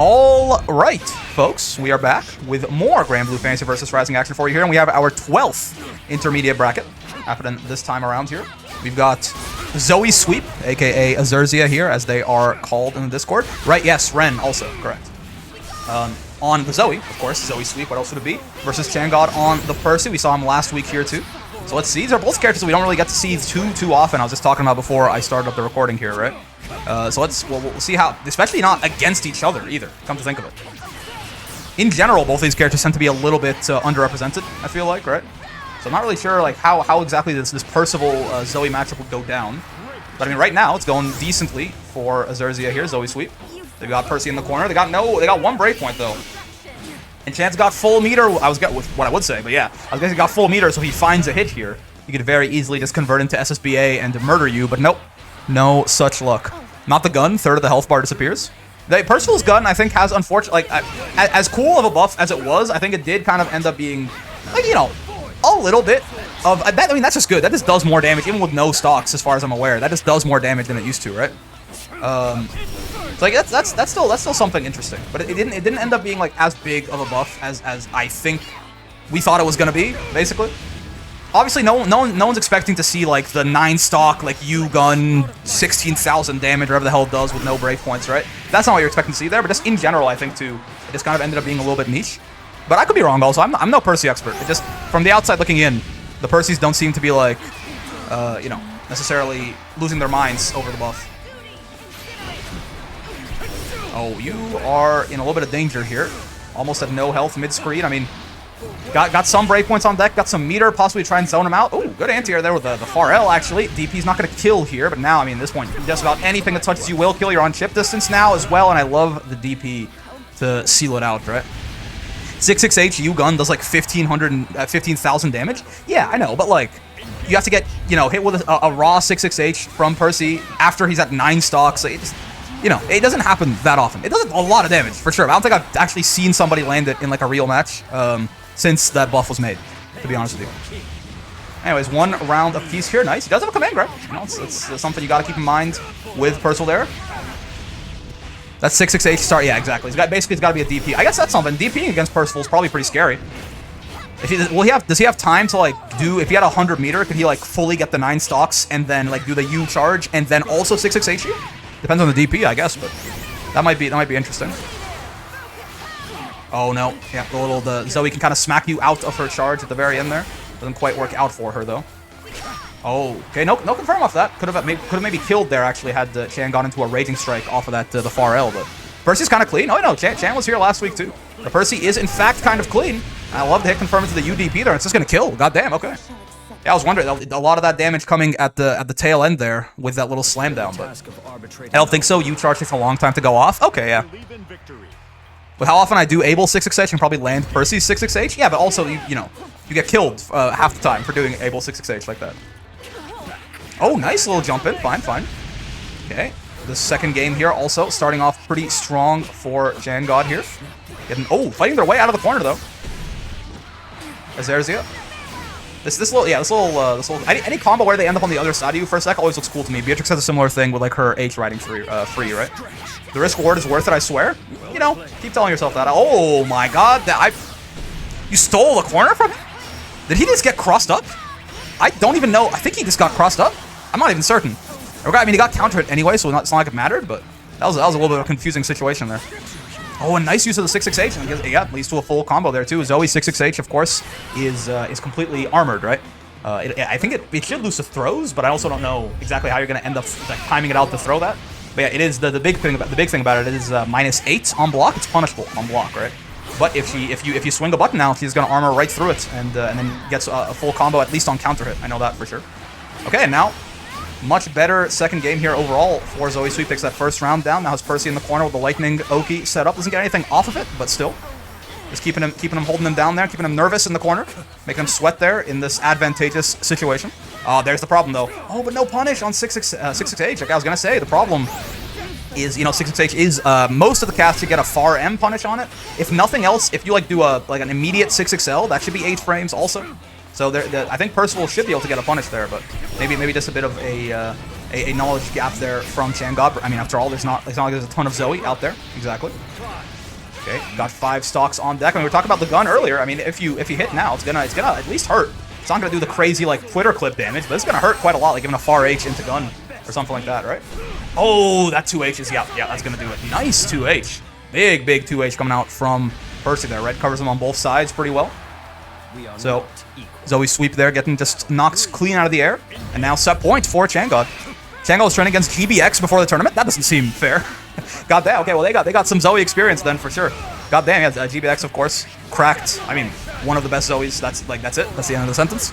All right, folks, we are back with more Granblue Fantasy vs. Rising action for you here, and we have our 12th intermediate bracket happening this time around here. We've got Zoe Sweep, aka Azurzia here, as they are called in the Discord. Right, yes, Ren also, correct. On the Zoe, of course, Zoe Sweep, what else would it be? Versus Tang God on the Percy. We saw him last week here too. So let's see. These are both characters that we don't really get to see too often. I was just talking about before I started up the recording here, right? So we'll see how, especially not against each other either, come to think of it. In general, both these characters tend to be a little bit underrepresented, I feel like, right? So I'm not really sure like how exactly this Percival Zoe matchup will go down. But I mean, right now it's going decently for Azurzia here, Zoe Sweep. They got Percy in the corner. They got one breakpoint though. And Chance got full meter. I was getting with what I would say, but yeah, I was guessing he got full meter, so he finds a hit here. He could very easily just convert into SSBA and murder you, but nope, no such luck. Not the gun. Third of the health bar disappears. Percival's gun, I think, has unfortunately, like, as cool of a buff as it was, I think it did kind of end up being, like, you know, a little bit of that. I mean, that's just good. That just does more damage, even with no stocks, as far as I'm aware. That just does more damage than it used to, right? So like that's still something interesting, but it didn't end up being like as big of a buff as I think we thought it was gonna be. Basically, obviously no one's expecting to see like the 9 stock like U gun 16,000 damage, whatever the hell it does with no breakpoints, right? That's not what you're expecting to see there. But just in general, I think too, it just kind of ended up being a little bit niche. But I could be wrong. Also, I'm no Percy expert. It just from the outside looking in, the Percys don't seem to be like you know, necessarily losing their minds over the buff. Oh, you are in a little bit of danger here. Almost at no health mid-screen. I mean, got some breakpoints on deck, got some meter, possibly try and zone him out. Oh, good anti-air there with the far L, actually. DP's not going to kill here, but now, I mean, at this point, just about anything that touches you will kill. You're on chip distance now as well, and I love the DP to seal it out, right? 66H U-gun does like 15,000 damage. Yeah, I know, but like, you have to get, you know, hit with a raw 66H from Percy after he's at 9 stocks. Like, it just, you know, it doesn't happen that often. It does a lot of damage, for sure. I don't think I've actually seen somebody land it in, like, a real match since that buff was made, to be honest with you. Anyways, 1 round apiece here. Nice. He does have a command grab. You know, it's something you got to keep in mind with Percival there. That's 66H start. Yeah, exactly. Basically, it's got to be a DP. I guess that's something. DPing against Percival is probably pretty scary. Does he have time to, like, if he had 100 meter, could he, like, fully get the 9 stocks and then, like, do the U charge and then also 66H you? Depends on the DP, I guess, but that might be interesting. Oh no, yeah, the Zoe can kind of smack you out of her charge at the very end there. Doesn't quite work out for her though. Oh, okay, no confirm off that. Could have maybe killed there actually had Chan gone into a raging strike off of that the far L, but Percy's kind of clean. Oh no, Chan was here last week too. The Percy is in fact kind of clean. I love the hit confirm into the UDP there. It's just gonna kill. Goddamn, okay. Yeah, I was wondering, a lot of that damage coming at the tail end there with that little slam down, but I don't think so. U-charge takes a long time to go off. Okay, yeah. With how often I do Able 668 and probably land Percy's 668, yeah, but also, you know, you get killed half the time for doing Able 668 like that. Oh, nice little jump in. Fine. Okay, the second game here also starting off pretty strong for Tang God here. Fighting their way out of the corner though. Azurzia. This little any combo where they end up on the other side of you for a sec always looks cool to me. Beatrix has a similar thing with like her H riding free, right? The risk reward is worth it, I swear. You know, keep telling yourself that. Oh my god, you stole the corner from him? Did he just get crossed up? I don't even know. I think he just got crossed up. I'm not even certain. I mean, he got counter hit anyway, so it's not like it mattered, but that was a little bit of a confusing situation there. Oh, a nice use of the 66H. Yeah, leads to a full combo there too. Zoe 66H, of course, is completely armored, right? I think it should lose to throws, but I also don't know exactly how you're going to end up like, timing it out to throw that. But yeah, it is the big thing about it is -8 on block. It's punishable on block, right? But if you swing a button now, she's going to armor right through it and then gets a full combo at least on counter hit. I know that for sure. Okay, and now much better second game here overall for Zoe Sweep. Picks that first round down. Now has Percy in the corner with the Lightning Oki set up. Doesn't get anything off of it, but still. Just keeping him, holding him down there, keeping him nervous in the corner. Making him sweat there in this advantageous situation. Oh, there's the problem though. Oh, but no punish on 66H. Like I was going to say, the problem is, you know, 66H is most of the cast you get a far M punish on it. If nothing else, if you like do an immediate 6XL, that should be 8 frames also. So I think Percival should be able to get a punish there, but maybe just a bit of a a knowledge gap there from Tang God. I mean, after all, it's not like there's a ton of Zoe out there. Exactly. Okay, got 5 stocks on deck. I mean, we were talking about the gun earlier. I mean, if you hit now, it's gonna at least hurt. It's not gonna do the crazy like Twitter clip damage, but it's gonna hurt quite a lot, like giving a far H into gun or something like that, right? Oh, that 2H is yeah, that's gonna do it. Nice 2H, big 2H coming out from Percy there. Red covers him on both sides pretty well. So Zoe sweep there, getting just knocked clean out of the air, and now set point for Tang God. Tang God was training against GBX before the tournament. That doesn't seem fair. God damn. Okay, well they got some Zoe experience then for sure. God damn, yeah, GBX of course cracked. I mean, one of the best Zoes. That's it. That's the end of the sentence.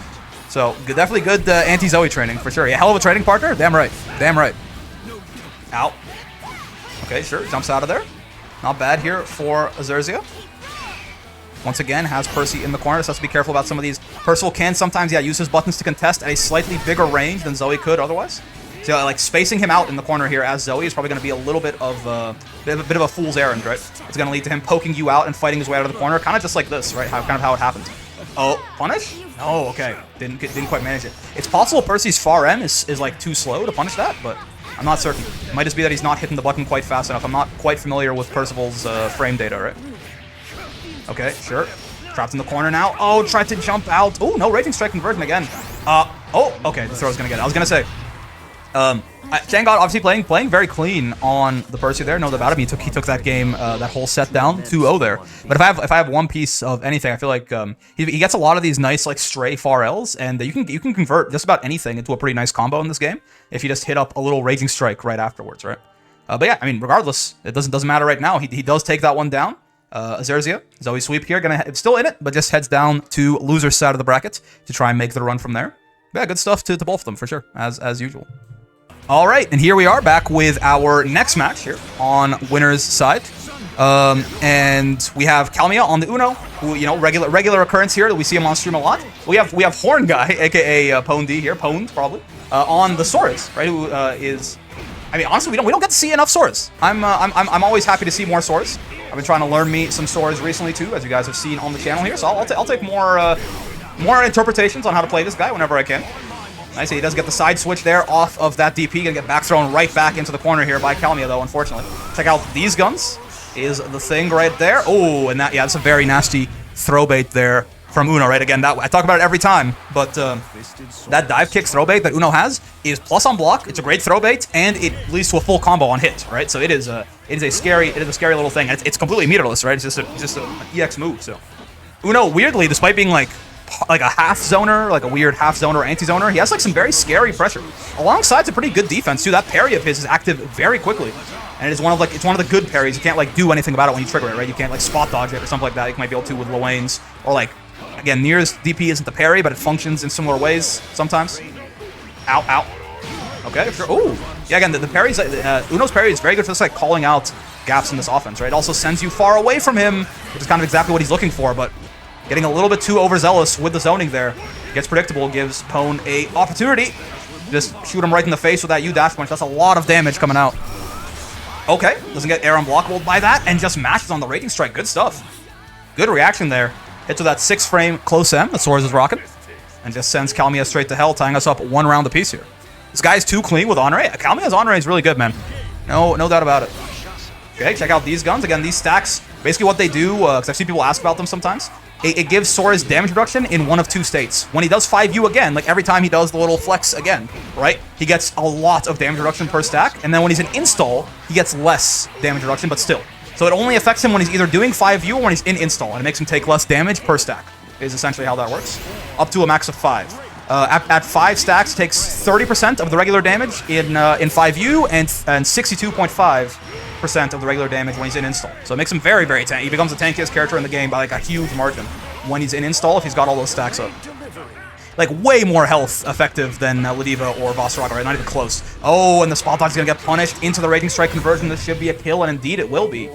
So definitely good anti-Zoe training for sure. Yeah, hell of a training partner. Damn right. Damn right. Out. Okay, sure. Jumps out of there. Not bad here for Exelion. Once again, has Percy in the corner, so has to be careful about some of these. Percival can sometimes, yeah, use his buttons to contest at a slightly bigger range than Zoe could otherwise. So, like, spacing him out in the corner here as Zoe is probably going to be a little bit of a fool's errand, right? It's going to lead to him poking you out and fighting his way out of the corner, kind of just like this, right? Kind of how it happens. Oh, punish? Oh, okay. Didn't quite manage it. It's possible Percy's far M is like too slow to punish that, but I'm not certain. It might just be that he's not hitting the button quite fast enough. I'm not quite familiar with Percival's frame data, right? Okay, sure. Trapped in the corner now. Oh, tried to jump out. Oh, no Raging Strike conversion again. Oh, okay. The throw's gonna get it. I was gonna say, Tang God obviously playing very clean on the Percy there. No doubt about it. He took that game, that whole set down 2-0 there. But if I have one piece of anything, I feel like he gets a lot of these nice like stray far Ls, and you can convert just about anything into a pretty nice combo in this game if you just hit up a little Raging Strike right afterwards, right? But yeah, I mean, regardless, it doesn't matter right now. He does take that one down. Exelion, Zoe sweep here, still in it, but just heads down to loser's side of the bracket to try and make the run from there. Yeah, good stuff to both of them for sure, as usual. All right, and here we are back with our next match here on winner's side. And we have Calmia on the Uno, who, you know, regular occurrence here that we see him on stream a lot. We have Horn Guy, aka Pone D here, Pone probably, on the Soras, right? Who is, I mean, honestly, we don't get to see enough Soras. I'm always happy to see more Soras. I've been trying to learn me some Soras recently too, as you guys have seen on the channel here. So I'll take more interpretations on how to play this guy whenever I can. Nice, he does get the side switch there off of that DP. Gonna get back thrown right back into the corner here by Calmia though, unfortunately. Check out these guns. Is the thing right there. Oh, and that's a very nasty throw bait there from Uno, right? Again, that I talk about it every time, but that dive kick throw bait that Uno has is plus on block. It's a great throw bait, and it leads to a full combo on hit, right? So it is a scary little thing. It's completely meterless, right? It's just an EX move. So Uno, weirdly, despite being like a half zoner, like a weird half zoner or anti zoner, he has like some very scary pressure. Alongside a pretty good defense too. That parry of his is active very quickly, and it's one of the good parries. You can't like do anything about it when you trigger it, right? You can't like spot dodge it or something like that. You might be able to with Lellan's, or like, again, Nier's DP isn't the parry, but it functions in similar ways sometimes. Ow, ow. Okay, sure. Ooh, yeah. Again, the parries, Uno's parry is very good for just like calling out gaps in this offense, right? It also sends you far away from him, which is kind of exactly what he's looking for, but getting a little bit too overzealous with the zoning there. Gets predictable, gives Pone a opportunity. Just shoot him right in the face with that U dash punch. That's a lot of damage coming out. Okay, doesn't get air unblockable by that, and just mashes on the Raging Strike. Good stuff. Good reaction there. Hits with that 6-frame close M that Soras is rocking, and just sends Calmia straight to hell, tying us up 1 round apiece here. This guy's too clean with Honore. Calmia's Honore is really good, man. No doubt about it. Okay, check out these guns. Again, these stacks, basically what they do, because I've seen people ask about them sometimes, it gives Soras damage reduction in one of 2 states. When he does 5U again, like every time he does the little flex again, right? He gets a lot of damage reduction per stack, and then when he's in install, he gets less damage reduction, but still. So it only affects him when he's either doing 5U or when he's in install, and it makes him take less damage per stack, is essentially how that works. Up to a max of 5. At 5 stacks, takes 30% of the regular damage in 5U, and 62.5% of the regular damage when he's in install. So it makes him very, very tanky. He becomes the tankiest character in the game by like a huge margin when he's in install if he's got all those stacks up. Like way more health effective than Lediva or Vossraga, right? Not even close. Oh, and the spot dodge is going to get punished into the Raging Strike conversion. This should be a kill, and indeed it will be.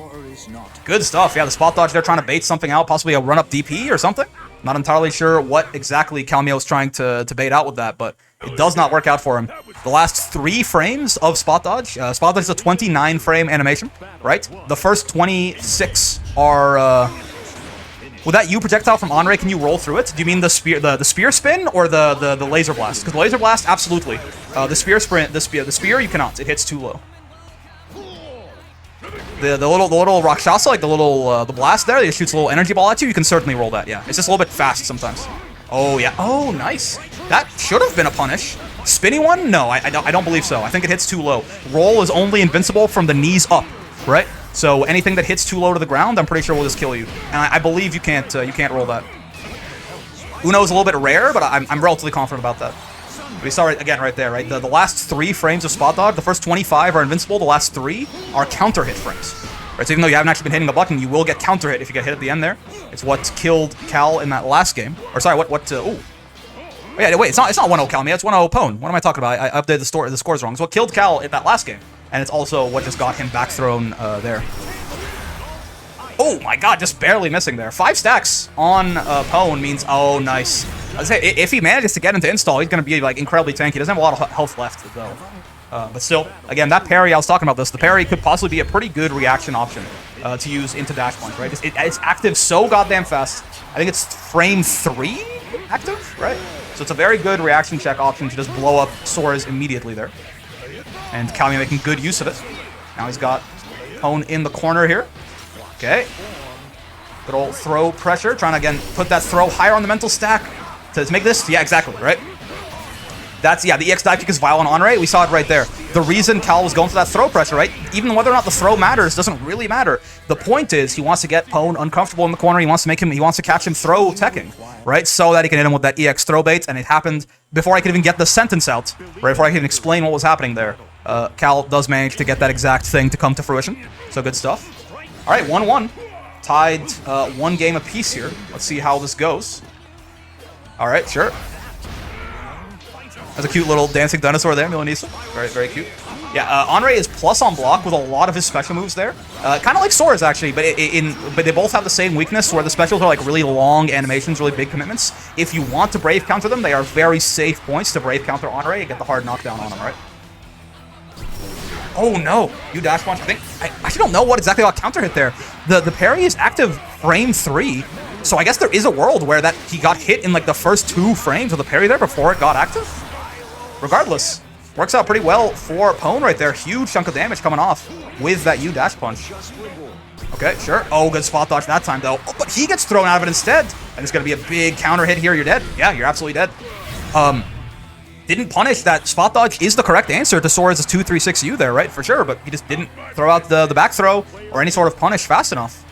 Good stuff. Yeah, the spot dodge, they're trying to bait something out, possibly a run-up DP or something. Not entirely sure what exactly Calmia was trying to bait out with that, but it does not work out for him. The last 3 frames of spot dodge is a 29-frame animation, right? The first 26 are... with that U projectile from Honore, can you roll through it? Do you mean the spear spin or the laser blast? Because the laser blast, absolutely. The spear sprint, the spear you cannot. It hits too low. The little Rakshasa, like the blast there, that shoots a little energy ball at you. You can certainly roll that. Yeah, it's just a little bit fast sometimes. Oh yeah. Oh nice. That should have been a punish. Spinny one? No, I don't believe so. I think it hits too low. Roll is only invincible from the knees up, right? So anything that hits too low to the ground, I'm pretty sure will just kill you. And I believe you can't roll that. Uno is a little bit rare, but I'm relatively confident about that. We saw it again right there, right? The last 3 frames of spot dodge, the first 25 are invincible, the last 3 are counter hit frames. Right, so even though you haven't actually been hitting the button, you will get counter hit if you get hit at the end there. It's what killed Cal in that last game. Or sorry, oh yeah, wait, it's not 1-0 Cal, it's 1-0 Pone. What am I talking about? I updated the scores wrong. It's what killed Cal in that last game. And it's also what just got him back thrown there. Oh my god, just barely missing there. 5 stacks on Pone means, oh nice. I was say, if he manages to get into install, he's going to be like incredibly tanky. He doesn't have a lot of health left though. But still, again, that parry, I was talking about this, the parry could possibly be a pretty good reaction option to use into dash punch, right? It's active so goddamn fast. I think it's frame 3 active, right? So it's a very good reaction check option to just blow up Sora's immediately there. And Calmi making good use of it. Now he's got Pone in the corner here. Okay. Good old throw pressure, trying to, again, put that throw higher on the mental stack to make this. Yeah, exactly, right? That's, yeah, the EX dive kick is vile on Honore. We saw it right there. The reason Cal was going for that throw pressure, right? Even whether or not the throw matters doesn't really matter. The point is he wants to get Pone uncomfortable in the corner. He wants to catch him throw teching, right? So that he can hit him with that EX throw bait. And it happened before I could even get the sentence out, right? Before I could even explain what was happening there. Cal does manage to get that exact thing to come to fruition. So good stuff. All right, 1-1. Tied 1 game apiece here. Let's see how this goes. All right, sure. That's a cute little dancing dinosaur there, Milanisa. Very, very cute. Yeah, Honore is plus on block with a lot of his special moves there. Kind of like Sora's, actually, but they both have the same weakness where the specials are like really long animations, really big commitments. If you want to Brave counter them, they are very safe points to Brave counter Honore and get the hard knockdown on them, right? Oh no, you dash punch. I actually don't know what exactly got counter hit there. The parry is active frame 3, so I guess there is a world where that he got hit in like the first 2 frames of the parry there before it got active. Regardless, works out pretty well for Pone right there. Huge chunk of damage coming off with that U dash punch. Okay, sure. Oh, good spot dodge that time though. Oh, but he gets thrown out of it instead, and it's gonna be a big counter hit here. You're dead. Yeah, you're absolutely dead. Didn't punish that spot dodge is the correct answer to Sora's 2-3-6-U there, right? For sure, but he just didn't throw out the back throw or any sort of punish fast enough.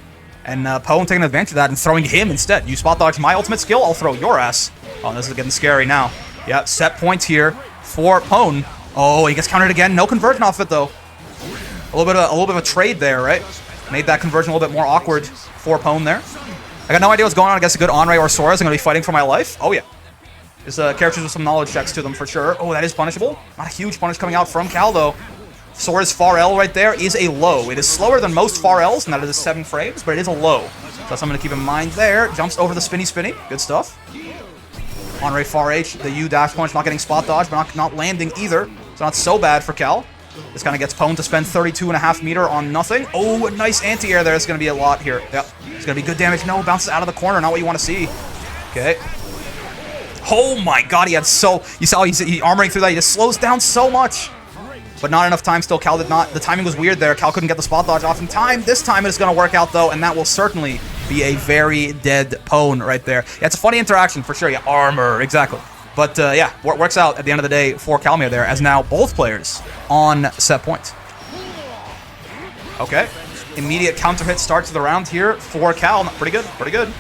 And Pone taking advantage of that and throwing him instead. You spot dodge my ultimate skill, I'll throw your ass. Oh, this is getting scary now. Yeah, set points here for Pone. Oh, he gets countered again. No conversion off it though. A little bit of a trade there, right? Made that conversion a little bit more awkward for Pone there. I got no idea what's going on against a good Honore or Sora's. I'm gonna be fighting for my life. Oh yeah. There's characters with some knowledge checks to them for sure. Oh, that is punishable. Not a huge punish coming out from Cal though. Sora's far L right there is a low. It is slower than most far Ls, and that is 7 frames, but it is a low. So that's something to keep in mind there. Jumps over the spinny. Good stuff. Honore far H, the U dash punch, not getting spot dodge, but not landing either. So not so bad for Cal. This kind of gets Pone to spend 32.5 meter on nothing. Oh, a nice anti-air there. It's going to be a lot here. Yep. It's going to be good damage. No, bounces out of the corner. Not what you want to see. Okay. Oh my god, he had so... You saw he's armoring through that. He just slows down so much. But not enough time still. Cal did not... The timing was weird there. Cal couldn't get the spot dodge off in time. This time it's going to work out though, and that will certainly be a very dead Pone right there. Yeah, it's a funny interaction for sure. Yeah, armor. Exactly. But yeah, works out at the end of the day for Calmia there, as now both players on set point. Okay. Immediate counter hit starts the round here for Cal. Pretty good. Pretty good.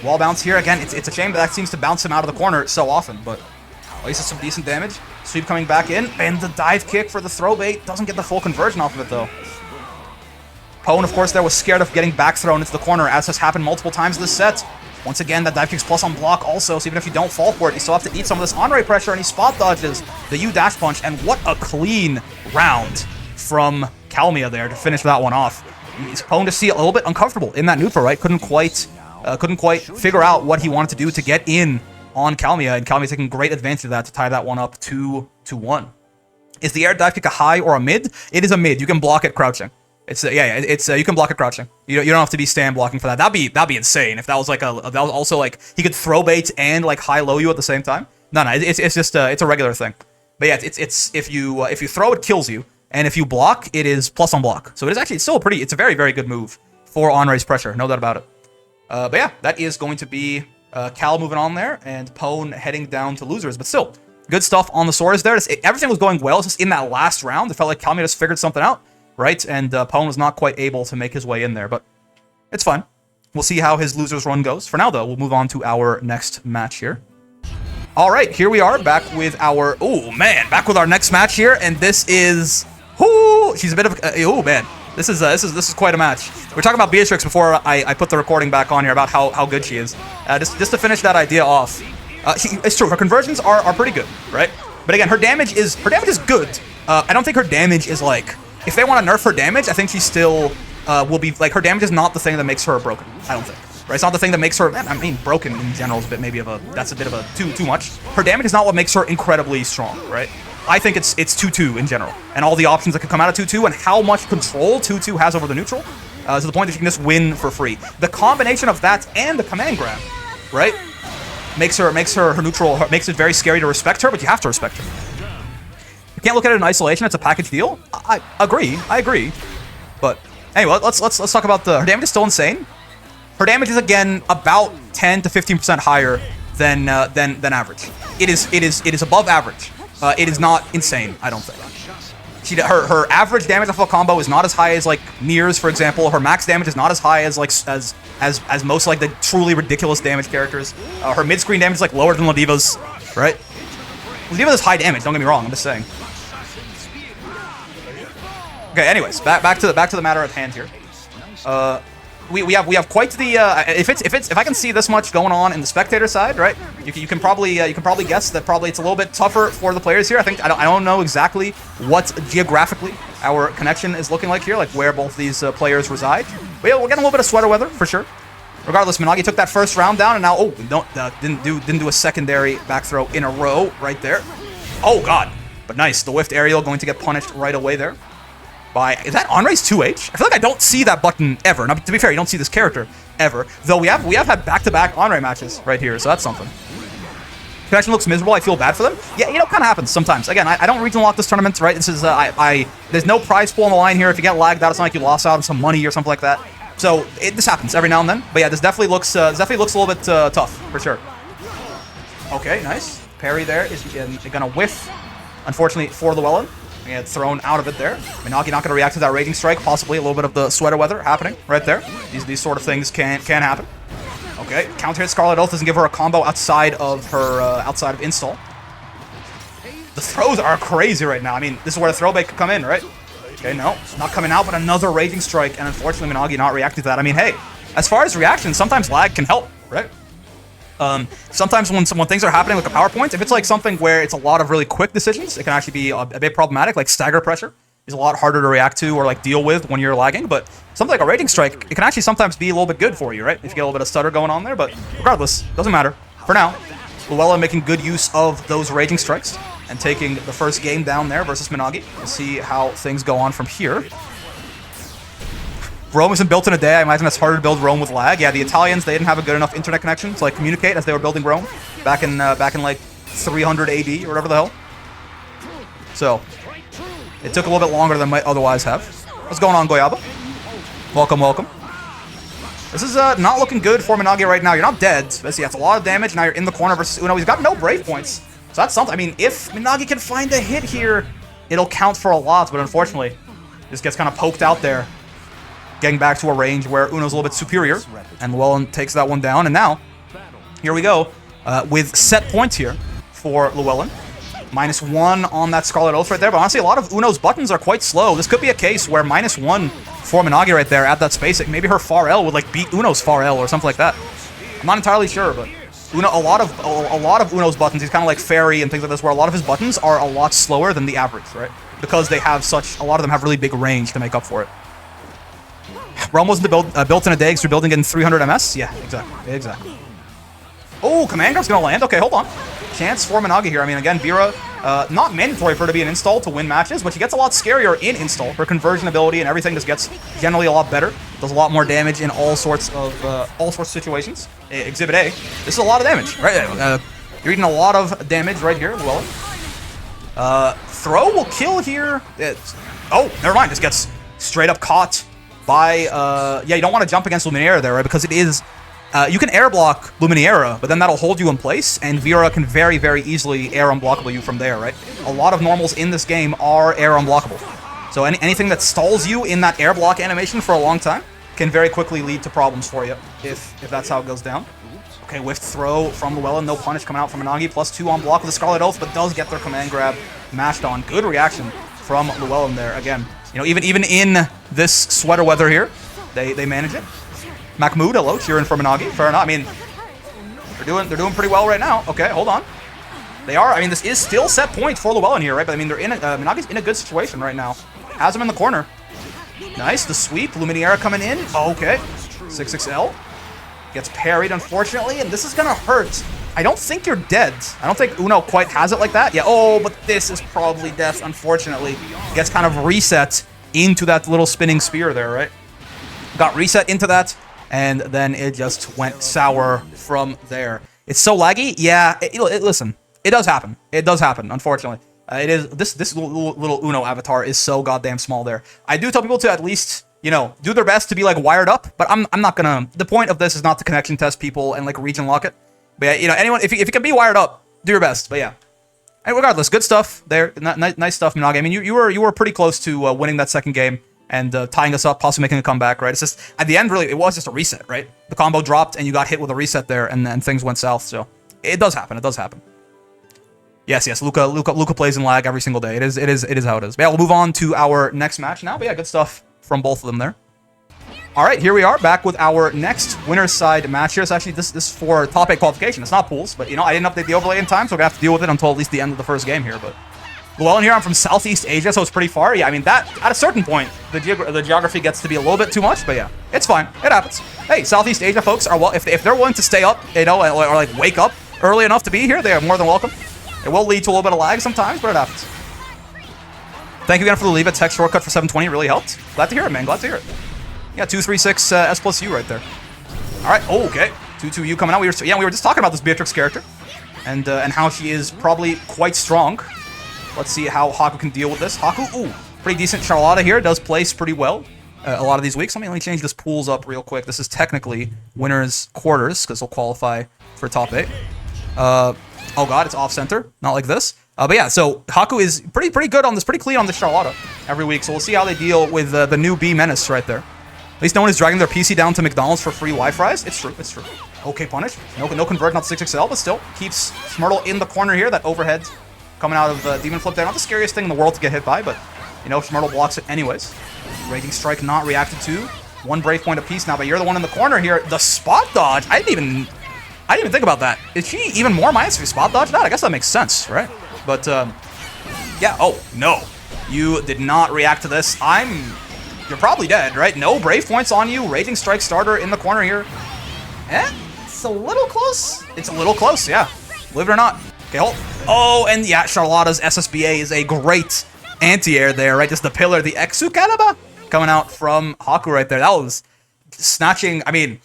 Wall bounce here. Again, it's a shame that seems to bounce him out of the corner so often, but at least it's some decent damage. Sweep coming back in, and the dive kick for the throw bait. Doesn't get the full conversion off of it, though. Pone, of course, there was scared of getting back thrown into the corner, as has happened multiple times this set. Once again, that dive kick's plus on block also, so even if you don't fall for it, you still have to eat some of this Honore pressure, and he spot dodges the U dash punch, and what a clean round from Calmia there to finish that one off. Pone to see a little bit uncomfortable in that neutral, right? Couldn't quite figure out what he wanted to do to get in on Calmia, and Calmia's taking great advantage of that to tie that one up 2-1. Is the air dive kick a high or a mid? It is a mid. You can block it crouching. It's you can block it crouching. You don't have to be stand blocking for that. That'd be insane if that was like that was also like he could throw bait and like high low you at the same time. No, it's just it's a regular thing. But yeah, it's if you throw, it kills you, and if you block, it is plus on block. So it is actually still it's a very, very good move for on-raise pressure, no doubt about it. But yeah, that is going to be Cal moving on there, and Pone heading down to losers. But still, good stuff on the swords there. Everything was going well. It's just in that last round, it felt like Cal just figured something out, right? And Pone was not quite able to make his way in there, but it's fine. We'll see how his losers run goes. For now, though, we'll move on to our next match here. All right, here we are back with our... Oh, man, back with our next match here, and this is... Whoo! She's a bit of... oh, man. This is quite a match. We were talking about Beatrix before I put the recording back on here about how good she is. Just to finish that idea off. It's true, her conversions are pretty good, right? But again, her damage is good. I don't think her damage is like... If they want to nerf her damage, I think she still will be... Like, her damage is not the thing that makes her broken. I don't think. Right? It's not the thing that makes her... I mean, broken in general is a bit maybe of a... That's a bit of a too much. Her damage is not what makes her incredibly strong, right? I think it's 2-2 in general. And all the options that can come out of 2-2 and how much control 2-2 has over the neutral to the point that you can just win for free. The combination of that and the command grab, right? Makes her neutral, makes it very scary to respect her, but you have to respect her. You can't look at it in isolation. It's a package deal. I agree. But anyway, let's talk about her damage is still insane. Her damage is again about 10 to 15% higher than average. It is above average. It is not insane, I don't think. Her average damage off a combo is not as high as like Mir's, for example. Her max damage is not as high as like as most like the truly ridiculous damage characters. Her mid-screen damage is like lower than Ladiva's, right? Ladiva is high damage. Don't get me wrong. I'm just saying. Okay. Anyways, back to the matter at hand here. We have quite the if I can see this much going on in the spectator side, right? You can probably guess that probably it's a little bit tougher for the players here. I don't know exactly what geographically our connection is looking like here, like where both these players reside. But yeah, we're getting a little bit of sweater weather for sure. Regardless, Minagi took that first round down, and now didn't do a secondary back throw in a row right there. Oh god, but nice. The whiffed aerial going to get punished right away there. Is that on-raise 2H? I feel like I don't see that button ever. Now, to be fair, you don't see this character ever. Though we have had back-to-back on-raise matches right here, so that's something. Connection looks miserable. I feel bad for them. Yeah, you know, kind of happens sometimes. Again, I don't regional lock this tournament, right? This is there's no prize pool on the line here. If you get lagged out, it's not like you lost out on some money or something like that. So this happens every now and then. But yeah, this definitely looks a little bit tough for sure. Okay, nice. Parry there is gonna whiff. Unfortunately for Lellan. And thrown out of it there. Minagi not going to react to that Raging Strike. Possibly a little bit of the sweater weather happening right there. These sort of things can happen. Okay, counter hit Scarlet Oath doesn't give her a combo outside of install. The throws are crazy right now. I mean, this is where the throwback could come in, right? Okay, no, not coming out, but another Raging Strike, and unfortunately Minagi not reacting to that. I mean, hey, as far as reactions, sometimes lag can help, right? Sometimes when things are happening like a PowerPoint, if it's like something where it's a lot of really quick decisions, it can actually be a bit problematic. Like stagger pressure is a lot harder to react to or like deal with when you're lagging. But something like a Raging Strike, it can actually sometimes be a little bit good for you, right? If you get a little bit of stutter going on there. But regardless, doesn't matter. For now, Lellan making good use of those Raging Strikes and taking the first game down there versus Minagi. We'll see how things go on from here. Rome isn't built in a day. I imagine it's harder to build Rome with lag. Yeah, the Italians, they didn't have a good enough internet connection to like communicate as they were building Rome back in like 300 AD or whatever the hell. So it took a little bit longer than might otherwise have. What's going on, Goyaba? Welcome. This is not looking good for Minagi right now. You're not dead. But yeah, it's a lot of damage. Now you're in the corner versus Uno. He's got no Brave points. So that's something. I mean, if Minagi can find a hit here, it'll count for a lot. But unfortunately, this gets kind of poked out there. Getting back to a range where Uno's a little bit superior, and Lellan takes that one down. And now, here we go, with set points here for Lellan. -1 on that Scarlet Oath right there, but honestly, a lot of Uno's buttons are quite slow. This could be a case where -1 for Minagi right there at that spacing. Maybe her far L would like beat Uno's far L or something like that. I'm not entirely sure, but Uno, a lot of Uno's buttons, he's kind of like Fairy and things like this, where a lot of his buttons are a lot slower than the average, right? Because they have a lot of them have really big range to make up for it. Rome wasn't built in a day because you're building in 300 MS? Yeah, exactly. Oh, Command Grab's gonna land. Okay, hold on. Chance for Minagi here. I mean, again, Vera, not mandatory for her to be an install to win matches, but she gets a lot scarier in install. Her conversion ability and everything just gets generally a lot better. Does a lot more damage in all sorts of situations. Exhibit A. This is a lot of damage, right? You're eating a lot of damage right here, Lellan. Throw will kill here. Oh, never mind. This gets straight up caught by... yeah, you don't want to jump against Luminaria there, right? Because it is... you can air block Luminaria, but then that'll hold you in place, and Vera can very, very easily air unblockable you from there, right? A lot of normals in this game are air unblockable. So anything that stalls you in that air block animation for a long time can very quickly lead to problems for you if that's how it goes down. Okay, whiffed throw from Lellan, no punish coming out from Minagi, +2 on block with the Scarlet Oath, but does get their command grab mashed on. Good reaction from Lellan there. Again, you know, even in this sweater weather here, they manage it. Mahmoud, hello, cheering for Minagi. Fair enough. I mean, they're doing pretty well right now. Okay, hold on. They are. I mean, this is still set point for Lellan here, right? But I mean, they're in. Minagi's in a good situation right now. Has him in the corner. Nice, the sweep. Luminaria coming in. Okay, 6XL gets parried, unfortunately, and this is gonna hurt. I don't think you're dead. I don't think Uno quite has it like that. Yeah. Oh, but this is probably death. Unfortunately, gets kind of reset into that little spinning spear there, right? Got reset into that. And then it just went sour from there. It's so laggy. Yeah, listen, it does happen. It does happen, unfortunately. It is this little Uno avatar is so goddamn small there. I do tell people to at least, you know, do their best to be like wired up, but I'm not gonna. The point of this is not to connection test people and like region lock it. But yeah, you know, anyone if you can be wired up, do your best. But yeah, and regardless, good stuff there. Nice stuff, Minagi. I mean, you were pretty close to winning that second game and tying us up, possibly making a comeback, right? It's just, at the end, really, it was just a reset, right? The combo dropped, and you got hit with a reset there, and then things went south, so it does happen, it does happen. Yes, Luca plays in lag every single day. It is how it is. But yeah, we'll move on to our next match now, but yeah, good stuff from both of them there. All right, here we are, back with our next winner's side match here. It's actually, this is for top 8 qualification. It's not pools, but, you know, I didn't update the overlay in time, so we're gonna have to deal with it until at least the end of the first game here, but... Lellan here, I'm from Southeast Asia, so it's pretty far. Yeah, I mean, that, at a certain point, the geography gets to be a little bit too much, but yeah, it's fine. It happens. Hey, Southeast Asia folks are, well, if they're willing to stay up, you know, or like wake up early enough to be here, they are more than welcome. It will lead to a little bit of lag sometimes, but it happens. Thank you again for the leave it text shortcut for 720. It really helped. Glad to hear it, man. Glad to hear it. Yeah, 236 S plus U right there. All right. Oh, okay. 2-2U coming out. We were just talking about this Beatrix character and how she is probably quite strong. Let's see how Haku can deal with this. Haku, ooh, pretty decent. Charlotta here does place pretty well a lot of these weeks. Let me change this pools up real quick. This is technically winner's quarters because they'll qualify for top 8. Oh god, it's off center, not like this. But yeah, so Haku is pretty good on this, pretty clean on the Charlotta every week. So we'll see how they deal with the new B Menace right there. At least no one is dragging their PC down to McDonald's for free Wi-Fries. It's true, it's true. Okay, punish. No convert, not 6XL, but still keeps Schurle in the corner here. That overhead coming out of Demon Flip there. Not the scariest thing in the world to get hit by, but, you know, Schurle blocks it anyways. Raging Strike not reacted to. 1 brave point apiece now, but you're the one in the corner here. The spot dodge, I didn't even think about that. Is she even more minus if you spot dodge that? I guess that makes sense, right? But, yeah, oh, no. You did not react to this. You're probably dead, right? No brave points on you. Raging Strike starter in the corner here. It's a little close. It's a little close, yeah. Believe it or not. Okay, hold. Oh, and yeah, Charlotta's SSBA is a great anti-air there, right? Just the pillar, the Exucalibur coming out from Haku right there. That was snatching. I mean,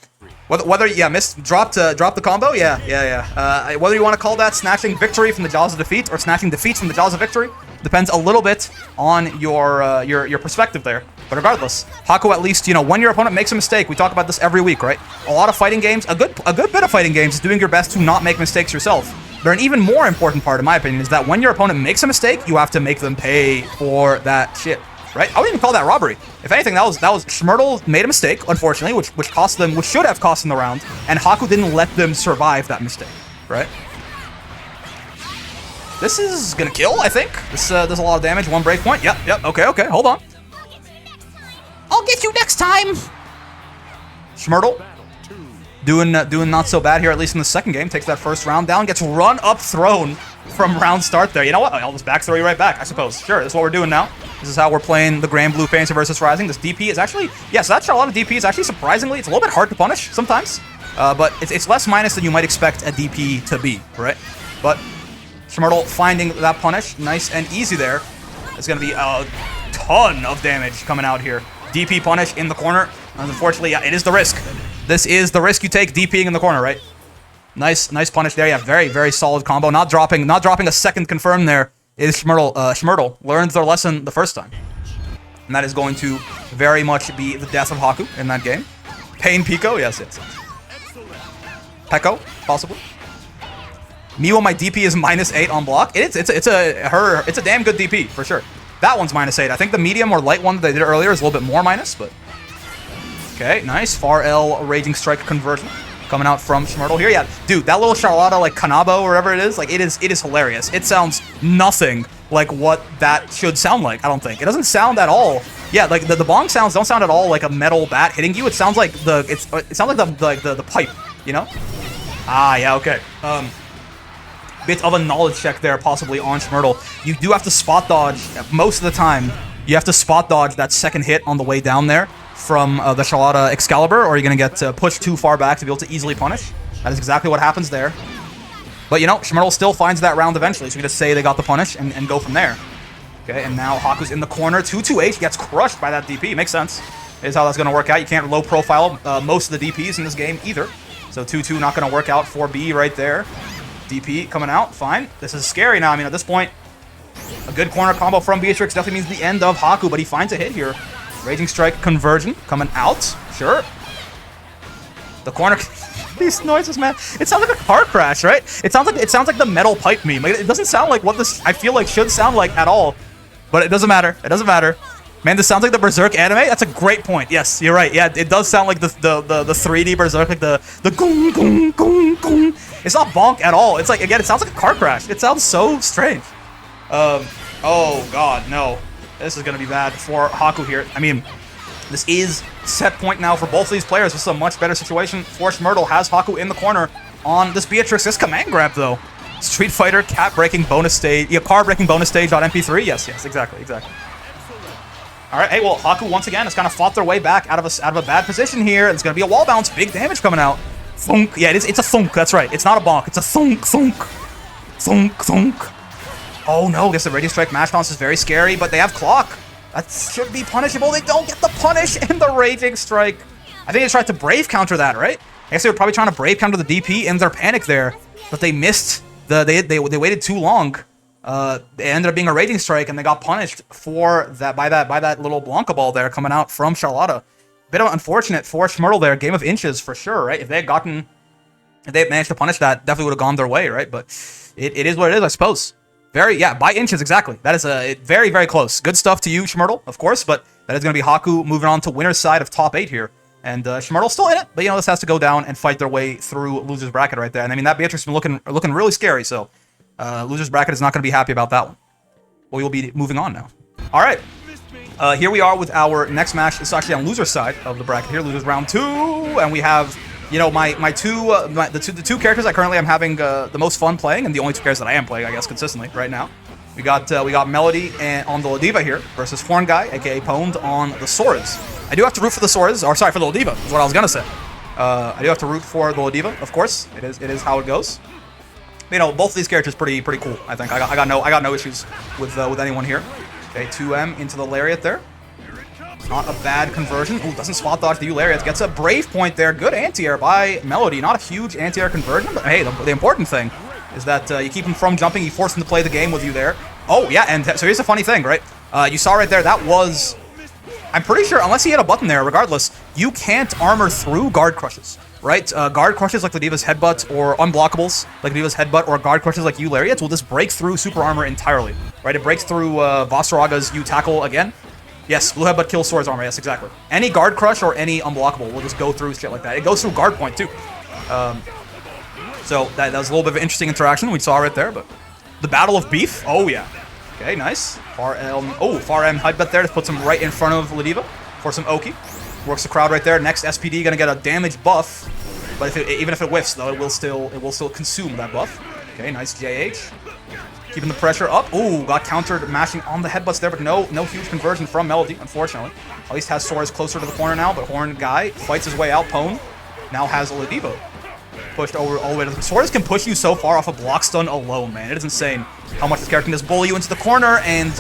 whether dropped the combo, yeah. Whether you want to call that snatching victory from the jaws of defeat or snatching defeat from the jaws of victory depends a little bit on your perspective there. But regardless, Haku at least, you know, when your opponent makes a mistake, we talk about this every week, right? A lot of fighting games, a good bit of fighting games is doing your best to not make mistakes yourself. But an even more important part, in my opinion, is that when your opponent makes a mistake, you have to make them pay for that shit, right? I wouldn't even call that robbery. If anything, that was Schurle made a mistake, unfortunately, which cost them, which should have cost them the round, and Haku didn't let them survive that mistake, right? This is gonna kill, I think. This does a lot of damage. 1 brave point. Yep. Okay. Hold on. I'll get you next time. Schurle doing not so bad here, at least in the second game. Takes that first round down, gets run up thrown from round start there. You know what? I'll just back throw you right back, I suppose. Sure, that's what we're doing now. This is how we're playing the Granblue Fantasy versus Rising. This DP is actually, yes, that's a lot of DP is actually surprisingly, it's a little bit hard to punish sometimes, but it's less minus than you might expect a DP to be, right? But Schurle finding that punish, nice and easy there. It's going to be a ton of damage coming out here. DP punish in the corner. Unfortunately, yeah, it is the risk. This is the risk you take, DPing in the corner, right? Nice punish there. Yeah, very solid combo. Not dropping a second confirm there is Schurle learns their lesson the first time. And that is going to very much be the death of Haku in that game. Pain Pico, yes. Peko, possibly. Miwo, my DP is -8 on block. It's a damn good DP for sure. That one's -8. I think the medium or light one that they did earlier is a little bit more minus, but okay, nice. Far L Raging Strike conversion coming out from Schurle here. Yeah, dude, that little Charlotta like Kanabo or whatever it is, like it is hilarious. It sounds nothing like what that should sound like. I don't think it doesn't sound at all. Yeah, like the bong sounds don't sound at all like a metal bat hitting you. It sounds like it sounds like the pipe, you know? Ah, yeah, okay. Bit of a knowledge check there, possibly on Schurle. You do have to spot dodge most of the time. You have to spot dodge that second hit on the way down there from the Charlotta Excalibur, or you're gonna get pushed too far back to be able to easily punish. That is exactly what happens there. But you know, Schurle still finds that round eventually, so we just say they got the punish and go from there. Okay, and now Haku's in the corner. 2-2-H gets crushed by that DP. Makes sense. Is how that's gonna work out. You can't low profile most of the DPs in this game either. So 2-2 not gonna work out for B right there. DP coming out, fine. This is scary now. I mean, at this point, a good corner combo from Beatrix definitely means the end of Haku, but he finds a hit here. Raging Strike conversion coming out. Sure. The corner. These noises, man. It sounds like a car crash, right? It sounds like the metal pipe meme. Like, it doesn't sound like what this I feel like should sound like at all. But it doesn't matter. It doesn't matter. Man, this sounds like the Berserk anime. That's a great point. Yes, you're right. Yeah, it does sound like the 3D Berserk, like the gung gung gung gung. It's not bonk at all. It's like, again, it sounds like a car crash. It sounds so strange. Oh god, no. This is gonna be bad for Haku here. I mean, this is set point now for both of these players. This is a much better situation for Schurle. Has Haku in the corner on this Beatrix. This command grab though. Street Fighter cat breaking bonus stage. Yeah, car breaking bonus stage on MP3. Yes, exactly. All right, hey, well, Haku once again has kind of fought their way back out of a bad position here. It's gonna be a wall bounce, big damage coming out. Thunk. Yeah, it's a thunk. That's right. It's not a bonk. It's a thunk, thunk, thunk, thunk. Oh no, I guess the Raging Strike mash bounce is very scary, but they have clock. That should be punishable. They don't get the punish in the Raging Strike. I think they tried to brave counter that, right? I guess they were probably trying to brave counter the DP in their panic there, but they missed. They waited too long. It ended up being a Raging Strike, and they got punished for that by that little Blanca ball there coming out from Charlotta. Bit of unfortunate for Schurle there. Game of inches for sure, right? If they had managed to punish that, definitely would have gone their way, right? But it is what it is, I suppose. By inches, exactly. That is very, very close. Good stuff to you, Schurle, of course, but that is going to be Haku moving on to winner's side of top 8 here. And Schurle's still in it, but you know, this has to go down and fight their way through loser's bracket right there. And I mean, that Beatrix has been looking really scary, so loser's bracket is not going to be happy about that one. But we will be moving on now. All right. Here we are with our next match. It's actually on loser's side of the bracket here. Losers round 2, and we have, you know, the two characters I currently am having the most fun playing, and the only two characters that I am playing, I guess, consistently right now. We got Melody on the Lediva here versus Horn Guy, aka Pone, on the Soras. I do have to root for the Soras, or sorry, for the Lediva, is what I was gonna say. I do have to root for the Lediva, of course. It is how it goes. You know, both of these characters pretty cool. I think I got no issues with anyone here. Okay, 2M into the Lariat there. Not a bad conversion. Ooh, doesn't spot dodge the Lariat. Gets a brave point there. Good anti-air by Melody. Not a huge anti-air conversion, but hey, the important thing is that you keep him from jumping. You force him to play the game with you there. Oh, yeah, and so here's the funny thing, right? You saw right there, that was... I'm pretty sure, unless he hit a button there, regardless, you can't armor through guard crushes, right? Guard crushes like Lediva's Headbutt or unblockables like Lediva's Headbutt or guard crushes like U-Lariats will just break through super armor entirely, right? It breaks through Vasaraga's U-Tackle again. Yes, Blue Headbutt kills Sora's armor, yes, exactly. Any guard crush or any unblockable will just go through shit like that. It goes through guard point, too. So that was a little bit of an interesting interaction we saw right there, but... The Battle of Beef? Oh, yeah. Okay, nice. Far M Headbutt there. Just puts him right in front of Lediva for some Oki. Works the crowd right there. Next SPD gonna get a damage buff, but even if it whiffs though, it will still consume that buff. Okay, nice JH. Keeping the pressure up. Ooh, got countered mashing on the headbutts there, but no huge conversion from Melody, unfortunately. At least has Sora's closer to the corner now, but Horn Guy fights his way out. Pone now has Lediva pushed over all the way to the... Sora's can push you so far off a block stun alone, man. It is insane how much this character can just bully you into the corner, and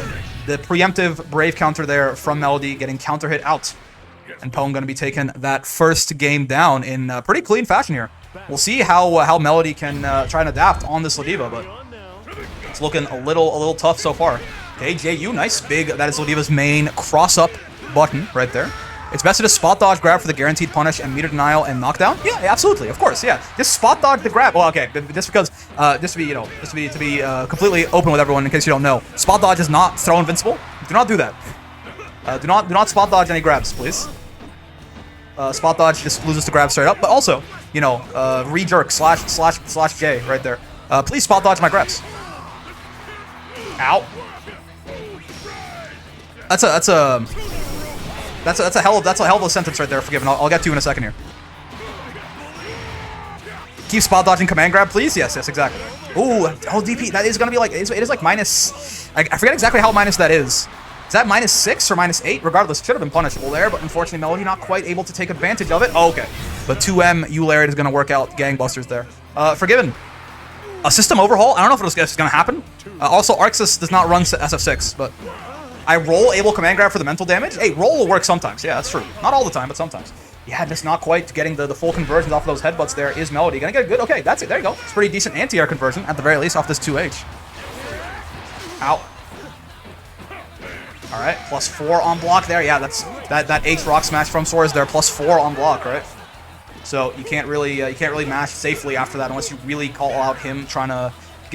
the preemptive brave counter there from Melody getting counter hit out. And Pone going to be taking that first game down in pretty clean fashion here. We'll see how Melody can try and adapt on this Lediva, but It's looking a little tough so far. Okay, JU, nice. Big, that is Lodiva's main cross-up button right there. It's best to just spot dodge, grab for the guaranteed punish, and meter denial and knockdown. Yeah, absolutely, of course, yeah. Just spot dodge the grab. Well, okay, just because, just to be completely open with everyone in case you don't know, spot dodge is not throw invincible. Do not do that. Do not spot dodge any grabs, please. Spot dodge just loses the grab straight up, but also, you know, re-jerk slash J right there. Please spot dodge my grabs. Ow. That's a hell of a sentence right there. Forgiven. I'll get to you in a second here. Keep spot dodging command grab, please. Yes, exactly. Ooh, oh DP. That is gonna be like it is like minus. I forget exactly how minus that is. Is that -6 or -8? Regardless, should have been punishable there, but unfortunately Melody not quite able to take advantage of it. Oh, okay. But 2M U Lariat is gonna work out gangbusters there. Forgiven. A system overhaul. I don't know if it's gonna happen. Also, Roxus does not run SF6, but. I roll able command grab for the mental damage. Hey, roll will work sometimes. Yeah, that's true. Not all the time, but sometimes. Yeah, just not quite getting the full conversions off of those headbutts there is Melody. Gonna get a good, okay, that's it. There you go. It's pretty decent anti-air conversion, at the very least, off this 2H. Ow. All right, +4 on block there. Yeah, that's that H rock smash from Sora is there, +4 on block, right? So you can't really mash safely after that unless you really call out him trying to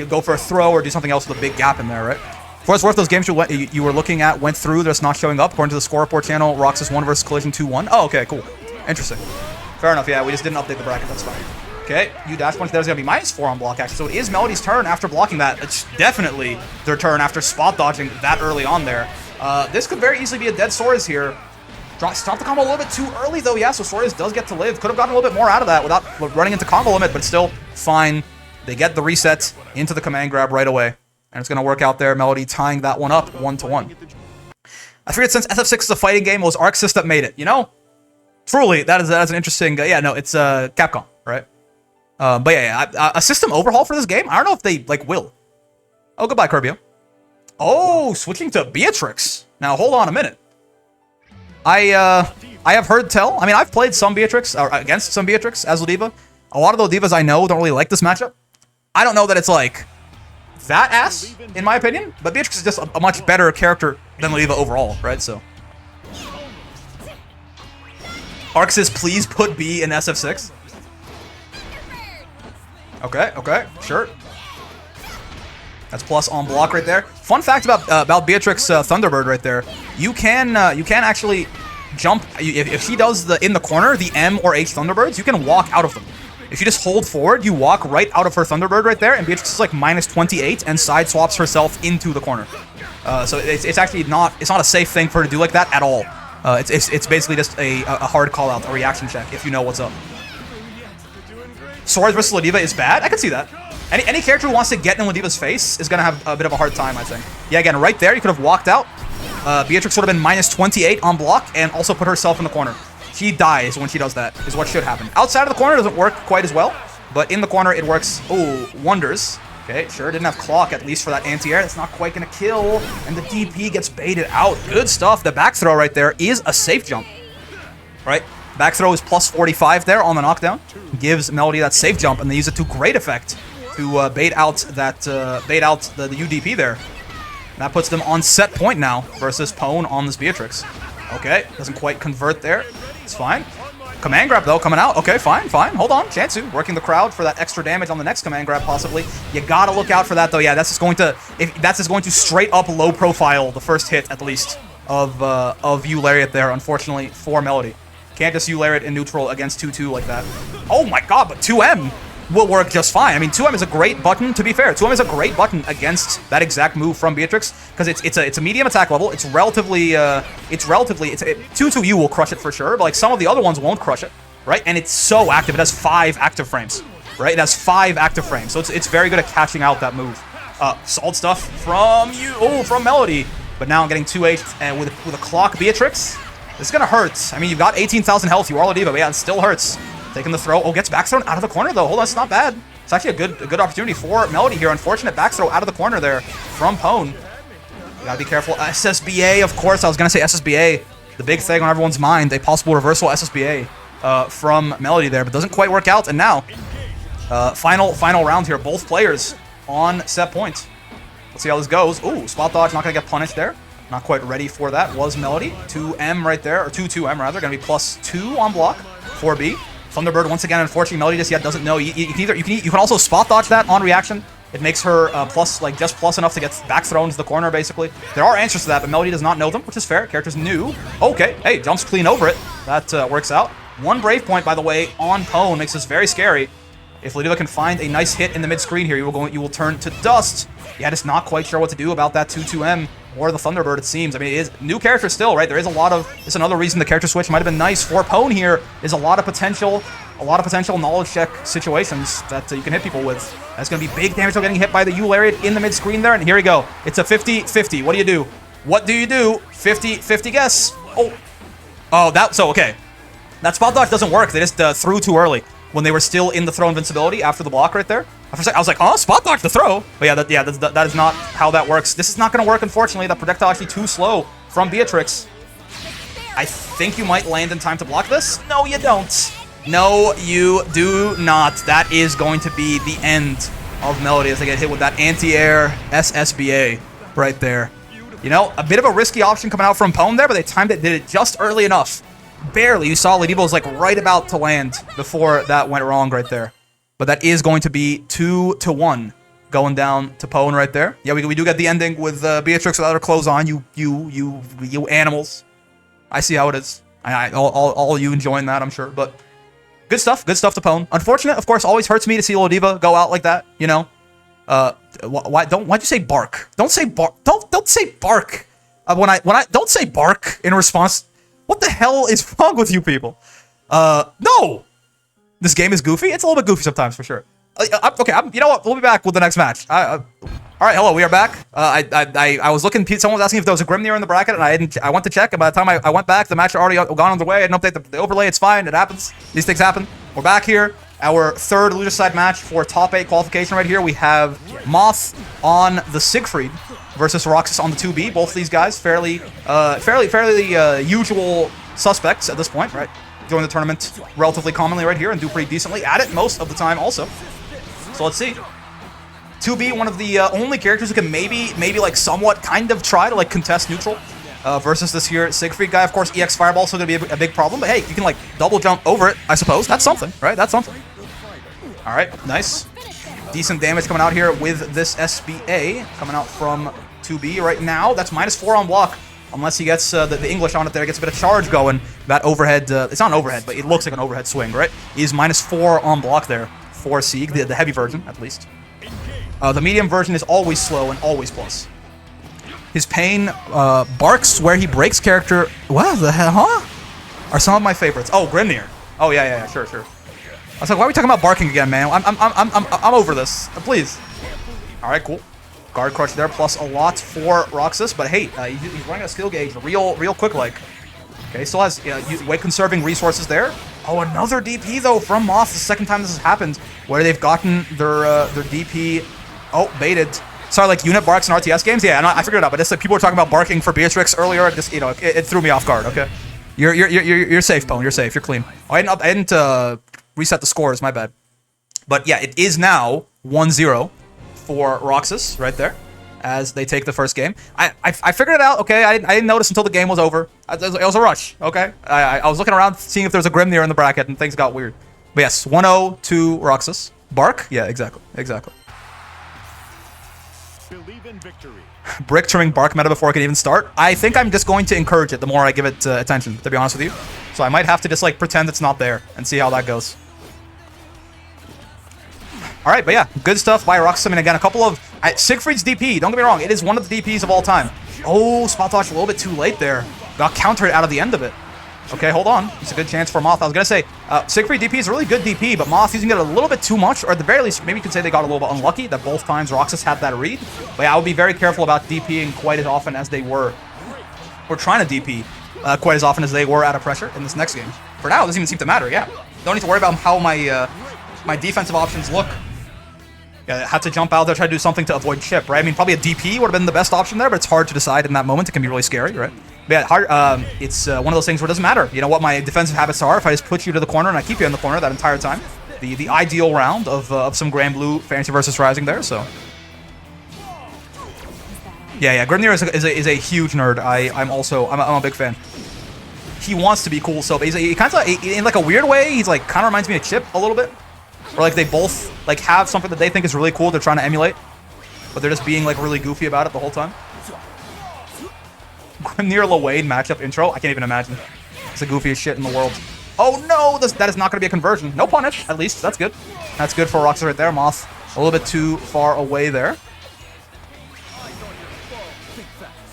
go for a throw or do something else with a big gap in there, right? For what's worth, those games you were looking at went through, they're just not showing up. According to the score report channel, Roxus 1 versus Collision 2-1. Oh, okay, cool. Interesting. Fair enough, yeah, we just didn't update the bracket, that's fine. Okay, you dash punch, there's going to be -4 on block, actually. So it is Melody's turn after blocking that. It's definitely their turn after spot dodging that early on there. This could very easily be a dead Sora's here. Stop the combo a little bit too early, though, yeah, so Sora's does get to live. Could have gotten a little bit more out of that without running into combo limit, but still fine. They get the reset into the command grab right away. And it's going to work out there. Melody tying that one up 1-1. I figured since SF6 is a fighting game, it was Roxus that made it, you know? Truly, that is an interesting... yeah, no, it's Capcom, right? But yeah, a system overhaul for this game? I don't know if they, like, will. Oh, goodbye, Kirbio. Oh, switching to Beatrix. Now, hold on a minute. I have heard tell... I mean, I've played some Beatrix, or against some Beatrix as Lodiva. A lot of the Lodivas I know don't really like this matchup. I don't know that it's, like... that ass, in my opinion, but Beatrix is just a much better character than Lodiva overall, right? So, Roxus, please put B in SF6. Okay, sure. That's plus on block right there. Fun fact about Beatrix Thunderbird right there: you can actually jump if she does the in the corner the M or H Thunderbirds. You can walk out of them. If you just hold forward, you walk right out of her Thunderbird right there, and Beatrix is like -28 and side swaps herself into the corner. So it's actually not a safe thing for her to do like that at all. It's basically just a hard call out, a reaction check if you know what's up. Sora versus Lodiva is bad. I can see that. Any character who wants to get in Lodiva's face is gonna have a bit of a hard time, I think. Yeah, again, right there, you could have walked out. Beatrix would have been -28 on block and also put herself in the corner. She dies when she does that, is what should happen. Outside of the corner doesn't work quite as well, but in the corner it works, ooh, wonders. Okay, sure, didn't have clock, at least for that anti-air. That's not quite gonna kill, and the DP gets baited out. Good stuff. The back throw right there is a safe jump, right? Back throw is +45 there on the knockdown. Gives Melody that safe jump, and they use it to great effect to bait out the UDP there. That puts them on set point now versus Pone on this Beatrix. Okay, doesn't quite convert there. It's fine. Command grab, though, coming out. Okay, fine. Hold on. Chansu working the crowd for that extra damage on the next command grab, possibly. You gotta look out for that, though. Yeah, that's just going to straight up low profile the first hit, at least, of U Lariat there, unfortunately, for Melody. Can't just U Lariat in neutral against 2-2 like that. Oh my god, but 2M will work just fine. I mean, 2M is a great button, to be fair. 2M is a great button against that exact move from Beatrix, because it's a medium attack level. It's relatively 2-2U will crush it for sure, but like some of the other ones won't crush it, right? And it's so active. It has 5 active frames, right? It has 5 active frames, so it's very good at catching out that move. Solid stuff from from Melody, but now I'm getting 2H and with a clock Beatrix. This is gonna hurt. I mean, you've got 18,000 health. You are Lodiva, but yeah, it still hurts. Taking the throw. Oh, gets back thrown out of the corner, though. Hold on, it's not bad. It's actually a good opportunity for Melody here. Unfortunate back throw out of the corner there from Pone. You gotta be careful. SSBA, of course. I was gonna say SSBA. The big thing on everyone's mind. A possible reversal SSBA from Melody there, but doesn't quite work out. And now, final round here. Both players on set point. see how this goes. Ooh, spot dodge, not going to get punished there. Not quite ready for that. Was Melody. 2M right there, or 2-2M rather. Going to be +2 on block. 4B. Thunderbird once again, unfortunately, Melody just yet doesn't know. You can also spot dodge that on reaction. It makes her just plus enough to get back thrown to the corner, basically. There are answers to that, but Melody does not know them, which is fair. Character's new. Okay, hey, jumps clean over it. That works out. 1 Brave Point, by the way, on Pone makes this very scary. If Lellan can find a nice hit in the mid-screen here, you will turn to dust. Yeah, just not quite sure what to do about that 2-2M or the Thunderbird, it seems. I mean, it is new character still, right? There is a lot of... It's another reason the character switch might have been nice for Pone here, is a lot of potential knowledge check situations that you can hit people with. That's going to be big damage. Getting hit by the U Lariat in the mid-screen there, and here we go. It's a 50-50. What do you do? What do you do? 50-50 guess. Okay. That spot dodge doesn't work. They just threw too early when they were still in the throw invincibility after the block right there. For a second, I was like, oh, spot dodge the throw. But yeah, that is not how that works. This is not going to work, unfortunately. That projectile actually too slow from Beatrix. I think you might land in time to block this. No, you don't. No, you do not. That is going to be the end of Melody as they get hit with that anti-air SSBA right there. You know, a bit of a risky option coming out from Pone there, but they did it just early enough. Barely. You saw Ledivo was like right about to land before that went wrong right there. But that is going to be 2-1 going down to Pone right there. Yeah, we do get the ending with Beatrix without her clothes on. You animals. I see how it is. All you enjoying that, I'm sure. But good stuff to Pone. Unfortunate, of course, always hurts me to see Ledivo go out like that. You know. Why'd you say bark? Don't say bark. Don't say bark. Don't say bark in response. What the hell is wrong with you people? No! This game is goofy? It's a little bit goofy sometimes, for sure. Okay, you know what? We'll be back with the next match. Alright, hello, we are back. I was looking, someone was asking if there was a Grimnir in the bracket, and I went to check, and by the time I went back, the match had already gone on the way. I didn't update the overlay, it's fine, it happens. These things happen. We're back here. Our third loser side match for top 8 qualification right here. We have Moth on the Siegfried versus Roxus on the 2B. Both of these guys fairly usual suspects at this point, right? Join the tournament relatively commonly right here and do pretty decently at it most of the time also. So let's see. 2B, one of the only characters who can maybe like somewhat kind of try to like contest neutral versus this here Siegfried guy. Of course, EX Fireball is still going to be a big problem, but hey, you can like double jump over it, I suppose. That's something, right? That's something. All right, nice. Decent damage coming out here with this SBA coming out from 2B right now. That's -4 on block. Unless he gets the English on it there, gets a bit of charge going. That overhead, it's not an overhead, but it looks like an overhead swing, right? He's -4 on block there for Sieg, the heavy version, at least. The medium version is always slow and always plus. His pain barks where he breaks character. What the hell, huh? Are some of my favorites. Oh, Grimnir. Oh, yeah, sure. I was like, why are we talking about barking again, man? I'm over this. Please. All right, cool. Guard crush there, plus a lot for Roxus, but hey, he's running a skill gauge real quick like. Okay, still has weight conserving resources there. Oh, another DP though from Moth. The second time this has happened, where they've gotten their DP. Oh, baited. Sorry, like unit barks in RTS games. Yeah, I figured it out. But just like people were talking about barking for Beatrix earlier. Just it threw me off guard. Okay, you're safe, Pone. You're safe. You're clean. Oh, I didn't reset the scores. My bad. But yeah, it is now 1-0 for Roxus right there as they take the first game. I figured it out. Okay, I didn't notice until the game was over. It was a rush. Okay, I was looking around seeing if there was a Grimnir in the bracket and things got weird. But yes, 1-0 to Roxus. Bark? Yeah, exactly. Believe in victory. Brick trimming bark meta before it can even start. I think I'm just going to encourage it the more I give it attention, to be honest with you. So I might have to just like pretend it's not there and see how that goes. All right, but yeah, good stuff by Roxus. I mean, again, a couple of Siegfried's DP. Don't get me wrong, it is one of the DPs of all time. Oh, spot dodge a little bit too late there. Got countered out of the end of it. Okay, hold on. It's a good chance for Moth. I was gonna say Siegfried DP is a really good DP, but Moth using it a little bit too much, or at the very least, maybe you could say they got a little bit unlucky that both times Roxus had that read. But yeah, I would be very careful about DPing quite as often as they were. Or trying to DP quite as often as they were out of pressure in this next game. For now, it doesn't even seem to matter. Yeah, don't need to worry about how my my defensive options look. Yeah, had to jump out there, try to do something to avoid chip, right? I mean, probably a DP would have been the best option there, but it's hard to decide in that moment. It can be really scary, right? But yeah, it's one of those things where it doesn't matter. You know what my defensive habits are. If I just put you to the corner and I keep you in the corner that entire time, the ideal round of some Granblue Fantasy versus Rising there. So Yeah. Grimnir is a huge nerd. I'm a big fan. He wants to be cool, so he kind of in like a weird way. He's like kind of reminds me of Chip a little bit, or like they both like have something that they think is really cool. They're trying to emulate, but they're just being like really goofy about it the whole time. Grimnir Lawade matchup intro. I can't even imagine. It's the goofiest shit in the world. Oh no, that is not going to be a conversion. No punish, at least. That's good. That's good for Roxus right there. Moth a little bit too far away there.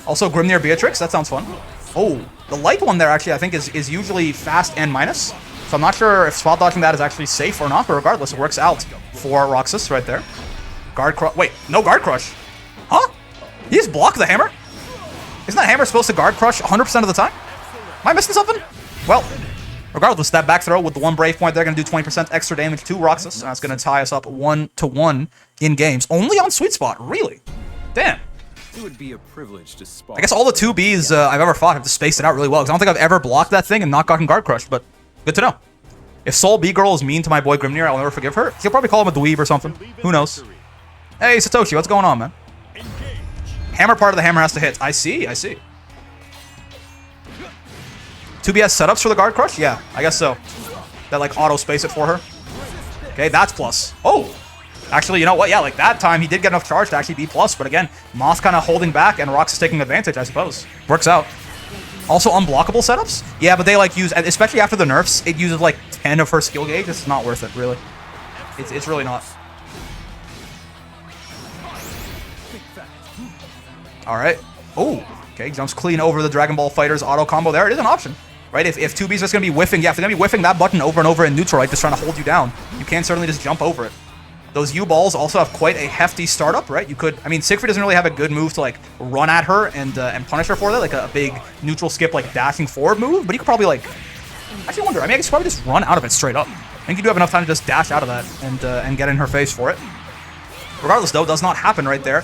Also, Grimnir Beatrix. That sounds fun. Oh, the light one there actually I think is usually fast and minus. So I'm not sure if spot dodging that is actually safe or not, but regardless, it works out for Roxus right there. Guard crush. Wait, no guard crush. Huh? He just blocked the hammer? Isn't that hammer supposed to guard crush 100% of the time? Am I missing something? Well, regardless, that back throw with the one brave point, they're going to do 20% extra damage to Roxus. And that's going to tie us up 1-1 in games. Only on sweet spot, really? Damn. It would be a privilege to spar. I guess all the 2Bs I've ever fought have just spaced it out really well, because I don't think I've ever blocked that thing and not gotten guard crushed, but good to know. If Soul B-Girl is mean to my boy Grimnir, I'll never forgive her. He'll probably call him a dweeb or something. Who knows? Hey, Satoshi, what's going on, man? Hammer part of the hammer has to hit. I see. 2B has setups for the guard crush? Yeah, I guess so. That, like, auto-space it for her. Okay, that's plus. Oh! Actually, you know what? Yeah, like, that time he did get enough charge to actually be plus, but again, Moth kind of holding back and Roxus taking advantage, I suppose. Works out. Also, unblockable setups? Yeah, but they, like, use... Especially after the nerfs, it uses, like, 10 of her skill gauge. It's not worth it, really. It's really not. Alright. Oh, okay, jumps clean over the Dragon Ball Fighter's auto combo there. It is an option. Right, if 2B's just going to be whiffing, yeah, if they're going to be whiffing that button over and over in neutral, right, just trying to hold you down, you can certainly just jump over it. Those U-balls also have quite a hefty startup, right? You could, I mean, Siegfried doesn't really have a good move to, like, run at her and punish her for that, like a big neutral skip, like, dashing forward move, but you could probably, like, actually wonder, I mean, I guess probably just run out of it straight up. I think you do have enough time to just dash out of that and get in her face for it. Regardless, though, it does not happen right there.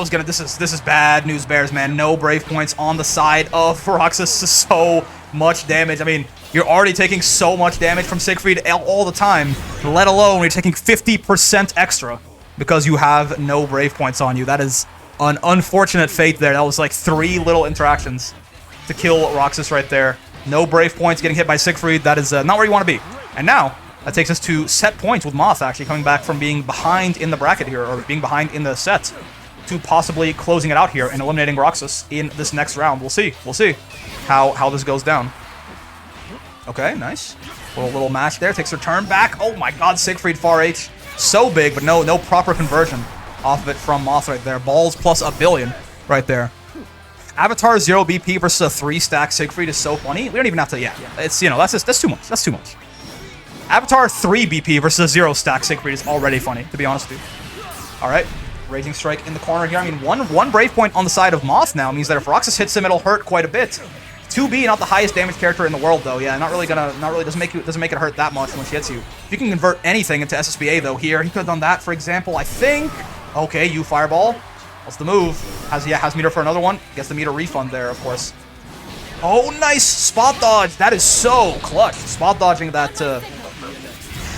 This is bad news, Bears, man. No brave points on the side of Roxus. So much damage. I mean, you're already taking so much damage from Siegfried all the time, let alone you're taking 50% extra because you have no brave points on you. That is an unfortunate fate there. That was like 3 little interactions to kill Roxus right there. No brave points getting hit by Siegfried. That is not where you want to be. And now, that takes us to set points with Moth actually coming back from being behind in the bracket here, or being behind in the set, to possibly closing it out here and eliminating Roxus in this next round. We'll see. We'll see how this goes down. Okay, nice. Little match there. Takes her turn back. Oh my god, Siegfried far H. So big, but no proper conversion off of it from Moth right there. Balls plus a billion right there. Avatar 0 BP versus a 3-stack Siegfried is so funny. We don't even have to, yeah. It's, you know, that's too much. That's too much. Avatar 3 BP versus a 0-stack Siegfried is already funny, to be honest with you. Alright. Raging Strike in the corner here. I mean, one brave point on the side of Moth now means that if Roxus hits him, it'll hurt quite a bit. 2B, not the highest damage character in the world, though. Yeah, doesn't make it hurt that much when she hits you. If you can convert anything into SSBA, though, here, he could have done that, for example, I think. Okay, you Fireball. What's the move? Has meter for another one. Gets the meter refund there, of course. Oh, nice spot dodge. That is so clutch. Spot dodging that,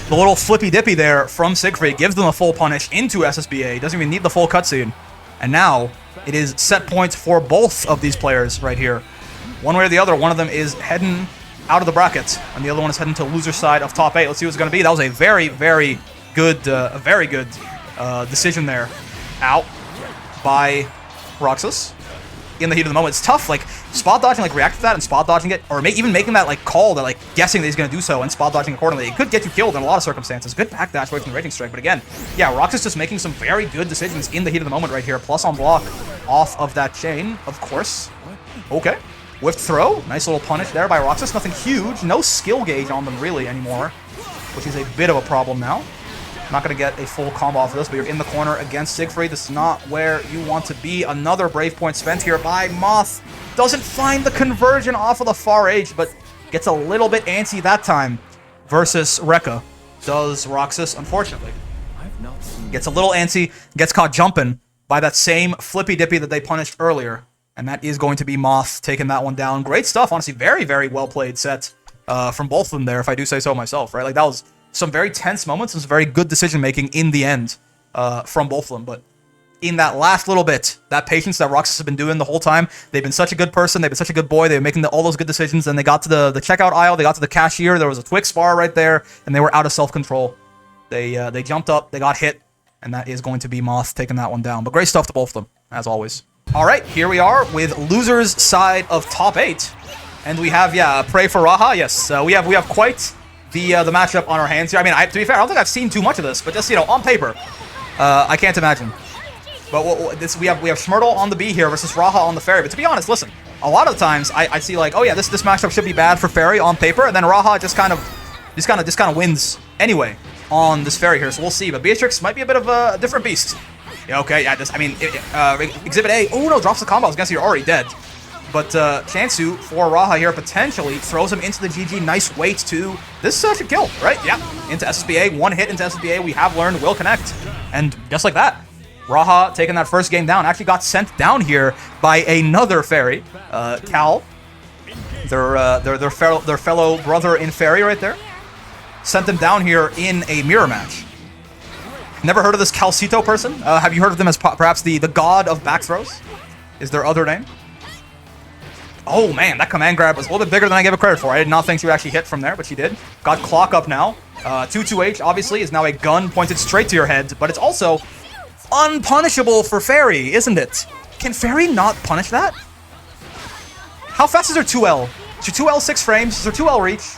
the little flippy dippy there from Siegfried gives them a full punish into SSBA. Doesn't even need the full cutscene. And now it is set points for both of these players right here. One way or the other, one of them is heading out of the bracket, and the other one is heading to loser side of top 8. Let's see what it's going to be. That was a very good decision there. Out by Roxus. In the heat of the moment. It's tough, like, spot dodging, like, react to that and spot dodging it, or even making that, like, call that, like, guessing that he's going to do so and spot dodging accordingly. It could get you killed in a lot of circumstances. Good backdash away from the Raging Strike, but again, yeah, Roxus just making some very good decisions in the heat of the moment right here. Plus on block off of that chain, of course. Okay. Whiffed throw. Nice little punish there by Roxus. Nothing huge. No skill gauge on them, really, anymore, which is a bit of a problem now. Not going to get a full combo off of this, but you're in the corner against Siegfried. This is not where you want to be. Another brave point spent here by Moth. Doesn't find the conversion off of the far edge, but gets a little bit antsy that time versus Rekka. Does Roxus, unfortunately. Gets a little antsy, gets caught jumping by that same flippy dippy that they punished earlier. And that is going to be Moth taking that one down. Great stuff, honestly. Very well played set from both of them there, if I do say so myself, right? Like, that was some very tense moments and some very good decision-making in the end from both of them. But in that last little bit, that patience that Roxus has been doing the whole time. They've been such a good person. They've been such a good boy. They've been making all those good decisions. And they got to the checkout aisle. They got to the cashier. There was a Twix bar right there. And they were out of self-control. They jumped up. They got hit. And that is going to be Moth taking that one down. But great stuff to both of them, as always. All right, here we are with losers side of top 8. And we have, pray for Raha. Yes, we have quite the matchup on our hands here. I mean, to be fair, I don't think I've seen too much of this. But just, on paper, I can't imagine. But we have Schurle on the B here versus Raha on the Fairy. But to be honest, listen, a lot of the times I see like, oh yeah, this matchup should be bad for Fairy on paper, and then Raha just kind of wins anyway on this Fairy here. So we'll see. But Beatrix might be a bit of a different beast. Yeah, okay, yeah. Exhibit A. Oh no, drops the combo. I was gonna say you're already dead. But Chansu for Raha here potentially throws him into the GG. Nice weight too. This should kill, right? Yeah, into SSBA. One hit into SSBA. We have learned will connect, and just like that. Raha taking that first game down, actually got sent down here by another Fairy, Cal, their fellow brother in Fairy right there. Sent them down here in a mirror match. Never heard of this Calito person? Have you heard of them as perhaps the god of back throws? Is their other name? Oh man, that command grab was a little bit bigger than I gave it credit for. I did not think she would actually hit from there, but she did. Got clock up now. 2-2H obviously is now a gun pointed straight to your head, but it's also unpunishable for Fairy, isn't it? Can Fairy not punish that? How fast is her 2L? Is her 2L 6 frames? Is her 2L reach?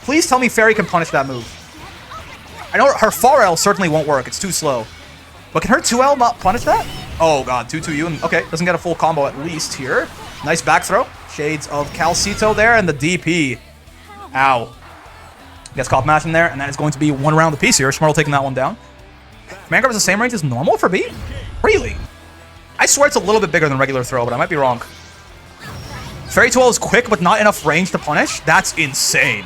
Please tell me Fairy can punish that move. I know her 4L certainly won't work. It's too slow. But can her 2L not punish that? Oh god, 2-2U. Okay, doesn't get a full combo at least here. Nice back throw. Shades of Calito there and the DP. Ow. Gets caught matching there, and that is going to be one round apiece here. Schurle taking that one down. Command grab is the same range as normal for B? Really? I swear it's a little bit bigger than regular throw, but I might be wrong. Fairy 2L is quick, but not enough range to punish? That's insane.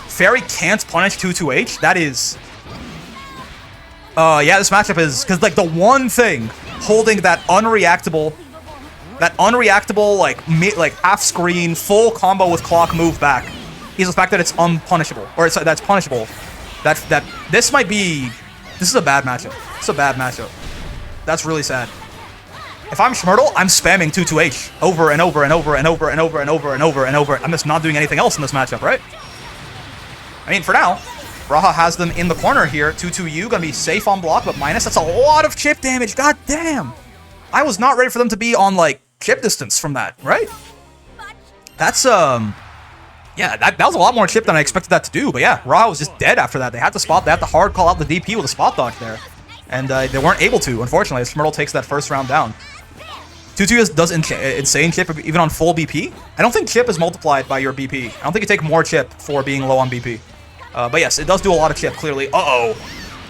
Fairy can't punish 2-2H? That is... yeah, this matchup is... Because, like, the one thing holding that unreactable, like, half-screen, full combo with clock move back is the fact that it's unpunishable. Or that's punishable. This might be... This is a bad matchup. It's a bad matchup. That's really sad. If I'm Schurle, I'm spamming 2-2H over and over and over and over and over and over and over and over. I'm just not doing anything else in this matchup, right? I mean, for now, Raha has them in the corner here. 2-2U, gonna be safe on block, but minus. That's a lot of chip damage. God damn. I was not ready for them to be on, like, chip distance from that, right? That's, yeah, that was a lot more chip than I expected that to do. But yeah, Raha was just dead after that. They had to spot. They had to hard call out the DP with a spot dodge there. And they weren't able to, unfortunately, as Schurle takes that first round down. 2-2 does insane chip even on full BP. I don't think chip is multiplied by your BP. I don't think you take more chip for being low on BP. But yes, it does do a lot of chip, clearly. Uh-oh.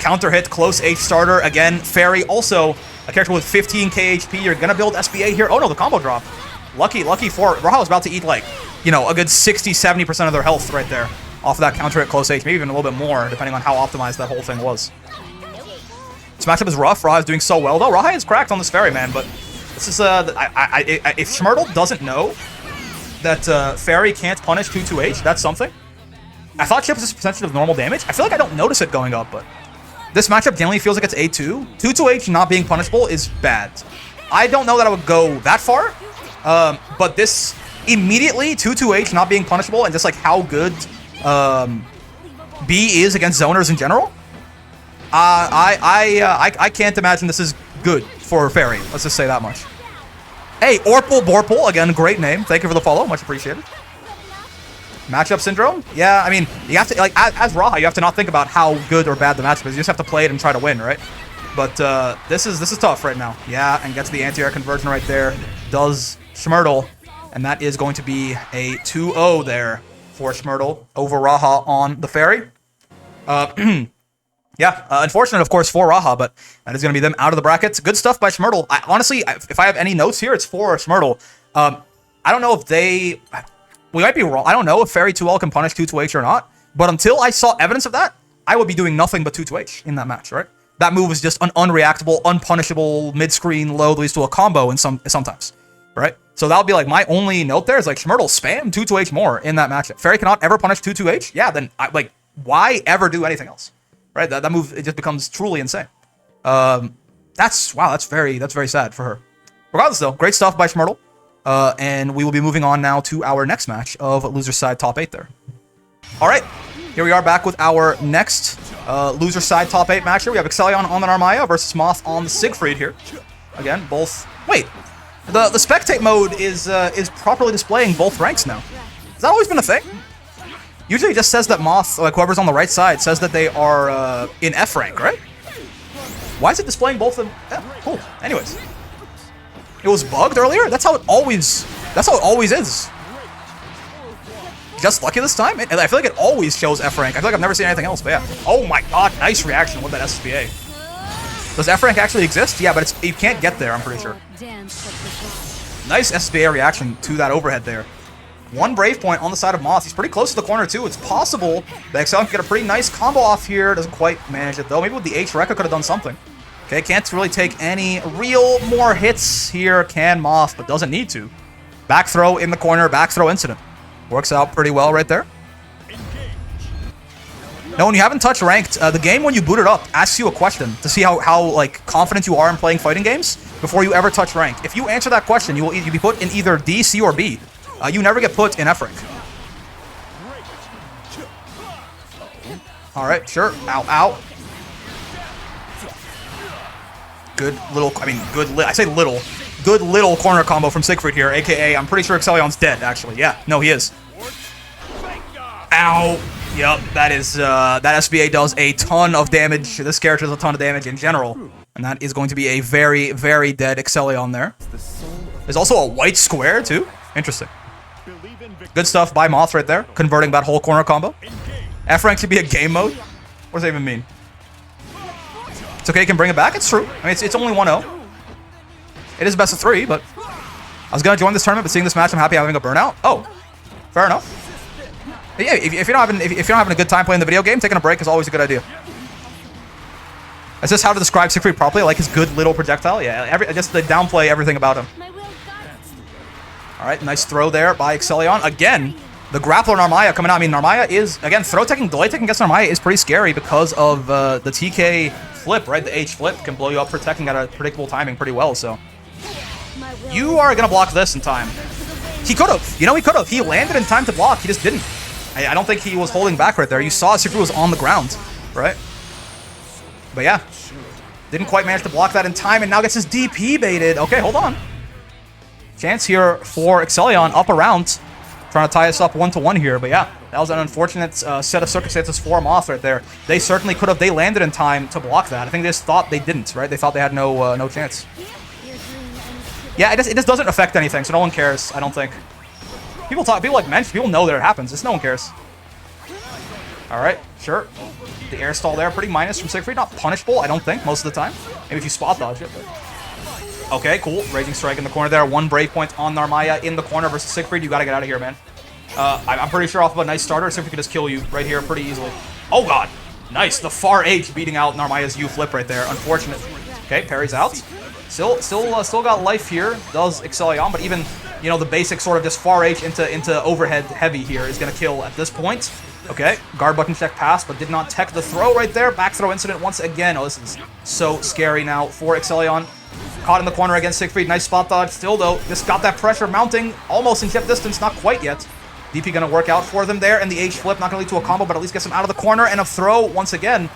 Counter hit, close H starter. Again, Fairy, also a character with 15k HP. You're going to build SBA here. Oh no, the combo drop. Lucky for Raha was about to eat, like, you know, a good 60-70% of their health right there off of that counter hit close H, maybe even a little bit more, depending on how optimized that whole thing was. This matchup is rough. Raha is doing so well, though. Raha is cracked on this Fairy, man, but this is, if Schurle doesn't know that Fairy can't punish 2-2H, that's something. I thought chip was a percentage of normal damage. I feel like I don't notice it going up, but this matchup generally feels like it's A2. 2-2H not being punishable is bad. I don't know that I would go that far, but this immediately 2-2H not being punishable and just like how good B is against zoners in general, I can't imagine this is good for Fairy. Let's just say that much. Hey, Orpal Borpal, again, great name. Thank you for the follow, much appreciated. Matchup syndrome? Yeah, I mean, you have to, like, as Raha, you have to not think about how good or bad the matchup is. You just have to play it and try to win, right? But this is tough right now. Yeah, and gets the anti-air conversion right there. Does Schurle, and that is going to be a 2-0 there for Schurle over Raha on the Fairy. Yeah, unfortunate, of course, for Raha, but that is going to be them out of the brackets. Good stuff by Schurle. Honestly, if I have any notes here, it's for Schurle. I don't know if they... We might be wrong. I don't know if Fairy 2L can punish 2-2H or not, but until I saw evidence of that, I would be doing nothing but 2-2H in that match, right? That move is just an unreactable, unpunishable, mid-screen low that leads to a combo in sometimes, right? So that would be like my only note there is like Schurle spam 2-2H more in that matchup. Fairy cannot ever punish 2-2H? Yeah, then why ever do anything else? Right? That move, it just becomes truly insane. That Wow, that's very sad for her. Regardless, though, great stuff by Schurle. And we will be moving on now to our next match of loser side top 8 there. All right, here we are back with our next loser side top 8 match here. We have Exelion on the Narmaya versus Moth on the Siegfried here. Again, both... Wait, the spectate mode is properly displaying both ranks now. Has that always been a thing? Usually it just says that Moth, like whoever's on the right side, says that they are in F rank, right? Why is it displaying both of them? Yeah, cool. Anyways. It was bugged earlier? That's how it always is. Just lucky this time? I feel like it always shows F rank. I feel like I've never seen anything else, but yeah. Oh my god, nice reaction with that SSBA. Does F rank actually exist? Yeah, but you can't get there, I'm pretty sure. Nice SSBA reaction to that overhead there. One Brave Point on the side of Moth. He's pretty close to the corner, too. It's possible that Exelion can get a pretty nice combo off here. Doesn't quite manage it, though. Maybe with the H, Rekka could have done something. Okay, can't really take any real more hits here, can Moth, but doesn't need to. Back throw in the corner, back throw incident. Works out pretty well right there. Now, when you haven't touched ranked, the game, when you boot it up, asks you a question to see how like, confident you are in playing fighting games before you ever touch rank. If you answer that question, you'll be put in either D, C, or B. You never get put in F rank. Alright, sure. Ow, ow. Good little, I say little. Good little corner combo from Siegfried here, aka I'm pretty sure Exelion's dead, actually. Yeah, no, he is. Ow. Yep, that SBA does a ton of damage. This character does a ton of damage in general. And that is going to be a very, very dead Exelion there. There's also a white square, too. Interesting. Good stuff by Moth right there, converting that whole corner combo. F rank should be a game mode? What does that even mean? It's okay, you can bring it back? It's true. I mean, it's only 1-0. It is best of 3, but... I was going to join this tournament, but seeing this match, I'm happy having a burnout. Oh, fair enough. But yeah, if you're not having a good time playing the video game, taking a break is always a good idea. Is this how to describe Siegfried properly? Like his good little projectile? Yeah, just they downplay everything about him. Alright, nice throw there by Exelion. Again, the grappler Narmaya coming out. I mean, Narmaya is, again, throw taking, delay taking against Narmaya is pretty scary because of the TK flip, right? The H flip can blow you up for teching at a predictable timing pretty well, so. You are going to block this in time. He could have. You know, he could have. He landed in time to block. He just didn't. I don't think he was holding back right there. You saw Siegfried was on the ground, right? But yeah. Didn't quite manage to block that in time and now gets his DP baited. Okay, hold on. Chance here for Exelion up around. Trying to tie us up 1-1 here. But yeah, that was an unfortunate set of circumstances for Moth right there. They certainly could have. They landed in time to block that. I think they just thought they didn't, right? They thought they had no chance. Yeah, it just doesn't affect anything, so no one cares, I don't think. People like mention, people know that it happens. Just no one cares. Alright, sure. The air stall there, pretty minus from Siegfried. Not punishable, I don't think, most of the time. Maybe if you spot dodge it, but... Okay, cool. Raging Strike in the corner there. One break point on Narmaya in the corner versus Siegfried. You gotta get out of here, man. I'm pretty sure off of a nice starter, Siegfried could just kill you right here pretty easily. Oh god! Nice, the far H beating out Narmaya's U flip right there. Unfortunate. Okay, parries out. Still got life here, does Exelion, but even, you know, the basic sort of just far H into overhead heavy here is gonna kill at this point. Okay, guard button check pass, but did not tech the throw right there. Back throw incident once again. Oh, this is so scary now for Exelion. Caught in the corner against Siegfried. Nice spot dodge. Still, though, just got that pressure mounting almost in chip distance. Not quite yet. DP going to work out for them there. And the H flip, not going to lead to a combo, but at least gets him out of the corner. And a throw once again.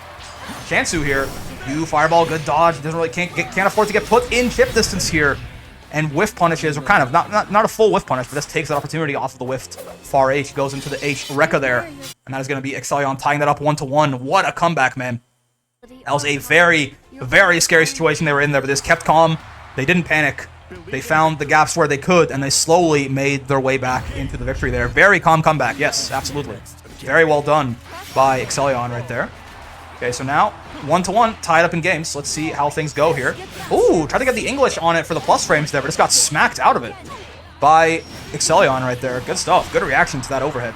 Chansu here. You fireball, good dodge. Doesn't really can't afford to get put in chip distance here. And whiff punishes, or kind of, not a full whiff punish, but just takes that opportunity off of the whiffed far H. Goes into the H Rekka there. And that is going to be Exelion tying that up 1-1. What a comeback, man. That was a very, very scary situation they were in there, but they just kept calm. They didn't panic. They found the gaps where they could, and they slowly made their way back into the victory there. Very calm comeback. Yes, absolutely. Very well done by Exelion right there. Okay, so now 1-1, tied up in games. Let's see how things go here. Ooh, tried to get the English on it for the plus frames there, but just got smacked out of it by Exelion right there. Good stuff. Good reaction to that overhead.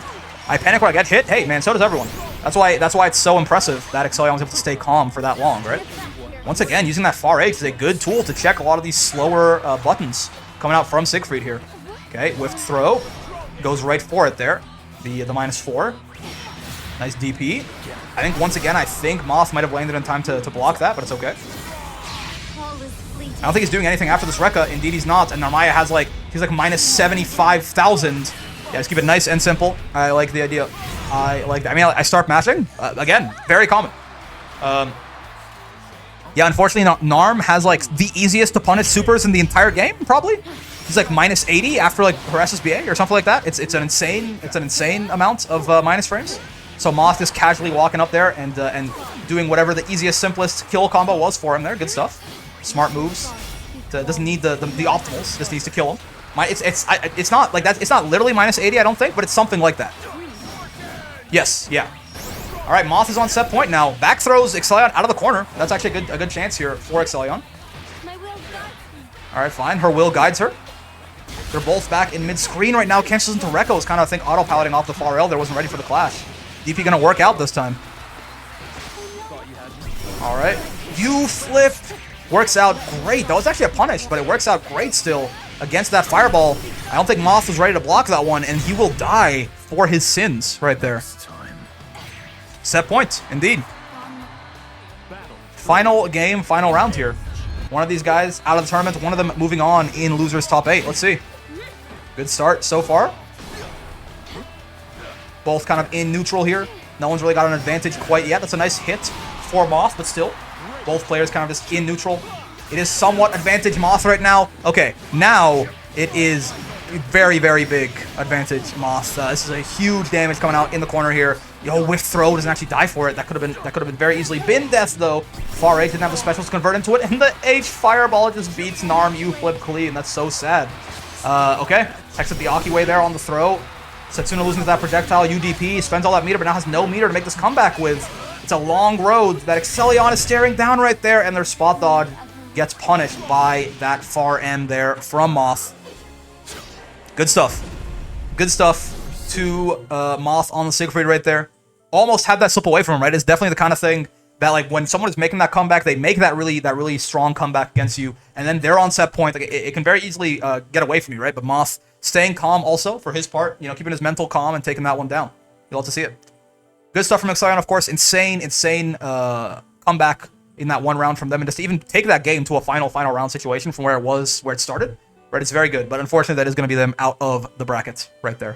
I panic when I get hit. Hey, man, so does everyone. That's why it's so impressive that Exelion was able to stay calm for that long, right? Once again, using that far H is a good tool to check a lot of these slower buttons coming out from Siegfried here. Okay, whiffed throw. Goes right for it there. The -4. Nice DP. I think, once again, Moth might have landed in time to block that, but it's okay. I don't think he's doing anything after this Rekka. Indeed, he's not. And Narmaya has like, he's like minus 75,000. Yeah, just keep it nice and simple. I like the idea. I like that. I mean, I start mashing. Again, very common. Yeah, unfortunately, Narm has like the easiest to punish supers in the entire game, probably. He's like minus 80 after like her SSBA or something like that. It's an insane amount of minus frames. So Moth is casually walking up there and doing whatever the easiest, simplest kill combo was for him there. Good stuff. Smart moves. Doesn't need the optimals. Just needs to kill him. It's not like that. It's not literally minus 80, I don't think, but it's something like that. Yes, yeah. All right, Moth is on set point now. Back throws Exelion out of the corner. That's actually a good chance here for Exelion. All right, fine. Her will guides her. They're both back in mid-screen right now. Cancels into Rekko is kind of, I think, auto-piloting off the far L. There wasn't ready for the clash. DP gonna work out this time. All right. You flip. Works out great. That was actually a punish, but it works out great still against that fireball. I don't think Moth was ready to block that one, and he will die for his sins right there. Set point, indeed. Final game, final round here. One of these guys out of the tournament, one of them moving on in losers top 8. Let's see. Good start so far. Both kind of in neutral here. No one's really got an advantage quite yet. That's a nice hit for Moth, but still. Both players kind of just in neutral. It is somewhat advantage Moth right now. Okay, now it is very, very big advantage Moth. This is a huge damage coming out in the corner here. Yo, whiff throw doesn't actually die for it. That could have been very easily been death though. Far H didn't have the specials to convert into it, and the H fireball just beats Narm. You flip clean. That's so sad. Okay, texted the Aki way there on the throw. Setsuna losing to that projectile. UDP spends all that meter, but now has no meter to make this comeback with. It's a long road that Exelion is staring down right there, and their spot dodge gets punished by that far M there from Moth. Good stuff. Good stuff to Moth on the Siegfried right there. Almost had that slip away from him, right? It's definitely the kind of thing that, like, when someone is making that comeback, they make that really strong comeback against you, and then they're on set point. Like, it can very easily get away from you, right? But Moth staying calm also for his part, you know, keeping his mental calm and taking that one down. You'll have to see it. Good stuff from Exelion, of course. Insane comeback in that one round from them, and just to even take that game to a final round situation from where it started. Right, it's very good, but unfortunately that is going to be them out of the bracket right there.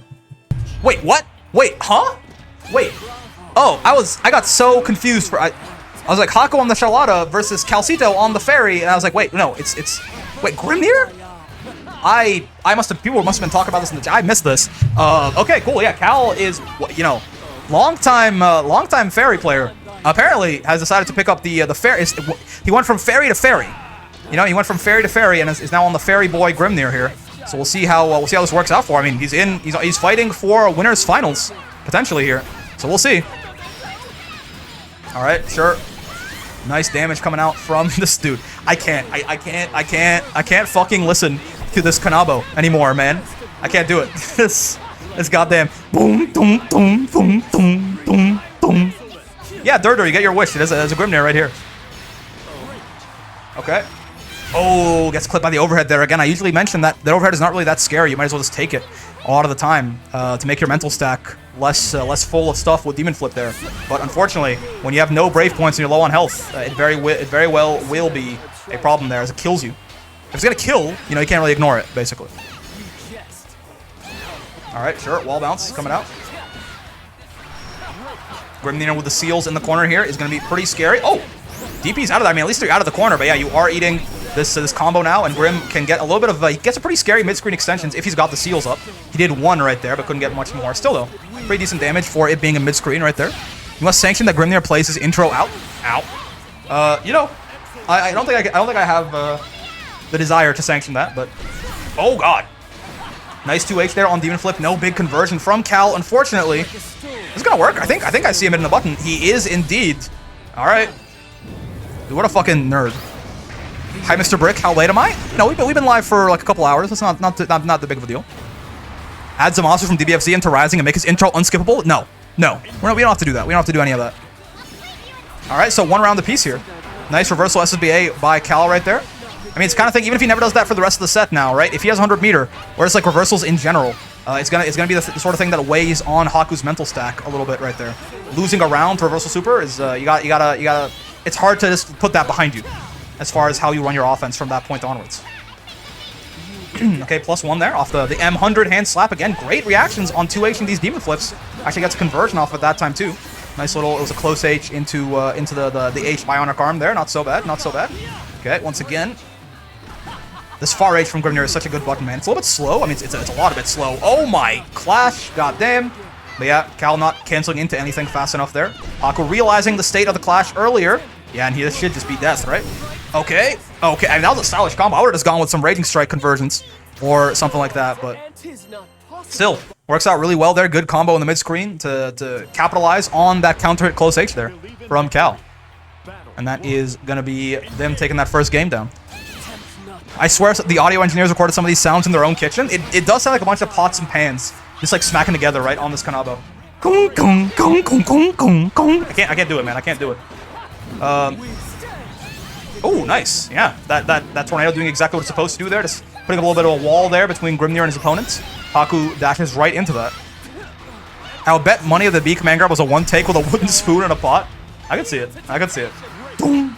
Wait, what? Wait, huh? Wait. Oh, I got so confused for I was like Haku on the Charlotta versus Calito on the ferry, and I was like, wait, no, it's wait, Grimnir? People must have been talking about this in the chat. I missed this. Okay, cool. Yeah, Cal is, you know, long-time ferry player. Apparently has decided to pick up the ferry. He went from ferry to ferry. You know, he went from ferry to ferry and is now on the ferry boy Grimnir here. So we'll see how this works out for him. I mean, he's fighting for winners finals potentially here. So we'll see. All right, sure. Nice damage coming out from this dude. I can't fucking listen to this Kanabo anymore, man. I can't do it. This goddamn boom, boom, boom, boom, boom, boom, boom. Yeah, Durdur, you get your wish. There's a Grimnir right here. Okay. Oh, gets clipped by the overhead there. Again, I usually mention that the overhead is not really that scary. You might as well just take it a lot of the time to make your mental stack less full of stuff with Demon Flip there. But unfortunately, when you have no Brave points and you're low on health, it very well will be a problem there as it kills you. If it's going to kill, you know, you can't really ignore it, basically. All right, sure. Wall bounce coming out. Grimnir with the seals in the corner here is going to be pretty scary. Oh, DP's out of that. I mean, at least they're out of the corner. But yeah, you are eating this combo now, and Grim can get a little bit of he gets a pretty scary mid-screen extensions if he's got the seals up. He did one right there, but couldn't get much more. Still though, pretty decent damage for it being a mid-screen right there. You must sanction that Grimnir plays his intro out. Ow. You know, I don't think I have the desire to sanction that, but oh god. Nice 2H there on Demon Flip. No big conversion from Cal, unfortunately. This is gonna work. I think I see him hitting the button. He is indeed. All right. Dude, what a fucking nerd. Hi, Mr. Brick. How late am I? No, we've been live for like a couple hours. That's not that big of a deal. Add some monsters from DBFZ into Rising and make his intro unskippable? No. We don't have to do that. We don't have to do any of that. All right, so one round apiece here. Nice reversal SSBA by Cal right there. I mean, it's kind of thing, even if he never does that for the rest of the set now, right? If he has 100 meter, or it's like reversals in general, it's gonna be the sort of thing that weighs on Haku's mental stack a little bit right there. Losing a round to reversal super is, you gotta, it's hard to just put that behind you. as far as how you run your offense from that point onwards. Okay, +1 there off the M100 hand slap again. Great reactions on 2H these demon flips. Actually gets a conversion off at that time too. Nice little, it was a close H into the H bionic arm there. Not so bad, not so bad. Okay, once again. This far H from Grimnir is such a good button, man. It's a little bit slow. I mean, it's a lot of it slow. Oh my, clash, goddamn. But yeah, Cal not canceling into anything fast enough there. Haku realizing the state of the clash earlier. Yeah, and this should just be death, right? Okay, okay. I mean, that was a stylish combo. I would have just gone with some Raging Strike conversions or something like that, but still, works out really well there. Good combo in the mid-screen to capitalize on that counter hit close H there from Cal. And that is going to be them taking that first game down. I swear the audio engineers recorded some of these sounds in their own kitchen. It does sound like a bunch of pots and pans just like smacking together, right, on this Kanabo. I can't do it, man. I can't do it. Oh, nice. Yeah, that tornado doing exactly what it's supposed to do there. Just putting a little bit of a wall there between Grimnir and his opponents. Haku dashes right into that. I'll bet money of the B command grab was a one take with a wooden spoon and a pot. I could see it. I could see it. Boom.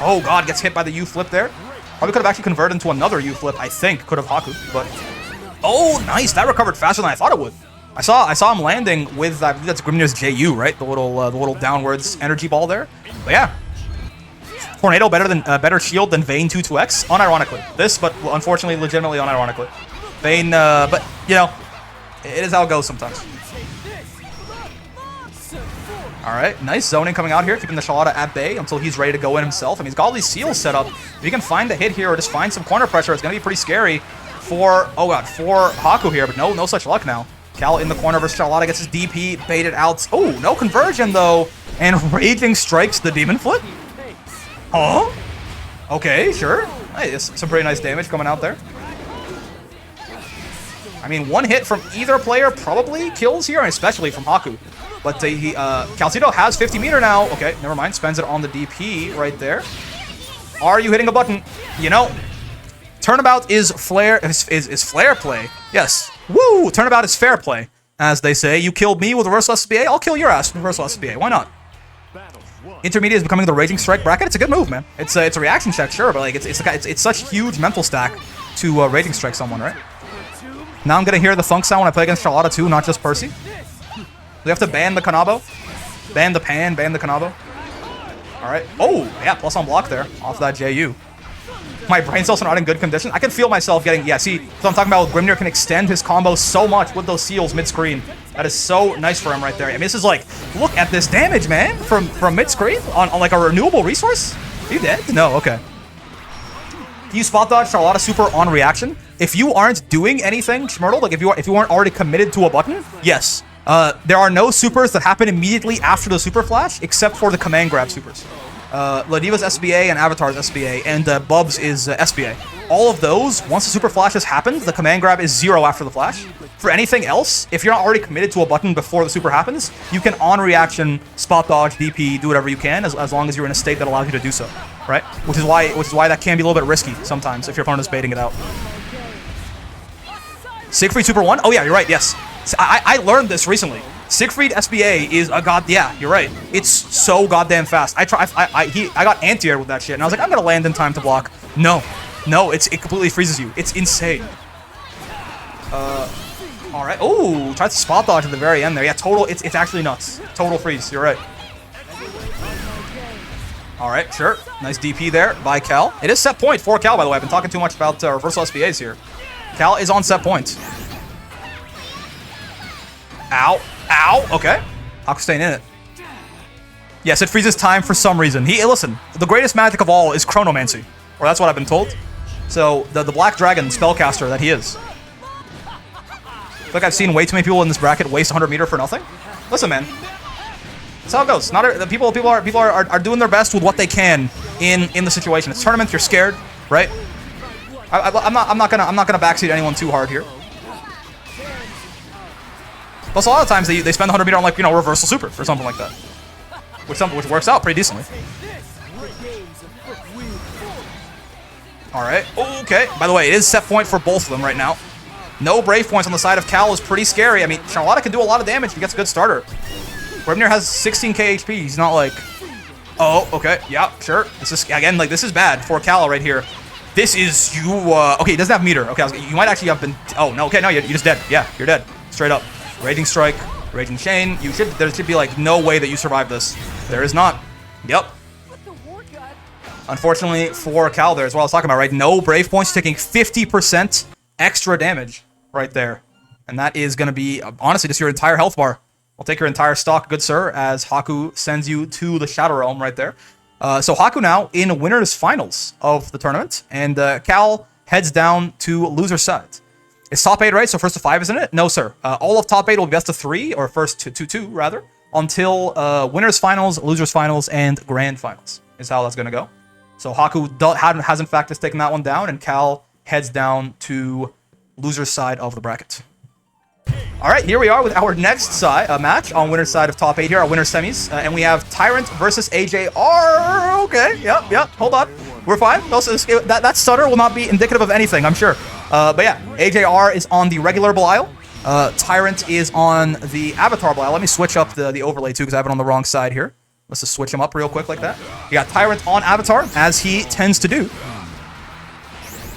Oh god, gets hit by the U flip there. Probably could have actually converted into another U flip, I think. Could have Haku, but... Oh, nice. That recovered faster than I thought it would. I saw him landing with, I believe that's Grimnir's JU, right? The little downwards energy ball there. But yeah. Tornado better shield than Vayne 2-2X, unironically. This, but unfortunately, legitimately unironically. Vayne, but, you know, it is how it goes sometimes. Alright, nice zoning coming out here, keeping the Charlotta at bay until he's ready to go in himself. I mean, he's got all these seals set up. If he can find a hit here or just find some corner pressure, it's going to be pretty scary for, oh god, for Haku here, but no such luck now. Cal in the corner versus Charlotta gets his DP, baited out. Oh, no conversion though, and Raging strikes the Demon Flip. Huh? Okay, sure. Nice, some pretty nice damage coming out there. I mean, one hit from either player probably kills here, and especially from Haku. But Calito has 50 meter now. Okay, never mind. Spends it on the DP right there. Are you hitting a button? You know, turnabout is flare play. Yes. Woo! Turnabout is fair play, as they say. You killed me with reversal SBA. I'll kill your ass with reversal SBA. Why not? Intermediate is becoming the Raging Strike bracket. It's a good move, man. It's a reaction check, sure, but like it's such huge mental stack to Raging Strike someone, right? Now I'm gonna hear the thunk sound when I play against Charlotta too, not just Percy. We have to ban the Kanabo. Ban the Pan, ban the Kanabo. Alright. Oh, yeah, plus on block there. Off that JU. My brain cells are not in good condition. I can feel myself getting... Yeah, see, so I'm talking about Grimnir can extend his combo so much with those seals mid-screen. That is so nice for him right there. I mean, this is like... Look at this damage, man. From mid-screen on like a renewable resource. Are you dead? No, okay. Do you spot dodge Charlotta super on reaction? If you aren't doing anything, Schmurtle, like if you weren't already committed to a button, yes. There are no supers that happen immediately after the super flash, except for the command grab supers. Ladiva's SBA and Avatar's SBA, and Bub's is SBA. All of those, once the super flash has happened, the command grab is 0 after the flash. For anything else, if you're not already committed to a button before the super happens, you can on reaction, spot dodge, DP, do whatever you can, as long as you're in a state that allows you to do so, right? Which is why that can be a little bit risky sometimes if your opponent is baiting it out. Siegfried Super 1? Oh yeah, you're right, yes. I learned this recently. Siegfried SBA is a god. Yeah, you're right. It's so goddamn fast. I got anti-air with that shit, and I was like, I'm gonna land in time to block. No, it completely freezes you. It's insane. All right. Oh, tried to spot dodge at the very end there. Yeah, total. It's actually nuts. Total freeze. You're right. All right, sure. Nice DP there by Cal. It is set point for Cal, by the way. I've been talking too much about reversal SBAs here. Cal is on set point. Ow. Ow. Okay. Haku staying in it. Yes, it freezes time for some reason. Listen, the greatest magic of all is Chronomancy. Or that's what I've been told. So, the Black Dragon spellcaster that he is. I feel like I've seen way too many people in this bracket waste 100 meter for nothing. Listen, man. That's how it goes. The people are doing their best with what they can in the situation. It's tournament, you're scared, right? I'm not gonna backseat anyone too hard here. Plus, a lot of times they spend 100 meter on, like, you know, reversal super or something like that, which works out pretty decently. All right. Okay. By the way, it is set point for both of them right now. No brave points on the side of Cal is pretty scary. I mean, Charlotta can do a lot of damage if he gets a good starter. Grimnir has 16k HP. He's not like Oh, okay. Yeah, sure. This is, again, like, this is bad for Cal right here. This is you, okay, he doesn't have meter. Okay, you might actually have been, oh, no, okay, no, you're just dead. Yeah, you're dead. Straight up. Raging Strike, Raging Chain. There should be, like, no way that you survive this. There is not. Yep. Unfortunately for Cal there is what I was talking about, right? No Brave Points, taking 50% extra damage right there. And that is going to be, honestly, just your entire health bar. I'll take your entire stock, good sir, as Haku sends you to the Shadow Realm right there. So Haku now in winners finals of the tournament, and Cal heads down to loser side. It's top 8, right? So first to 5, isn't it? No, sir. All of top 8 will be best of 3, or first to 2, rather, until winners finals, losers finals, and grand finals is how that's going to go. So Haku has in fact taken that one down, and Cal heads down to loser's side of the bracket. All right, here we are with our next side match on winner's side of top 8 here, our winner semis, and we have Tyrant versus AJR. Okay, yep, hold on, we're fine. Also, that stutter will not be indicative of anything, I'm sure. But yeah, AJR is on the regular Belial. Tyrant is on the Avatar Belial. Let me switch up the overlay too, because I have it on the wrong side here. Let's just switch him up real quick like that. You got Tyrant on Avatar, as he tends to do.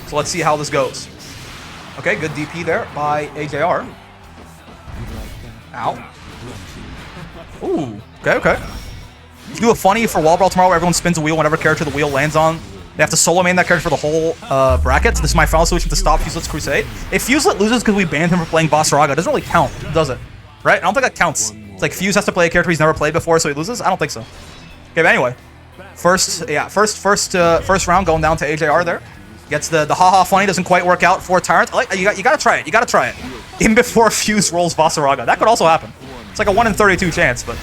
So let's see how this goes. Okay, good DP there by AJR. Ow. Ooh, okay. You do a funny for Wall Brawl tomorrow where everyone spins a wheel whenever character the wheel lands on. They have to solo main that character for the whole bracket. This is my final solution to stop Fuselet's Crusade. If Fuselet loses because we banned him for playing Boss Raga, it doesn't really count, does it? Right? I don't think that counts. It's like Fuse has to play a character he's never played before, so he loses? I don't think so. Okay, but anyway. First round going down to AJR there. Gets the haha funny, doesn't quite work out for Tyrant. You gotta try it. You gotta try it. Even before Fuse rolls Vasaraga. That could also happen. It's like a 1 in 32 chance, but.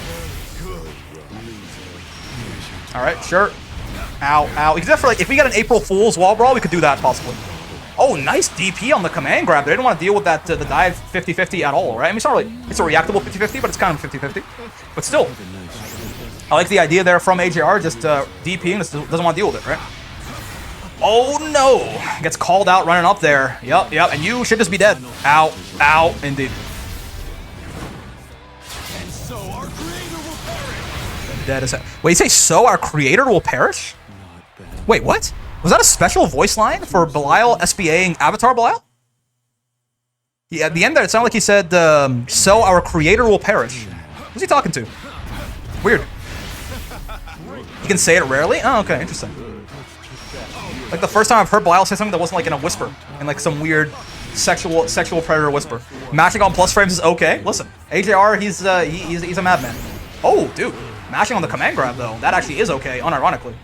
Alright, sure. Ow. Except for, like, if we got an April Fool's Wall Brawl, we could do that possibly. Oh, nice DP on the command grab. They didn't want to deal with that the dive 50-50 at all, right? I mean, it's not really, it's a reactable 50-50, but it's kind of 50-50. But still. I like the idea there from AJR, just DPing, doesn't want to deal with it, right? Oh no! Gets called out running up there. Yep, and you should just be dead. Ow, indeed. And so our creator will perish. Dead as hell. Wait, you say so our creator will perish? Wait, what? Was that a special voice line for Belial SBAing Avatar Belial? Yeah, at the end there, it sounded like he said, so our creator will perish. Who's he talking to? Weird. You can say it rarely? Oh, okay, interesting. Like the first time I've heard Belial say something that wasn't like in a whisper, in like some weird sexual predator whisper. Mashing on plus frames is okay. Listen, AJR, he's a madman. Oh, dude, mashing on the command grab though, that actually is okay, unironically.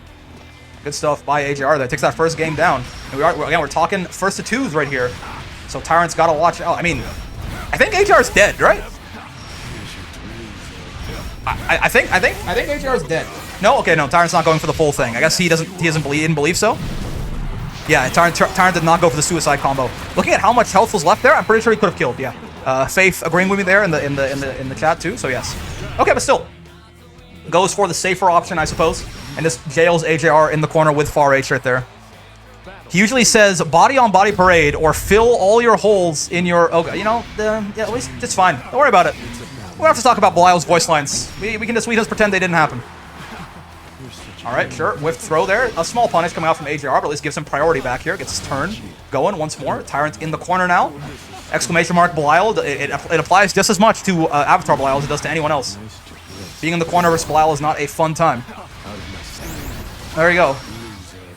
Good stuff by AJR that takes that first game down. And we're talking first to 2s right here. So Tyrant's gotta watch out. I mean, I think AJR's dead, right? I think AJR's dead. No, okay, no, Tyrant's not going for the full thing. I guess he didn't believe so. Yeah, Tyrant did not go for the suicide combo. Looking at how much health was left there, I'm pretty sure he could have killed. Yeah, Faith agreeing with me there in the chat too. So yes. Okay, but still, goes for the safer option, I suppose, and just jails AJR in the corner with Far H right there. He usually says body on body parade or fill all your holes in your. Oh, you know, yeah, at least it's fine. Don't worry about it. We don't have to talk about Belial's voice lines. We can just pretend they didn't happen. Alright, sure. Whiff throw there. A small punish coming out from AJR, but at least gives him priority back here. Gets his turn going once more. Tyrant in the corner now. Exclamation mark Belial. It applies just as much to Avatar Belial as it does to anyone else. Being in the corner versus Belial is not a fun time. There you go.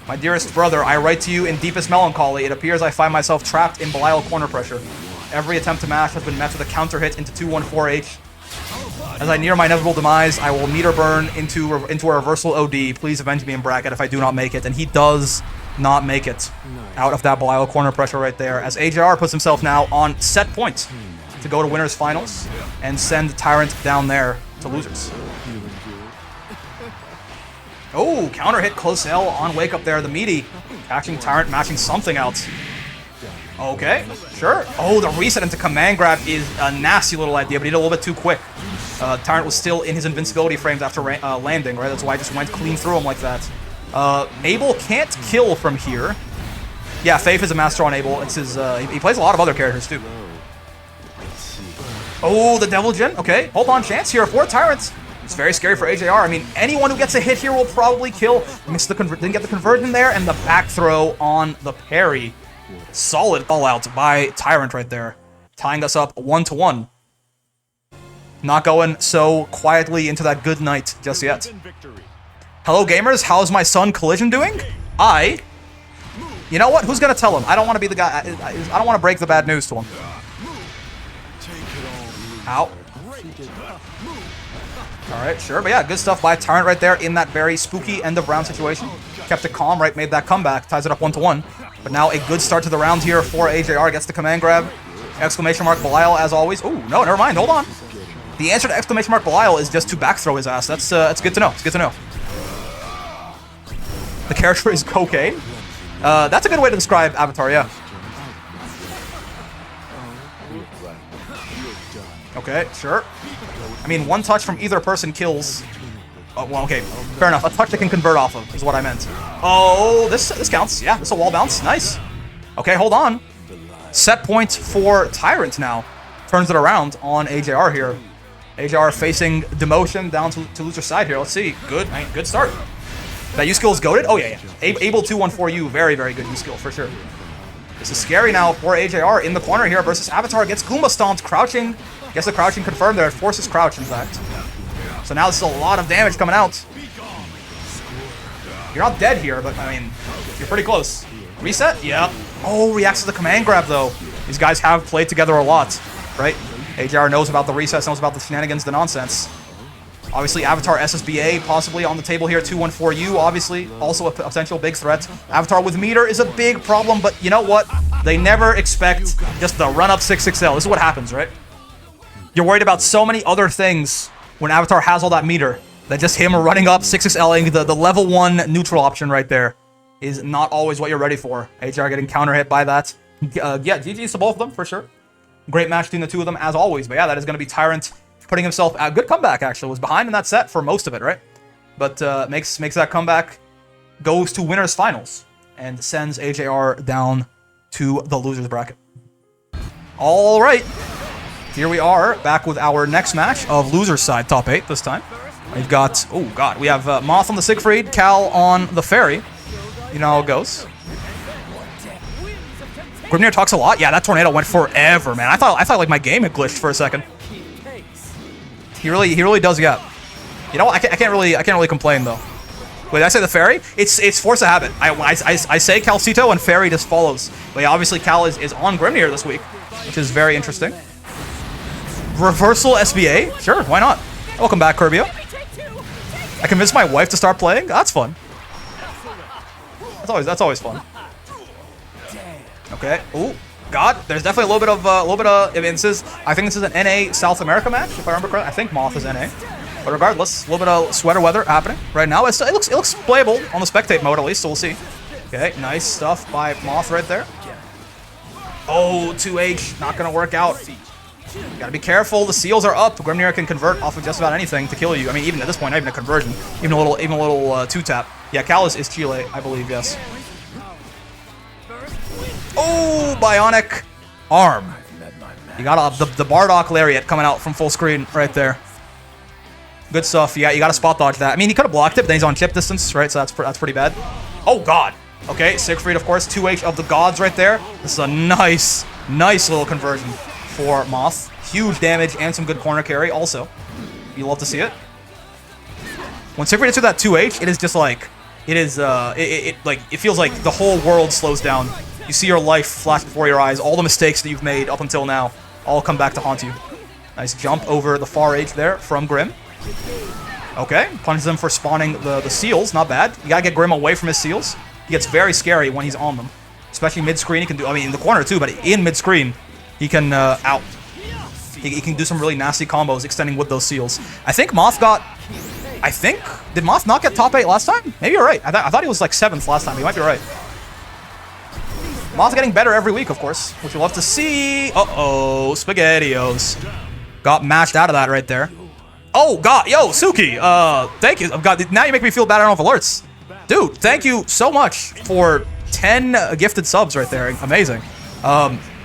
My dearest brother, I write to you in deepest melancholy. It appears I find myself trapped in Belial corner pressure. Every attempt to mash has been met with a counter hit into 214H. As I near my inevitable demise, I will meter burn into a reversal OD. Please avenge me in bracket if I do not make it. And he does not make it out of that Belial corner pressure right there. As AJR puts himself now on set point to go to winners finals and send Tyrant down there to losers. Oh, counter hit close L on wake up there. The meaty catching Tyrant, matching something else. Okay, sure. Oh, the reset into command grab is a nasty little idea, but he did a little bit too quick. Tyrant was still in his invincibility frames after landing, right? That's why I just went clean through him like that. Abel can't kill from here. Yeah, Faith is a master on Abel. It's his. He plays a lot of other characters too. Oh, the Devil Jin. Okay, hold on, chance here for Tyrant. It's very scary for AJR. I mean, anyone who gets a hit here will probably kill. Didn't get the conversion there, and the back throw on the parry. Solid call-out by Tyrant right there, tying us up 1-1. Not going so quietly into that good night just yet. Hello, gamers. How's my son Collision doing? You know what? Who's gonna tell him? I don't want to be the guy. I don't want to break the bad news to him. Ow. Alright, sure. But yeah, good stuff by Tyrant right there in that very spooky end of round situation. Kept it calm, right? Made that comeback. Ties it up 1-1. But now a good start to the round here for AJR. Gets the command grab. Exclamation mark Belial as always. Ooh, no, never mind. Hold on. The answer to exclamation mark Belial is just to back throw his ass. That's good to know. It's good to know. The character is cocaine. That's a good way to describe Avatar, yeah. Okay, sure. I mean, one touch from either person kills. Oh, well, okay, fair enough. A touch that can convert off of is what I meant. Oh, this counts. Yeah, this is a wall bounce. Nice. Okay, hold on. Set point for Tyrant now. Turns it around on AJR here. AJR facing demotion down to loser's side here. Let's see. Good start. That U skill is goated? Oh, yeah. Able 2-1-4U. Very, very good U skill for sure. This is scary now for AJR in the corner here versus Avatar. Gets Goomba stomped, crouching. Gets the crouching confirmed there. Forces crouch, in fact. So now this is a lot of damage coming out. You're not dead here, but, I mean, you're pretty close. Reset? Yeah. Oh, reacts to the command grab, though. These guys have played together a lot, right? AJR knows about the resets, knows about the shenanigans, the nonsense. Obviously, Avatar SSBA possibly on the table here. 2-1-4U, obviously, also a potential big threat. Avatar with meter is a big problem, but you know what? They never expect just the run-up 6-6L. This is what happens, right? You're worried about so many other things when Avatar has all that meter that just him running up 6-6Ling, the level 1 neutral option right there is not always what you're ready for. AJR getting counter hit by that. Yeah, GG's to both of them, for sure. Great match between the two of them, as always. But yeah, that is going to be Tyrant putting himself a good comeback, actually. Was behind in that set for most of it, right? But makes that comeback, goes to winners finals, and sends AJR down to the losers bracket. All right. Here we are, back with our next match of losers side, top 8 this time. We've got, oh god, we have Moth on the Siegfried, Cal on the Fairy. You know how it goes. Grimnir talks a lot. Yeah, that tornado went forever, man. I thought like my game had glitched for a second. He really does, yeah. You know what? I can't really complain though. Wait, did I say the Fairy? It's force of habit. I say Calito and Fairy just follows. But yeah, obviously Cal is on Grimnir this week, which is very interesting. Reversal SBA? Sure, why not? Welcome back, Kirbio. I convinced my wife to start playing? That's fun. That's always fun. Okay. Ooh, God. There's definitely a little bit of. I mean, I think this is an NA South America match, if I remember correctly. I think Moth is NA. But regardless, a little bit of sweater weather happening right now. It looks playable on the spectate mode at least, so we'll see. Okay, nice stuff by Moth right there. Oh, 2H, not gonna work out. Gotta be careful. The seals are up. Grimnir can convert off of just about anything to kill you. I mean, even at this point, not even a conversion, even a little two tap. Yeah, Cal is Schurle, I believe. Yes. Oh, bionic arm. You got the Bardock Lariat coming out from full screen right there. Good stuff. Yeah, you got to spot dodge that. I mean, he could have blocked it, but then he's on chip distance, right? So that's pretty bad. Oh God. Okay, Siegfried, of course, 2H of the gods right there. This is a nice little conversion for Moth. Huge damage and some good corner carry also. You love to see it. When Siegfried hits with that 2H, it is just like, it feels like the whole world slows down. You see your life flash before your eyes. All the mistakes that you've made up until now all come back to haunt you. Nice jump over the far edge there from Grim. Okay, punishes him for spawning the seals. Not bad. You gotta get Grim away from his seals. He gets very scary when he's on them. Especially mid-screen, he can do, I mean, in the corner too, but in mid-screen, he can, He can do some really nasty combos extending with those seals. I think Moth got... Did Moth not get top 8 last time? Maybe you're right. I thought he was like 7th last time. You might be right. Moth getting better every week, of course, which we'll love to see. Uh-oh, SpaghettiOs. Got mashed out of that right there. Oh, God. Yo, Suki. Thank you. God, now you make me feel bad I don't have alerts. Dude, thank you so much for 10 gifted subs right there. Amazing.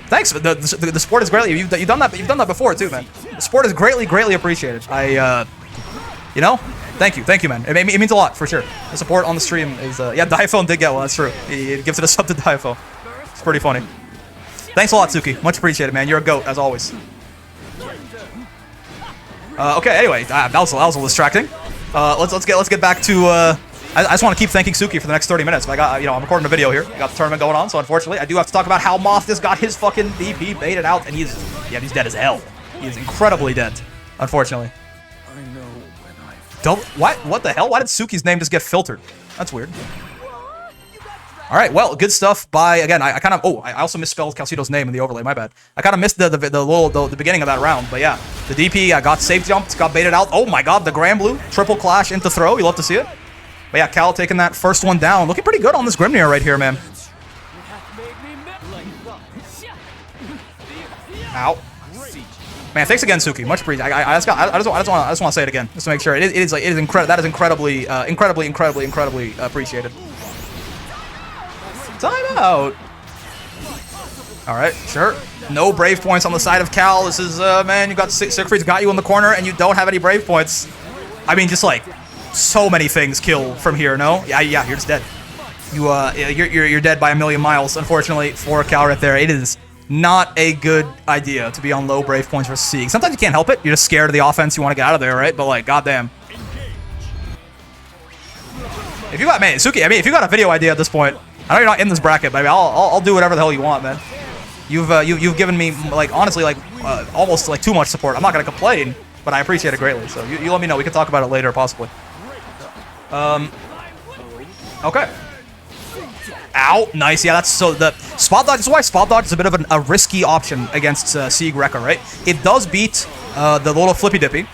Thanks. The support is greatly... You've done that before, too, man. The support is greatly appreciated. You know? Thank you, man. It means a lot, for sure. The support on the stream is, yeah, Diaphone did get one, that's true. He gifted us up to Diaphone. It's pretty funny. Thanks a lot, Suki. Much appreciated, man. You're a goat, as always. Okay, anyway, that was a little distracting. Let's get back to, I just want to keep thanking Suki for the next 30 minutes. But I got, I'm recording a video here. I got the tournament going on, so unfortunately, I do have to talk about how Moth just got his fucking DP baited out, and he's dead as hell. He is incredibly dead, unfortunately. I know when What the hell? Why did Suki's name just get filtered? That's weird. All right, well, good stuff by, again, I kind of, I also misspelled Calito's name in the overlay, my bad. I kind of missed the beginning of that round, but yeah. The DP got safe jumped, got baited out. Oh my god, the Granblue, triple clash into throw, you love to see it. But yeah, Cal taking that first one down. Looking pretty good on this Grimnir right here, man. Ow. Man, thanks again, Suki. Much appreciated. I just want to say it again, just to make sure. That is incredibly appreciated. Time out. All right, sure. No brave points on the side of Cal. This is, man, you got Siegfried's got you in the corner, and you don't have any brave points. I mean, just like so many things kill from here. No, yeah, you're just dead. You're dead by a million miles. Unfortunately for Cal right there, it is not a good idea to be on low brave points versus Sieg. Sometimes you can't help it. You're just scared of the offense. You want to get out of there, right? But like, goddamn. If you got, man, Suki, I mean, if you got a video idea at this point, I know you're not in this bracket, but I mean, I'll do whatever the hell you want, man. You've given me, like, honestly, like, almost like too much support. I'm not gonna complain, but I appreciate it greatly. So you let me know. We can talk about it later, possibly. Okay. Ow, nice. Yeah, that's so the spot dodge. This is why spot dodge is a bit of a risky option against Sieg Rekka, right? It does beat the little flippy dippy.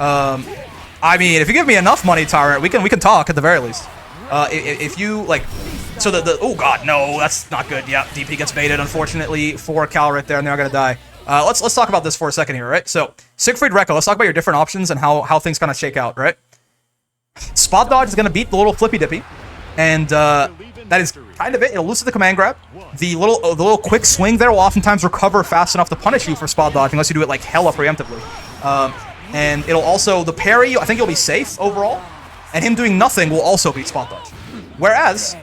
I mean, if you give me enough money, Tyrant, we can talk at the very least. If you like. So oh god, no, that's not good. Yeah, DP gets baited, unfortunately, for Cal right there, and they're gonna die. Let's talk about this for a second here, right? So, Siegfried Rekka, let's talk about your different options and how things kind of shake out, right? Spot dodge is gonna beat the little flippy dippy, and that is kind of it. It'll lose to the command grab. The little quick swing there will oftentimes recover fast enough to punish you for spot dodge, unless you do it like hella preemptively. And it'll also, the parry, I think you'll be safe overall, and him doing nothing will also beat spot dodge. Whereas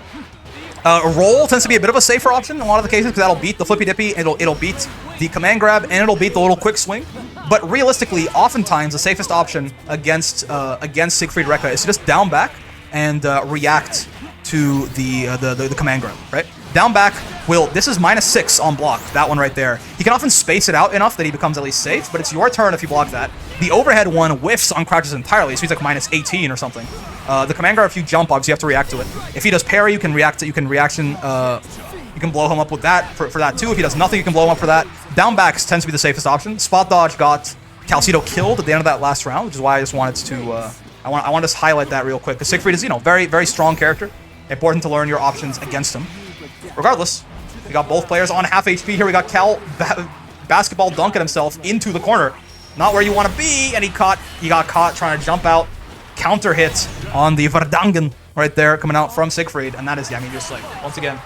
roll tends to be a bit of a safer option in a lot of the cases because that'll beat the flippy dippy, it'll beat the command grab, and it'll beat the little quick swing. But realistically, oftentimes the safest option against Siegfried Rekka is to just down back and react to the command grab, right? Down back will, this is -6 on block, that one right there. He can often space it out enough that he becomes at least safe, but it's your turn if you block that. The overhead one whiffs on crouches entirely, so he's like -18 or something. The command grab, if you jump, obviously you have to react to it. If he does parry, you can you can blow him up with that for that too. If he does nothing, you can blow him up for that. Down backs tends to be the safest option. Spot dodge got Calito killed at the end of that last round, which is why I just wanted to I want to just highlight that real quick, because Siegfried is, very, very strong character. Important to learn your options against him. Regardless, we got both players on half HP here. We got Cal basketball dunking himself into the corner. Not where you want to be, and he got caught trying to jump out. Counter hit on the Verdangen right there, coming out from Siegfried, and that is, I mean, just like, once again,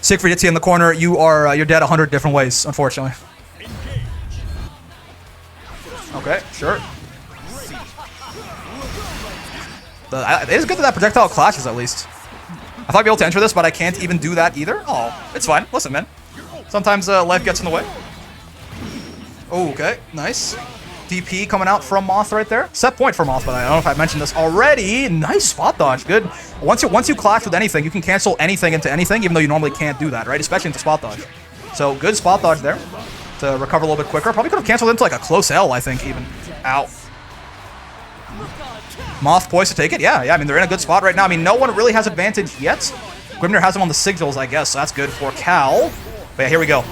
Siegfried hits you in the corner, you're dead 100 different ways, unfortunately. Okay, sure. It is good that projectile clashes, at least. I thought I'd be able to enter this, but I can't even do that either. Oh, it's fine. Listen, man. Sometimes life gets in the way. Okay, nice. DP coming out from Moth right there. Set point for Moth, but I don't know if I mentioned this already. Nice spot dodge, good. Once you clash with anything, you can cancel anything into anything, even though you normally can't do that, right? Especially into spot dodge. So good spot dodge there to recover a little bit quicker. Probably could have canceled into like a close L, I think, even. Ow. Moth poised to take it. Yeah, I mean, they're in a good spot right now. I mean, no one really has advantage yet. Grimnir has him on the sigils, I guess, so that's good for Cal. But yeah, here we go.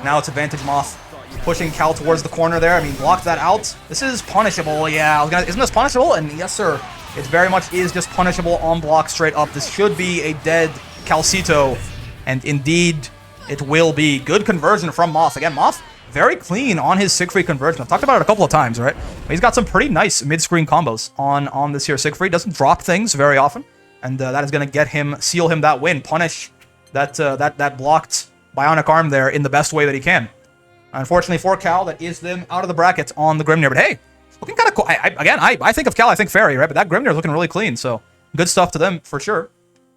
Now it's advantage Moth. Pushing Cal towards the corner there. I mean, block that out. This is punishable, yeah. Isn't this punishable? And yes, sir. It very much is just punishable on block straight up. This should be a dead Calito. And indeed, it will be. Good conversion from Moth. Again, Moth, very clean on his Siegfried conversion. I've talked about it a couple of times, right? But he's got some pretty nice mid-screen combos on this here Siegfried. Doesn't drop things very often. And that is going to get him, seal him that win. Punish that blocked bionic arm there in the best way that he can. Unfortunately for Cal, that is them out of the bracket on the Grimnir. But hey, Looking kind of cool. I think of Cal, I think Fairy, right? But that Grimnir is looking really clean, so good stuff to them for sure.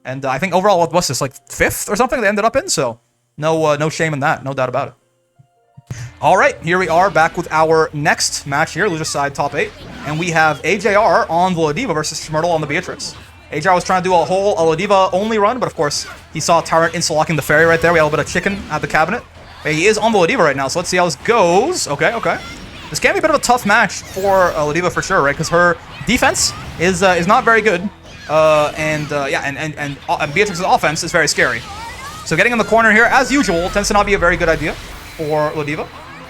And I think overall, what's this, like 5th or something they ended up in? So no shame in that, no doubt about it. All right, here we are back with our next match here, loser side top 8. And we have AJR on the Lodiva versus Schmurtle on the Beatrix. AJR was trying to do a Lodiva only run, but of course, he saw Tyrant insta-locking the Fairy right there. We have a little bit of chicken at the cabinet. He is on the Lodiva right now, so let's see how this goes. Okay. This can be a bit of a tough match for Lodiva for sure, right? Because her defense is not very good. And Beatrix's offense is very scary. So getting in the corner here, as usual, tends to not be a very good idea for Lodiva.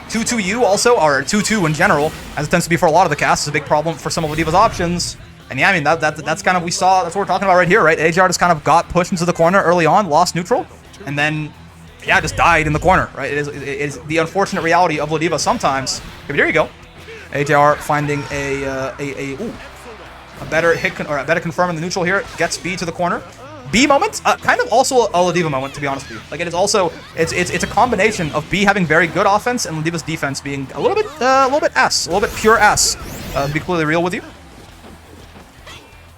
2-2U also, or 2-2 in general, as it tends to be for a lot of the casts, is a big problem for some of Lodiva's options. And yeah, I mean, that's kind of, that's what we're talking about right here, right? AJR just kind of got pushed into the corner early on, lost neutral, and then, yeah, just died in the corner, right? It is the unfortunate reality of Lodiva sometimes. Maybe there you go. AJR finding a better confirm in the neutral here, gets B to the corner. B moment, kind of also a Lodiva moment, to be honest with you. Like, it is also, it's a combination of B having very good offense and Lodiva's defense being a little bit pure ass. To be completely real with you.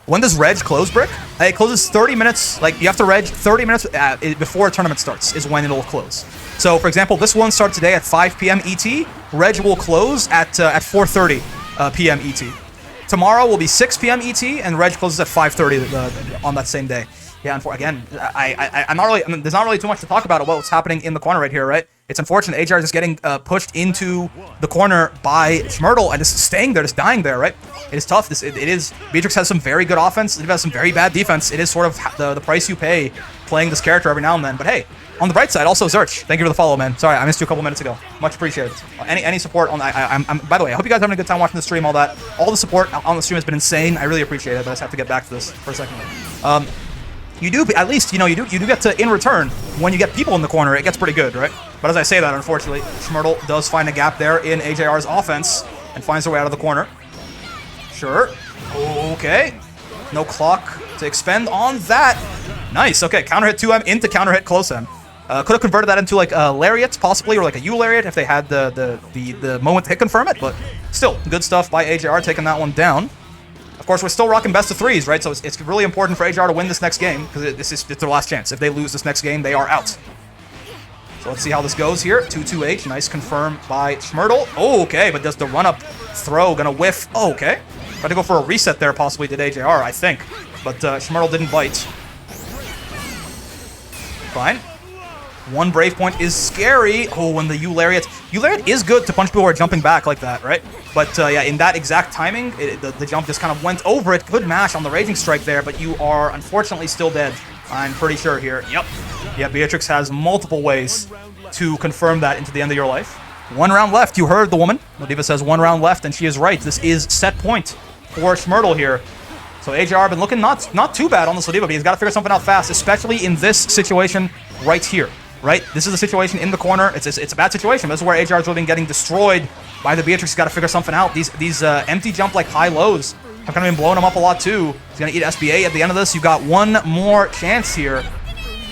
When does Reg close, Brick? It closes 30 minutes, like, you have to Reg 30 minutes before a tournament starts is when it'll close. So, for example, this one starts today at 5 p.m. ET. Reg will close at 4:30 p.m. ET. Tomorrow will be 6 p.m. ET, and Reg closes at 5:30 on that same day. Yeah, again, I'm not really, there's not really too much to talk about what's happening in the corner right here, right? It's unfortunate AJR is just getting pushed into the corner by Schmurtle and just staying there, just dying there, right? It is tough. It is, Beatrix has some very good offense, it has some very bad defense. It is sort of the price you pay playing this character every now and then. But hey, on the bright side, also Zerch, thank you for the follow, man. Sorry, I missed you a couple minutes ago. Much appreciated. Any support on, by the way, I hope you guys are having a good time watching the stream, all that. All the support on the stream has been insane. I really appreciate it, but I just have to get back to this for a second. You do, at least, you do get to, in return, when you get people in the corner, it gets pretty good, right? But as I say that, unfortunately, Schmurtle does find a gap there in AJR's offense and finds her way out of the corner. Sure. Okay. No clock to expend on that. Nice. Okay, counter hit 2M into counter hit close M. Could have converted that into like a lariat, possibly, or like a U lariat if they had the moment to hit confirm it, but still, good stuff by AJR taking that one down. Of course, we're still rocking best of 3s, right? So it's really important for AJR to win this next game, because it's their last chance. If they lose this next game, they are out. So let's see how this goes here. 2-2H, nice confirm by Schmurtle. Oh, okay, but does the run-up throw gonna whiff? Oh, okay. Tried to go for a reset there, possibly, did AJR, I think. But Schmurtle didn't bite. Fine. One Brave Point is scary. Oh, and the U-Lariat. U-Lariat is good to punch people who are jumping back like that, right? But yeah, in that exact timing, the jump just kind of went over it. Good mash on the Raging Strike there, but you are unfortunately still dead. I'm pretty sure here. Yep. Yeah, Beatrix has multiple ways to confirm that into the end of your life. 1 round left. You heard the woman. Lodiva says 1 round left, and she is right. This is set point for Schmurtle here. So AJR been looking not too bad on this Lodiva, but he's got to figure something out fast, especially in this situation right here. Right? This is a situation in the corner. It's a bad situation. This is where AJR's really been getting destroyed by the Beatrix. He's got to figure something out. These empty jump like high lows have kind of been blowing him up a lot too. He's gonna eat SBA at the end of this. You've got one more chance here.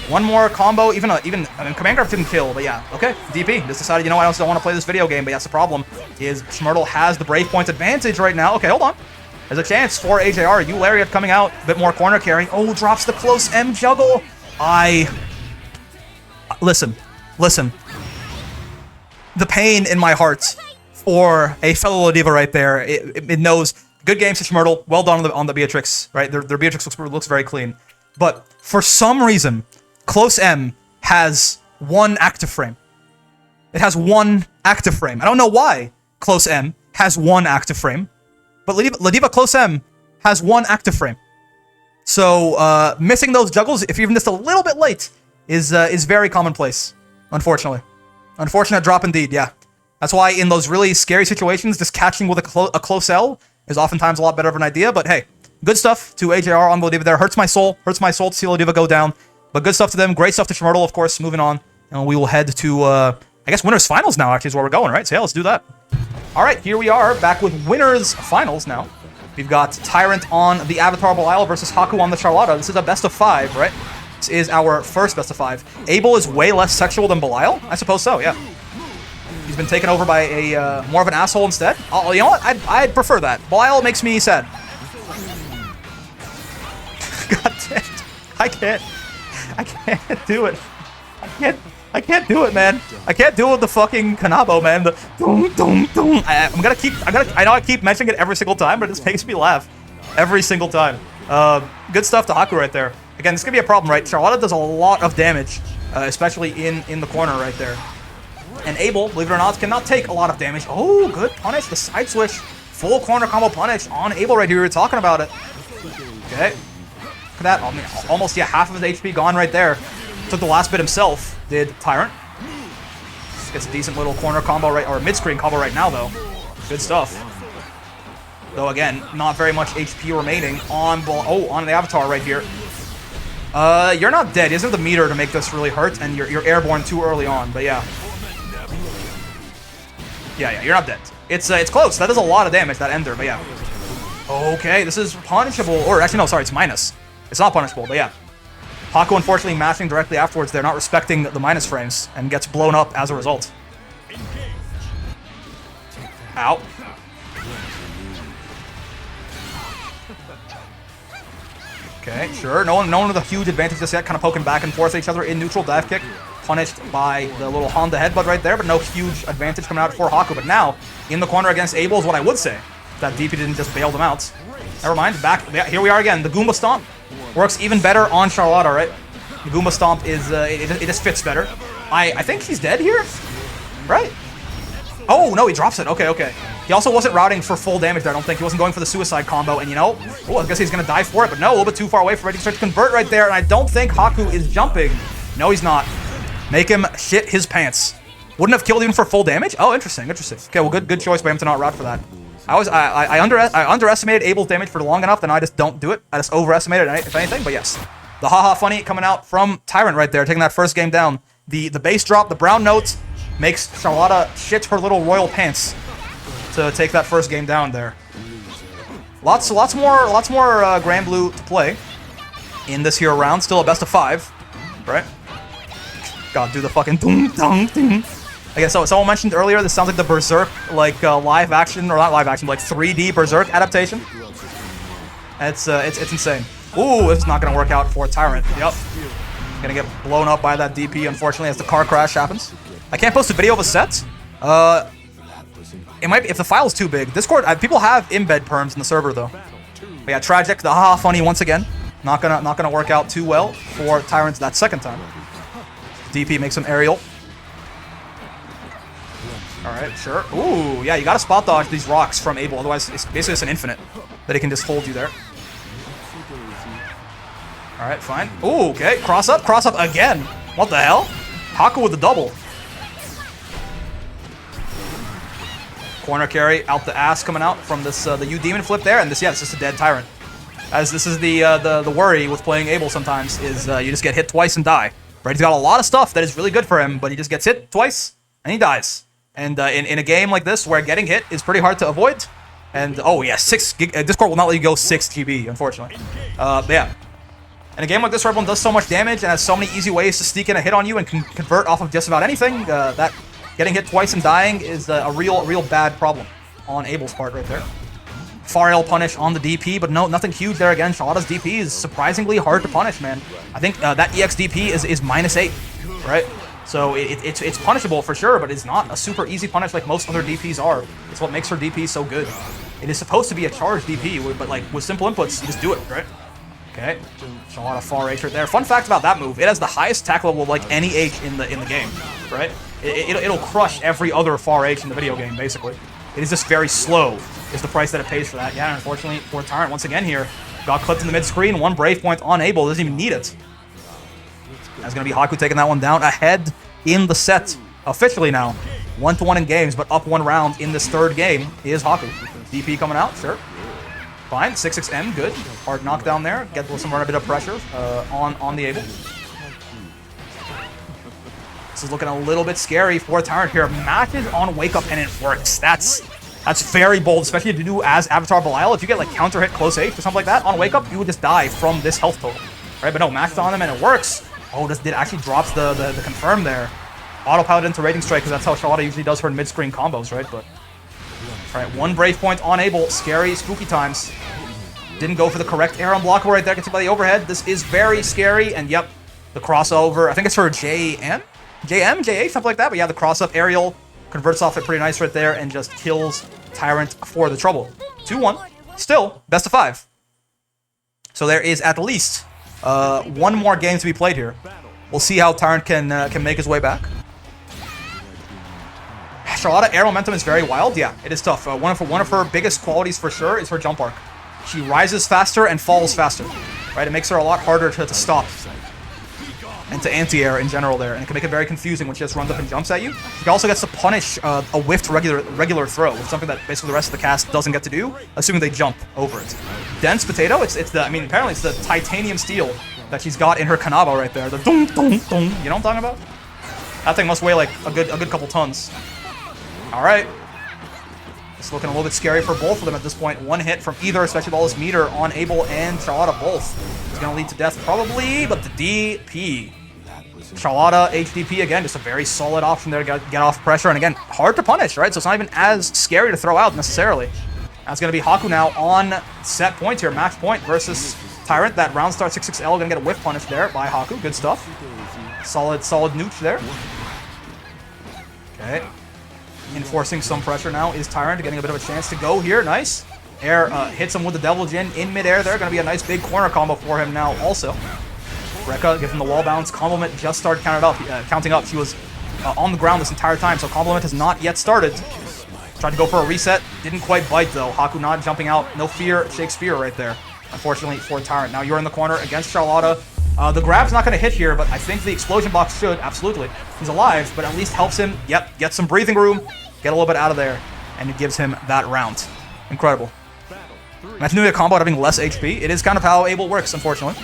One more combo. I mean, Command Graph didn't kill, but yeah. Okay, DP just decided, you know, I also don't want to play this video game, but that's the problem. Is Schmurtle has the Brave Point advantage right now. Okay, hold on. There's a chance for AJR. U-Lariat coming out, a bit more corner carrying. Oh, drops the close M juggle. Listen. The pain in my heart for a fellow Lodiva right there. It knows. Good games to Schmurtle. Well done on the Beatrix, right? Their Beatrix looks very clean. But for some reason, Close M has 1 active frame. It has 1 active frame. I don't know why Close M has 1 active frame. But Lodiva Close M has 1 active frame. So missing those juggles, if you're even just a little bit late, is very commonplace, unfortunately. Unfortunate drop indeed, yeah. That's why in those really scary situations, just catching with a close L is oftentimes a lot better of an idea. But hey, good stuff to AJR on Lodiva there. Hurts my soul to see Lodiva go down. But good stuff to them. Great stuff to Schmurtle, of course. Moving on. And we will head to, I guess, Winners Finals now, actually, is where we're going, right? So yeah, let's do that. All right, here we are, back with Winners Finals now. We've got Tyrant on the Avatar Belial versus Haku on the Charlotta. This is a best of 5, right? This is our first best of 5. Abel is way less sexual than Belial? I suppose so, yeah. He's been taken over by a more of an asshole instead. Oh, you know what? I'd prefer that. Belial makes me sad. God damn it. I can't do it. I can't do it, man. I can't do it with the fucking Kanabo, man. The dum dum dum. I know I keep mentioning it every single time, but it just makes me laugh every single time. Good stuff to Haku right there. Again, this is gonna be a problem, right? Charlotta does a lot of damage, especially in the corner right there. And Abel, believe it or not, cannot take a lot of damage. Oh, good punish. The side switch. Full corner combo punish on Abel right here. We were talking about it. Okay. Look at that. I mean, almost, yeah, half of his HP gone right there. Took the last bit himself, did Tyrant. Gets a decent little corner combo right, or mid-screen combo right now, though. Good stuff. Though, again, not very much HP remaining on the Avatar right here. You're not dead. He doesn't have the meter to make this really hurt, and you're airborne too early on, but yeah. Yeah, you're not dead. It's close. That does a lot of damage, that Ender, but yeah. Okay, this is punishable. Or actually, no, sorry, it's minus. It's not punishable, but yeah. Haku, unfortunately, mashing directly afterwards. They're not respecting the minus frames and gets blown up as a result. Ow. Okay, sure. No one with a huge advantage just yet. Kind of poking back and forth at each other in neutral. Dive kick. Punished by the little Honda headbutt right there, but no huge advantage coming out for Haku. But now, in the corner against Abel is what I would say. That DP didn't just bail them out. Never mind. Back. Yeah, here we are again. The Goomba Stomp works even better on Charlotta, right? The Goomba Stomp is, it just fits better. I think he's dead here, right? Oh, no, he drops it. Okay. He also wasn't routing for full damage there, I don't think. He wasn't going for the suicide combo, and you know, oh, I guess he's going to die for it, but no, a little bit too far away for ready to start to convert right there, and I don't think Haku is jumping. No, he's not. Make him shit his pants. Wouldn't have killed even for full damage? Oh, interesting. Okay, well, good choice by him to not route for that. I underestimated Abel's damage for long enough, and I just don't do it. I just overestimated it, if anything, but yes. The Haha Funny coming out from Tyrant right there, taking that first game down. The bass drop, the brown note, makes Charlotta shit her little royal pants to take that first game down there. Lots more Granblue to play in this here round. Still a best of 5, right? God, do the fucking dum dum dum. Again, so someone mentioned earlier, this sounds like the Berserk, like live action, or not live action, like 3D Berserk adaptation. It's insane. Ooh, this is not gonna work out for Tyrant. Yep. Gonna get blown up by that DP, unfortunately, as the car crash happens. I can't post a video of a set. It might be, if the file is too big. Discord, people have embed perms in the server though. But yeah, tragic. The Haha Funny once again. Not gonna work out too well for Tyrant that second time. DP makes him aerial. Alright, sure. Ooh, yeah, you gotta spot dodge these rocks from Abel, otherwise it's basically just an infinite that he can just hold you there. Alright, fine. Ooh, okay. Cross up again. What the hell? Haku with the double. Corner carry out the ass coming out from this the U-Demon flip there, and this is just a dead Tyrant. As this is the worry with playing Abel sometimes, is you just get hit twice and die. Right? He's got a lot of stuff that is really good for him, but he just gets hit twice and he dies. And in a game like this where getting hit is pretty hard to avoid, and oh yeah, 6 gig, Discord will not let you go 6 GB, unfortunately. But yeah. In a game like this where everyone does so much damage and has so many easy ways to sneak in a hit on you and can convert off of just about anything, that getting hit twice and dying is a real bad problem on Abel's part right there. Far L punish on the DP, but no, nothing huge there again. Charlotta's DP is surprisingly hard to punish, man. I think that EX DP is -8, right? So it's punishable for sure, but it's not a super easy punish like most other DPs are. It's what makes her DP so good. It is supposed to be a charged DP, but like with simple inputs, you just do it, right? Okay, Charlotta far H right there. Fun fact about that move, it has the highest attack level of like any H in the game, right? It'll crush every other far H in the video game, basically. It is just very slow, is the price that it pays for that. Yeah, unfortunately for Tyrant, once again here, got clipped in the mid-screen, 1 Brave Point on Abel, doesn't even need it. That's going to be Haku taking that one down, ahead in the set, officially now. 1-1 in games, but up 1 round in this 3rd game is Haku. DP coming out, sure. Fine, 6-6M, good. Hard knockdown there, get some run a bit of pressure on the Abel. This is looking a little bit scary for Tyrant here. Matches on Wake Up and it works. That's very bold, especially to do as Avatar Belial. If you get like counter hit close H or something like that on Wake Up, you would just die from this health total. Right, but no, matched on him and it works. Oh, this did actually drops the confirm there. autopilot into Raging Strike because that's how Charlotte usually does her mid-screen combos, right? But alright, one Brave Point on Abel. Scary, spooky times. Didn't go for the correct air unblockable right there. Gets hit by the overhead. This is very scary. And yep, the crossover. I think it's for JM? JA, something like that. But yeah, the cross-up aerial converts off it pretty nice right there and just kills Tyrant for the trouble. 2-1. Still, best of 5. So there is at least one more game to be played here. We'll see how Tyrant can make his way back. Charlotte air momentum is very wild. Yeah, it is tough. One of her biggest qualities for sure is her jump arc. She rises faster and falls faster, right? It makes her a lot harder to stop and to anti-air in general there, and it can make it very confusing when she just runs up and jumps at you. She also gets to punish a whiffed regular throw, which is something that basically the rest of the cast doesn't get to do, assuming they jump over it. Dense Potato, it's the, I mean, apparently it's the titanium steel that she's got in her Kanaba right there. The dong dong dong. You know what I'm talking about? That thing must weigh like a good couple tons. All right. It's looking a little bit scary for both of them at this point. One hit from either, especially Ball's meter on Abel and Charlotta both. Is going to lead to death probably, but the DP. Charlotta HDP again, just a very solid option there to get off pressure. And again, hard to punish, right? So it's not even as scary to throw out necessarily. That's going to be Haku now on set point here, match point versus Tyrant. That round star 6-6L going to get a whiff punish there by Haku. Good stuff. Solid nooch there. Okay. Enforcing some pressure now is Tyrant, getting a bit of a chance to go here. Nice. Air hits him with the Devil Jin in midair there. Going to be a nice big corner combo for him now also. Rekka gives him the wall bounce. Compliment just started counting up. She was on the ground this entire time, so Compliment has not yet started. Tried to go for a reset. Didn't quite bite though. Haku not jumping out. No fear. Shakespeare right there. Unfortunately for Tyrant. Now you're in the corner against Charlotta. The grab's not going to hit here, but I think the explosion box should. Absolutely. He's alive, but at least helps him, get some breathing room, get a little bit out of there, and it gives him that round. Incredible. Imagine doing a combo having less HP. It is kind of how Abel works, unfortunately.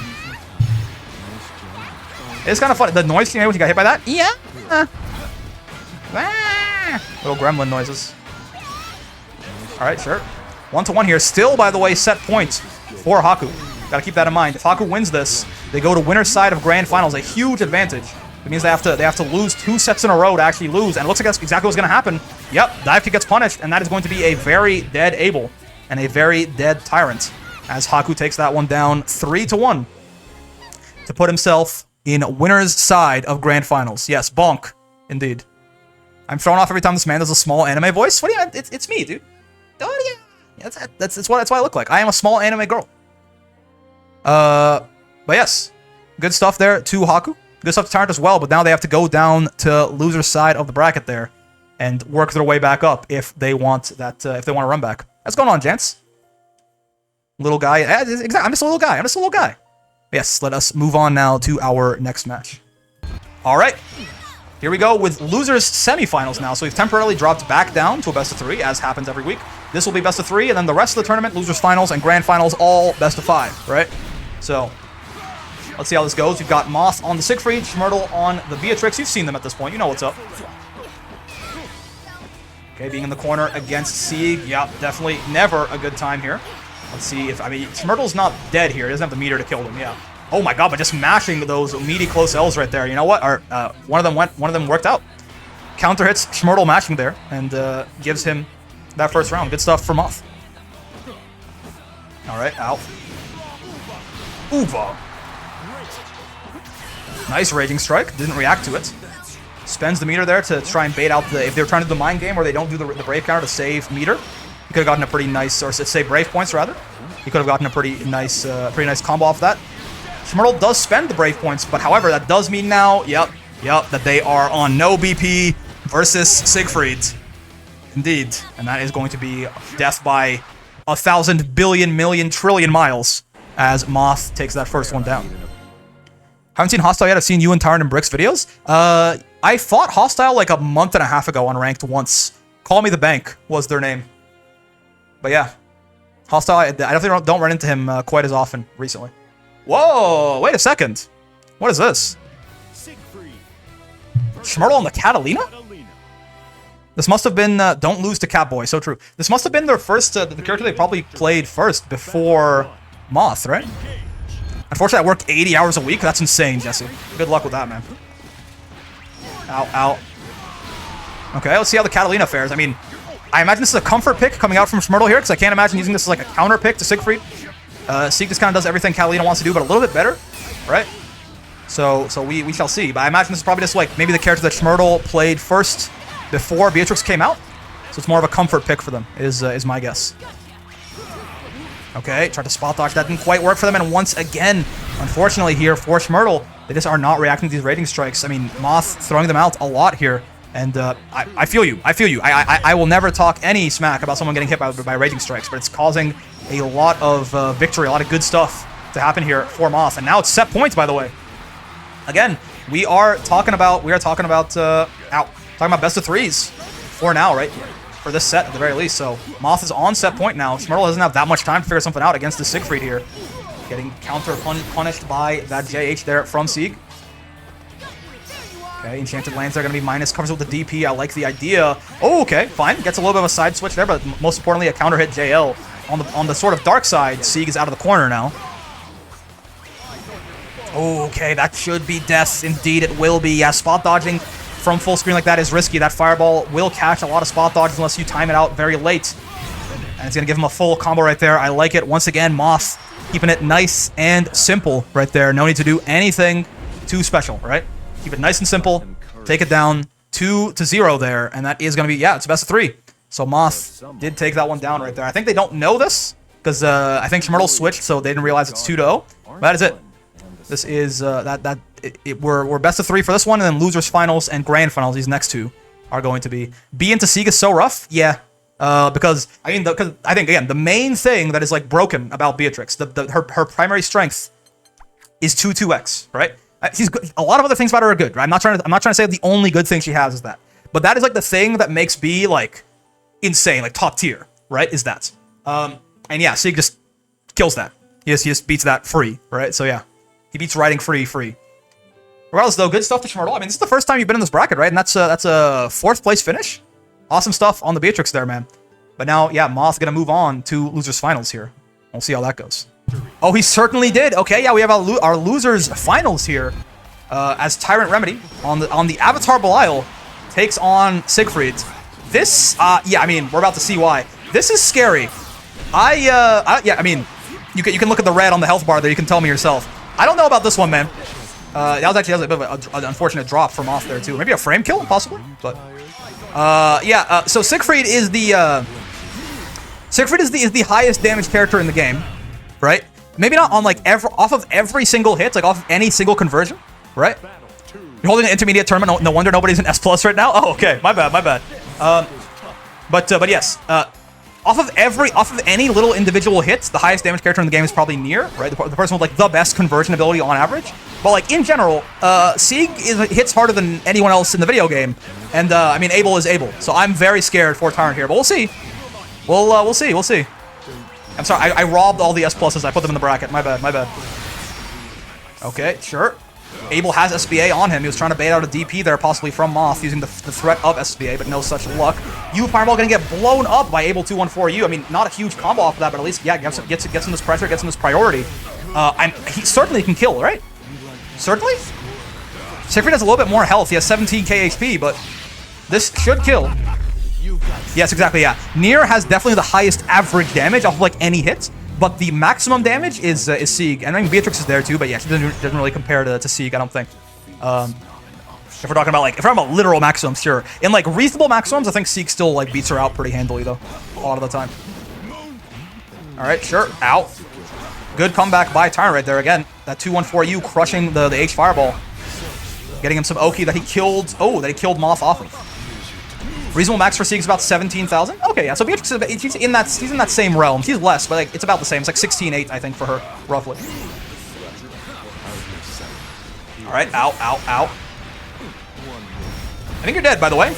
It's kind of funny. The noise you hear when you got hit by that? Yeah. Little gremlin noises. All right, sure. 1-1 here. Still, by the way, set point for Haku. Gotta keep that in mind. If Haku wins this, they go to winner's side of Grand Finals. A huge advantage. It means they have to lose 2 sets in a row to actually lose. And it looks like that's exactly what's going to happen. Yep, dive kick gets punished, and that is going to be a very dead Abel and a very dead Tyrant as Haku takes that one down 3-1 to put himself in winner's side of Grand Finals. Yes, bonk, indeed. I'm thrown off every time this man does a small anime voice. What do you? It's me, dude. Oh yeah, that's what I look like. I am a small anime girl. But yes, good stuff there to Haku. Good stuff to Tyrant as well, but now they have to go down to loser's side of the bracket there and work their way back up if they want that. If they want to run back. What's going on, gents? Little guy. I'm just a little guy. I'm just a little guy. Yes, let us move on now to our next match. All right. Here we go with losers semifinals now. So we've temporarily dropped back down to a best of 3, as happens every week. This will be best of 3, and then the rest of the tournament, losers finals and grand finals, all best of 5, right? So let's see how this goes. You've got Moth on the Siegfried, Schurle on the Beatrix. You've seen them at this point. You know what's up. Okay, being in the corner against Sieg. Yeah, definitely never a good time here. Let's see if, I mean, Schmurtle's not dead here. He doesn't have the meter to kill him, yeah. Oh my god, but just mashing those meaty close L's right there. You know what? One of them worked out. Counter hits Schmurtle mashing there and gives him that first round. Good stuff for Moth. Alright, out. Uva. Nice Raging Strike. Didn't react to it. Spends the meter there to try and bait out the... If they're trying to do the mind game where they don't do the Brave counter to save meter, he could have gotten a pretty nice... Or save Brave points, rather. He could have gotten a pretty nice combo off that. Schmurtle does spend the Brave points, but however, that does mean now... Yep, that they are on no BP versus Siegfried. Indeed. And that is going to be death by 1,000 billion million trillion miles as Moth takes that first one down. Haven't seen Hostile yet. I've seen you and Tyrant and Brick's videos. I fought Hostile like a month and a half ago on Ranked once. Call Me the Bank was their name. But yeah. Hostile, I definitely don't run into him quite as often recently. Whoa! Wait a second. What is this? Schmurtle and the Catalina? This must have been... don't lose to Catboy. So true. This must have been their first... the character they probably played first before Moth, right? Unfortunately, I work 80 hours a week. That's insane, Jesse. Good luck with that, man. Ow, ow. Okay, let's see how the Catalina fares. I mean, I imagine this is a comfort pick coming out from Schurle here, because I can't imagine using this as like a counter pick to Siegfried. Sieg just kind of does everything Calito wants to do, but a little bit better, right? So we shall see. But I imagine this is probably just like maybe the character that Schurle played first before Beatrix came out. So it's more of a comfort pick for them, is my guess. Okay, tried to spot dodge. That didn't quite work for them. And once again, unfortunately here for Schurle, they just are not reacting to these rating strikes. I mean, Moth throwing them out a lot here. And I feel you. I feel you. I will never talk any smack about someone getting hit by rating strikes, but it's causing a lot of victory, a lot of good stuff to happen here for Moth. And now it's set points, by the way. Again, we are talking about talking about best of threes for now, right? For this set at the very least. So Moth is on set point now. Schurle doesn't have that much time to figure something out against the Siegfried here. Getting counter punished by that JH there from Sieg. Okay, Enchanted Lands are going to be minus, covers it with the DP. I like the idea. Oh, okay, fine. Gets a little bit of a side switch there, but most importantly, a counter hit JL. On the sort of dark side, Sieg is out of the corner now. Oh, okay, that should be death. Indeed, it will be. Yeah, spot dodging from full screen like that is risky. That fireball will catch a lot of spot dodges unless you time it out very late. And it's going to give him a full combo right there. I like it. Once again, Moth keeping it nice and simple right there. No need to do anything too special, right? Keep it nice and simple. Take it down 2-0 there. And that is going to be, yeah, it's a best of 3. So Moth did take that one down right there. I think they don't know this because I think Schurle switched, so they didn't realize it's 2-0. That is it. This is, we're best of 3 for this one, and then losers finals and grand finals, these next two are going to be. B into Sieg is so rough? Yeah. Because, I mean, because I think, again, the main thing that is, like, broken about Beatrix, her primary strength is 2-2x, right? She's good. A lot of other things about her are good, right? I'm not trying to say the only good thing she has is that. But that is, like, the thing that makes B, like, insane, like, top tier, right? Is that. And, yeah, Sieg just kills that. He just beats that free, right? So, yeah. He beats riding free. Regardless, though, good stuff to Schurle. I mean, this is the first time you've been in this bracket, right? And that's a 4th place finish. Awesome stuff on the Beatrix there, man. But now, yeah, Moth gonna move on to losers finals here. We'll see how that goes. Oh, he certainly did. Okay, yeah, we have our losers finals here as Tyrant Remedy on the Avatar Belial takes on Siegfried. This, yeah, I mean, we're about to see why. This is scary. Yeah, I mean, you can look at the red on the health bar there. You can tell me yourself. I don't know about this one, man. That was actually a bit of an unfortunate drop from off there too. Maybe a frame kill, possibly. But yeah. So Siegfried is the highest damage character in the game, right? Maybe not on like off of every single hit, like off of any single conversion, right? You're holding an intermediate tournament. No wonder nobody's in S+ right now. Oh, okay. My bad. But yes. Off of any little individual hit, the highest damage character in the game is probably Nier, right? The person with like the best conversion ability on average. But like in general, Sieg hits harder than anyone else in the video game, and I mean Abel is Abel. So I'm very scared for Tyrant here, but we'll see. We'll see. I'm sorry, I robbed all the S+s. I put them in the bracket. My bad. Okay, sure. Abel has SBA on him. He was trying to bait out a DP there, possibly from Moth, using the threat of SBA, but no such luck. U Fireball gonna get blown up by Abel 214U. I mean, not a huge combo off of that, but at least, yeah, gets him this pressure, gets him this priority. He certainly can kill, right? Certainly? Siegfried has a little bit more health. He has 17k HP, but this should kill. Yes, exactly, yeah. Nier has definitely the highest average damage off of, like, any hit. But the maximum damage is Sieg. And I mean, Beatrix is there too, but yeah, she doesn't really compare to Sieg, I don't think. If we're talking about literal maximums, sure. In like reasonable maximums, I think Sieg still like beats her out pretty handily though, a lot of the time. All right, sure. Ow. Good comeback by Tyrant right there again. That 214U crushing the H fireball, getting him some Oki that he killed. Oh, that he killed Moth off of. Reasonable max for Sieg is about 17,000. Okay, yeah. So Beatrix is she's in that same realm. She's less, but like it's about the same. It's like 16.8, I think, for her roughly. All right. Ow. I think you're dead, by the way.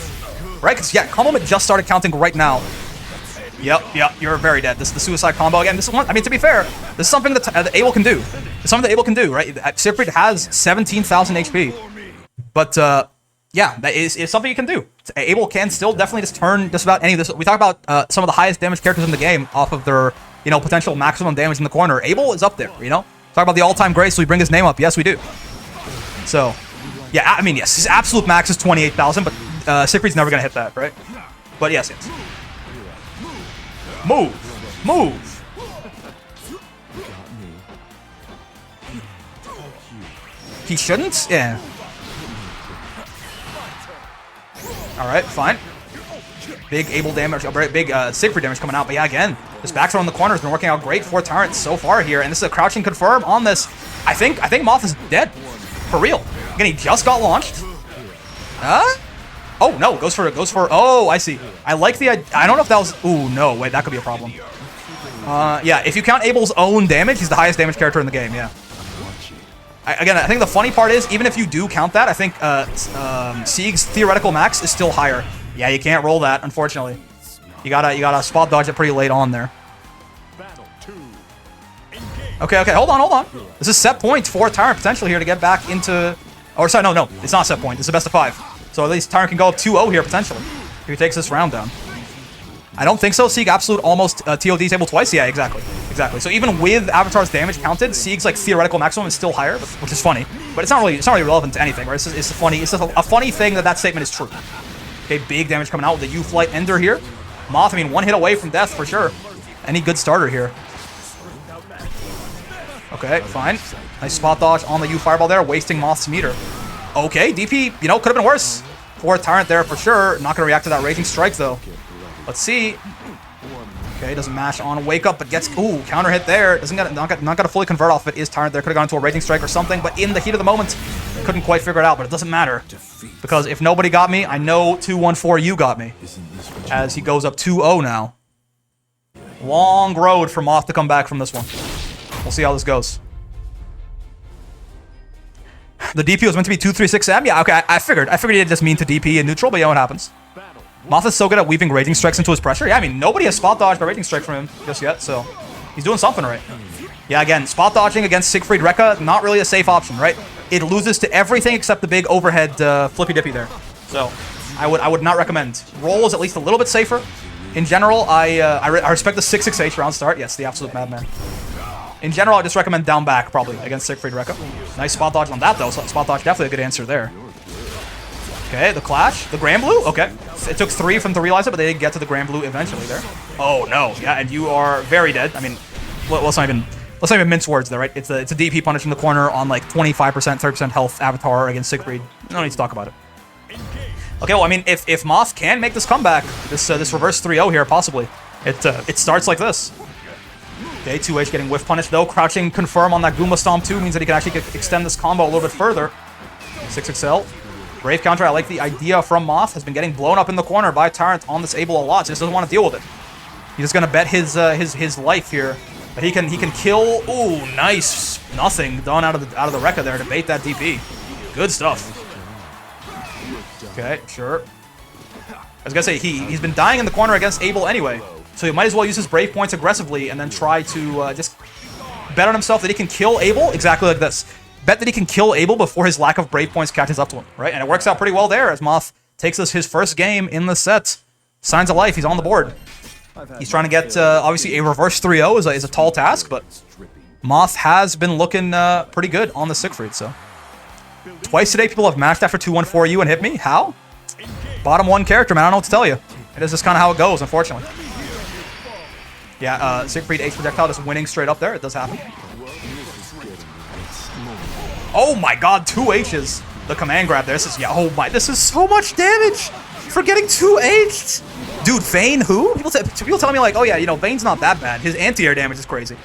Right? Because yeah, combo just started counting right now. Yep. You're very dead. This is the suicide combo again. This is one. I mean, to be fair, this is something that Abel can do. It's something that Abel can do, right? Siegfried has 17,000 HP, but yeah, that is something you can do. Abel can still definitely just turn just about any of this. We talk about some of the highest damage characters in the game off of their, potential maximum damage in the corner. Abel is up there, Talk about the all-time great, so we bring his name up. Yes, we do. So, yeah, I mean, yes, his absolute max is 28,000, but Siegfried's never gonna hit that, right? But yes, yes. Move! Move! He shouldn't? Yeah. Alright, fine. Big Abel damage, big Siegfried damage coming out. But yeah, again, this back throw in the corner has been working out great for Tyrant so far here. And this is a crouching confirm on this. I think Moth is dead. For real. Again, he just got launched. Huh? Oh, no. Goes for, oh, I see. I like the, I don't know if that was, ooh, no. Wait, that could be a problem. Yeah, if you count Abel's own damage, he's the highest damage character in the game, yeah. Again, I think the funny part is, even if you do count that, I think Sieg's theoretical max is still higher. Yeah, you can't roll that, unfortunately. You gotta spot dodge it pretty late on there. Okay, hold on. This is set point for Tyrant potentially here to get back into... Or sorry, no, it's not set point. It's a best of 5. So at least Tyrant can go up 2-0 here potentially if he takes this round down. I don't think so. Sieg Absolute almost TOD table twice. Yeah, exactly. So even with Avatar's damage counted, Sieg's like theoretical maximum is still higher, which is funny. But it's not really relevant to anything, right? It's just a funny thing that statement is true. Okay, big damage coming out with the U-Flight Ender here. Moth, I mean, 1 hit away from death for sure. Any good starter here. Okay, fine. Nice spot dodge on the U-Fireball there, wasting Moth's meter. Okay, DP, you know, could have been worse for Tyrant there for sure. Not going to react to that Raging Strike, though. Let's see. Okay, doesn't mash on Wake Up, but gets, ooh, counter hit there. Not going to fully convert off of it. Is Tyrant there. Could have gone into a Raging Strike or something, but in the heat of the moment, couldn't quite figure it out, but it doesn't matter. Because if nobody got me, I know 2-1-4 you got me. As he goes up 2-0 now. Long road for Moth to come back from this one. We'll see how this goes. The DP was meant to be 236M? Yeah, okay, I figured he didn't just mean to DP in neutral, but yeah, what happens? Moth is so good at weaving Raging Strikes into his pressure. Yeah, I mean, nobody has spot dodged a Raging Strike from him just yet, so he's doing something right. Yeah, again, spot dodging against Siegfried Rekka, not really a safe option, right? It loses to everything except the big overhead flippy dippy there. So I would not recommend. Roll is at least a little bit safer. In general, I respect the 6-6H round start. Yes, the absolute madman. In general, I just recommend down back probably against Siegfried Rekka. Nice spot dodge on that though. So spot dodge definitely a good answer there. Okay, the clash, the Granblue. Okay, it took 3 for them to realize it, but they did get to the Granblue eventually there. Oh no, yeah, and you are very dead. I mean, let's not even mince words there, right? It's a DP punish in the corner on like 25%, 30% health Avatar against Siegfried. No need to talk about it. Okay, well, I mean, if Moth can make this comeback, this reverse 3-0 here possibly, it starts like this. Okay, 2H getting whiff punished though. Crouching confirm on that Goomba Stomp 2 means that he can actually extend this combo a little bit further. 6XL. Brave counter, I like the idea from Moth. Has been getting blown up in the corner by Tyrant on this Abel a lot, so just doesn't want to deal with it. He's just gonna bet his life here that he can kill. Ooh, nice, nothing done out of the Rekka there to bait that DP. Good stuff. Okay, sure. I was gonna say he's been dying in the corner against Abel anyway, so he might as well use his Brave points aggressively and then try to just bet on himself that he can kill Abel exactly like this. Bet that he can kill Abel before his lack of Brave points catches up to him, right? And it works out pretty well there as Moth takes us his first game in the set. Signs of life, he's on the board. He's trying to get, obviously, a reverse 3-0 is a tall task, but Moth has been looking pretty good on the Siegfried, so. Twice today, people have matched after 2-1-4U and hit me. How? Bottom 1 character, man. I don't know what to tell you. It is just kind of how it goes, unfortunately. Yeah, Siegfried H projectile just winning straight up there. It does happen. Oh my god, 2 H's. The command grab there. This is, yeah, oh my, this is so much damage for getting 2 H'd. Dude, Vayne, who? People telling me like, oh yeah, you know, Vayne's not that bad. His anti-air damage is crazy.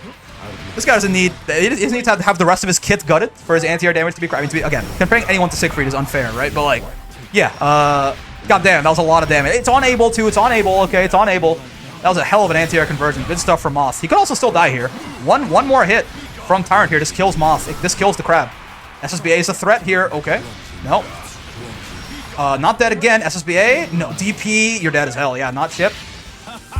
This guy doesn't need, he doesn't need to have the rest of his kit gutted for his anti-air damage to be, I mean, again, comparing anyone to Siegfried is unfair, right? But like, yeah, goddamn, that was a lot of damage. It's on Abel too, it's on Abel, okay, it's on Abel. That was a hell of an anti-air conversion. Good stuff from Moth. He could also still die here. One more hit from Tyrant here just kills Moth. This kills the crab. SSBA is a threat here. Okay. No. Not dead again. SSBA. No. DP. You're dead as hell. Yeah, not chip.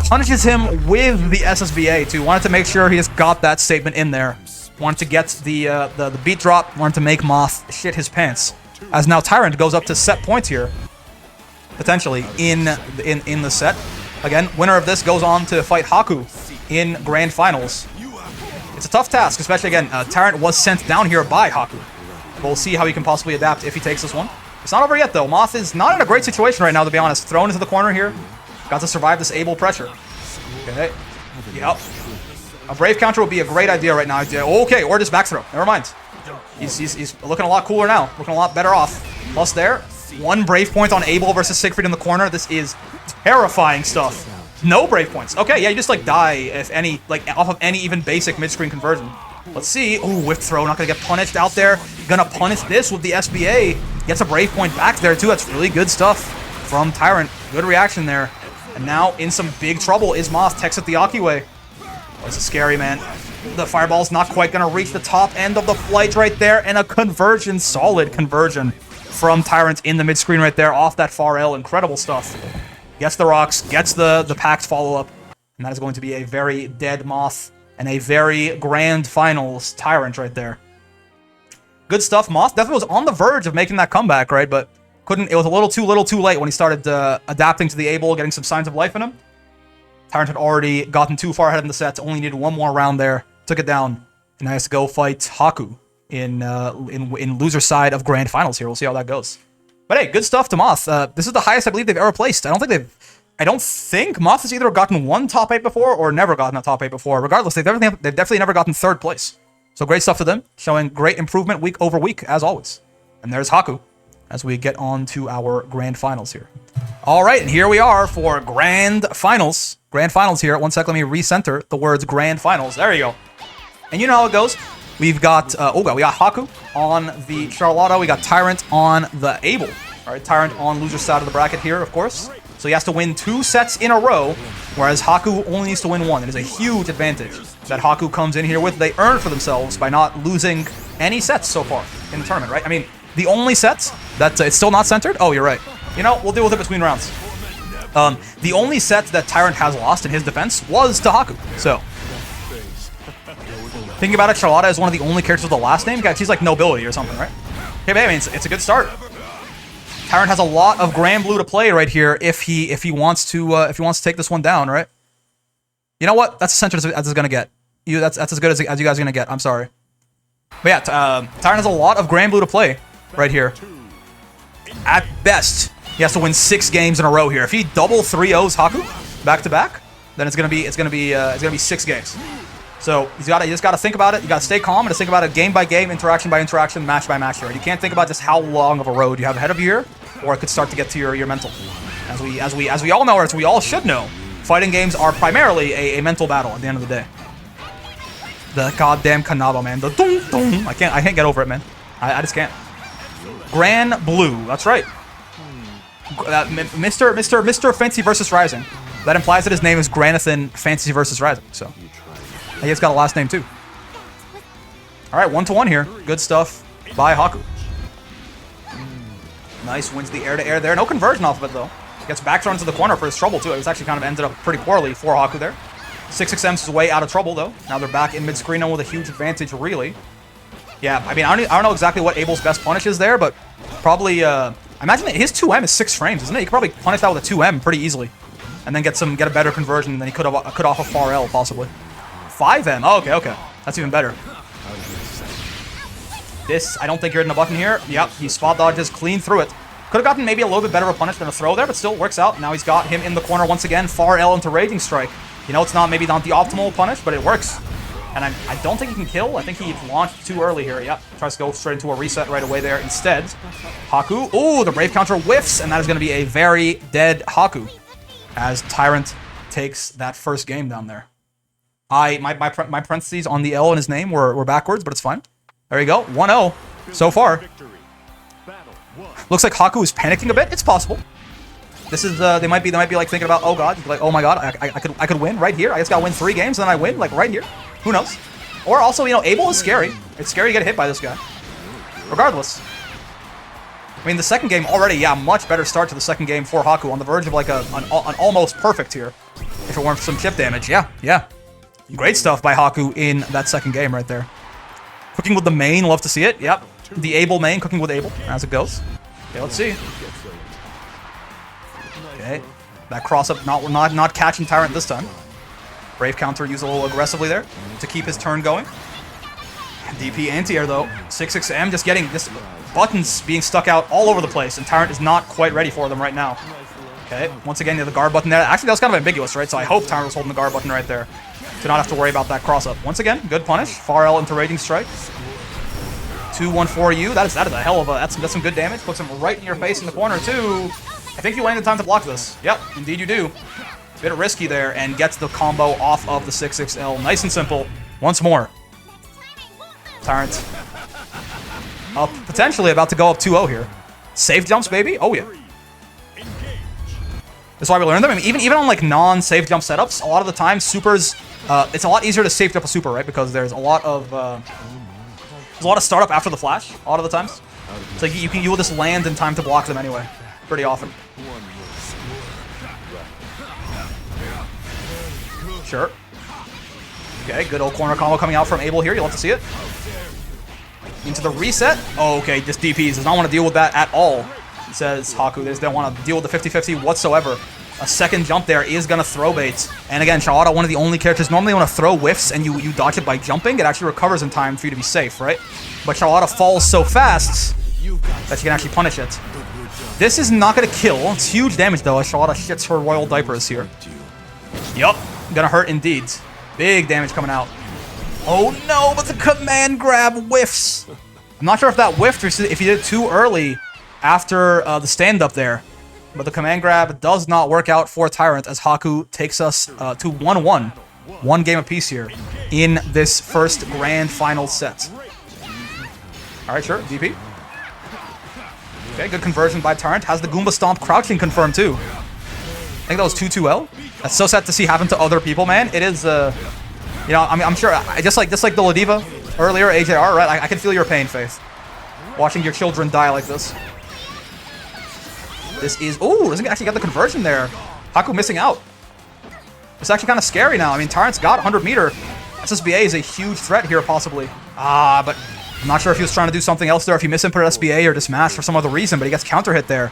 Punishes him with the SSBA too. Wanted to make sure he just got that statement in there. Wanted to get the beat drop. Wanted to make Moth shit his pants. As now Tyrant goes up to set points here. Potentially in the set. Again, winner of this goes on to fight Haku in Grand Finals. It's a tough task, especially again, Tyrant was sent down here by Haku. We'll see how he can possibly adapt if he takes this one. It's not over yet, though. Moth is not in a great situation right now, to be honest. Thrown into the corner here. Got to survive this able pressure. Okay. Yep. A Brave counter would be a great idea right now. Okay, or just back throw. Never mind. He's looking a lot cooler now. Looking a lot better off. Plus there, 1 Brave point on Abel versus Siegfried in the corner. This is terrifying stuff. No Brave points. Okay, yeah, you just, like, die if any, like, off of any even basic mid-screen conversion. Let's see. Ooh, whiff throw. Not going to get punished out there. Gonna punish this with the SBA. Gets a Brave point back there, too. That's really good stuff from Tyrant. Good reaction there. And now, in some big trouble is Moth. Techs at the Aki way. Oh, this is scary, man. The fireball's not quite going to reach the top end of the flight right there. And a conversion, solid conversion from Tyrant in the mid-screen right there. Off that far L. Incredible stuff. Gets the rocks, gets the packed follow-up. And that is going to be a very dead Moth and a very grand finals Tyrant right there. Good stuff. Moth definitely was on the verge of making that comeback, right? But couldn't. It was a little too late when he started adapting to the Able, getting some signs of life in him. Tyrant had already gotten too far ahead in the set. Only needed one more round there. Took it down. And now he has to go fight Haku in loser side of grand finals here. We'll see how that goes. But hey, good stuff to Moth. This is the highest I believe they've ever placed. I don't think Moth has either gotten one top 8 before or never gotten a top 8 before. Regardless, they've definitely never gotten 3rd place. So great stuff to them, showing great improvement week over week, as always. And there's Haku, as we get on to our grand finals here. All right, and here we are for grand finals. Grand finals here. One sec, let me recenter the words grand finals. There you go. And you know how it goes. We've got, we got Haku on the Charlotta. We got Tyrant on the Able. All right, Tyrant on loser side of the bracket here, of course. So he has to win 2 sets in a row, whereas Haku only needs to win 1. It is a huge advantage that Haku comes in here with. They earn for themselves by not losing any sets so far in the tournament, right? I mean, the only sets that it's still not centered? Oh, you're right. You know, we'll deal with it between rounds. The only set that Tyrant has lost in his defense was to Haku. So, thinking about it, Charlotta is one of the only characters with the last name. She's like nobility or something, right? Okay, but I mean, it's a good start. Tyrant has a lot of Granblue to play right here if he wants to take this one down, right? You know what? That's as centered as it's gonna get. That's as good as you guys are gonna get. I'm sorry, but yeah, Tyrant has a lot of Granblue to play right here. At best, he has to win 6 games in a row here. If he double 3-0s Haku back to back, then it's gonna be 6 games. So you just gotta think about it. You gotta stay calm and just think about it game by game, interaction by interaction, match by match here. You can't think about just how long of a road you have ahead of you here, or it could start to get to your mental. As we all know, or as we all should know, fighting games are primarily a mental battle at the end of the day. The goddamn Kanaba, man. The dum dum. I can't get over it, man. I just can't. Granblue. That's right. Mr. Fantasy vs. Rising. That implies that his name is Granathan Fantasy vs. Rising. So. He's got a last name, too. All right, 1-1 here. Good stuff by Haku. Nice, wins the air-to-air there. No conversion off of it, though. Gets back thrown into the corner for his trouble, too. It was actually kind of ended up pretty poorly for Haku there. 6XM's is way out of trouble, though. Now they're back in mid-screen now with a huge advantage, really. Yeah, I mean, I don't know exactly what Abel's best punish is there, but probably, I imagine that his 2M is 6 frames, isn't it? You could probably punish that with a 2M pretty easily. And then get a better conversion than he could off a far L, possibly. 5M. Oh, okay. That's even better. This, I don't think you're hitting a button here. Yep, he spot dodges clean through it. Could have gotten maybe a little bit better of a punish than a throw there, but still works out. Now he's got him in the corner once again. Far L into Raging Strike. You know, it's maybe not the optimal punish, but it works. And I don't think he can kill. I think he launched too early here. Yep, tries to go straight into a reset right away there instead. Haku. Ooh, the Brave counter whiffs, and that is going to be a very dead Haku as Tyrant takes that first game down there. My parentheses on the L in his name were backwards, but it's fine. There you go, 1-0 so far. Looks like Haku is panicking a bit. It's possible. This is they might be like thinking about, oh god, like, oh my god, I could win right here. I just gotta win 3 games and then I win like right here. Who knows? Or also, you know, Abel is scary. It's scary to get hit by this guy. Regardless. I mean, the second game already, yeah, much better start to the second game for Haku, on the verge of like an almost perfect here, if it weren't for some chip damage. Yeah. Great stuff by Haku in that second game right there. Cooking with the main, love to see it. Yep. The Abel main, cooking with Abel, as it goes. Okay, let's see. Okay. That cross-up not catching Tyrant this time. Brave counter used a little aggressively there to keep his turn going. DP anti-air, though. 6XM just getting this. buttons being stuck out all over the place, and Tyrant is not quite ready for them right now. Okay, once again, you have the guard button there. Actually, that was kind of ambiguous, right? So I hope Tyrant was holding the guard button right there to not have to worry about that cross-up. Once again, good punish. Far L into Raging Strike. 2-1-4-U. That is a hell of a... That's some good damage. Puts him right in your face in the corner, too. I think you landed time to block this. Yep, indeed you do. Bit risky there, and gets the combo off of the 6-6-L. Nice and simple. Once more. Tyrant. Up, potentially about to go up 2-0 here. Safe jumps, baby. Oh, yeah. That's why we learned them. I mean, even on like non-safe jump setups, a lot of the time supers, it's a lot easier to safe jump a super, right? Because there's a lot of startup after the flash. A lot of the times, so you will just land in time to block them anyway, pretty often. Sure. Okay, good old corner combo coming out from Abel here. You'll have to see it. Into the reset. Oh, okay, just DPs. Does not want to deal with that at all. Says Haku. They just don't want to deal with the 50-50 whatsoever. A second jump there is going to throw bait. And again, Charlotta, one of the only characters, normally when to throw whiffs and you dodge it by jumping, it actually recovers in time for you to be safe, right? But Charlotta falls so fast that you can actually punish it. This is not going to kill. It's huge damage, though, as Charlotta shits her royal diapers here. Yup. Going to hurt indeed. Big damage coming out. Oh, no, but the command grab whiffs. I'm not sure if that whiffed or if you did it too early after the stand-up there. But the command grab does not work out for Tyrant as Haku takes us to 1-1. One game apiece here in this first grand final set. Alright, sure. DP. Okay, good conversion by Tyrant. Has the Goomba Stomp crouching confirmed too. I think that was 2-2-L. That's so sad to see happen to other people, man. It is, you know, I mean, I'm sure, just like the Ladiva earlier, AJR, right? I can feel your pain, Faith. Watching your children die like this. This is... Ooh, doesn't actually get the conversion there. Haku missing out. It's actually kind of scary now. I mean, Tyrant's got 100 meter. SSBA is a huge threat here, possibly. But I'm not sure if he was trying to do something else there, if he misinputted SBA or just mashed for some other reason, but he gets counter hit there.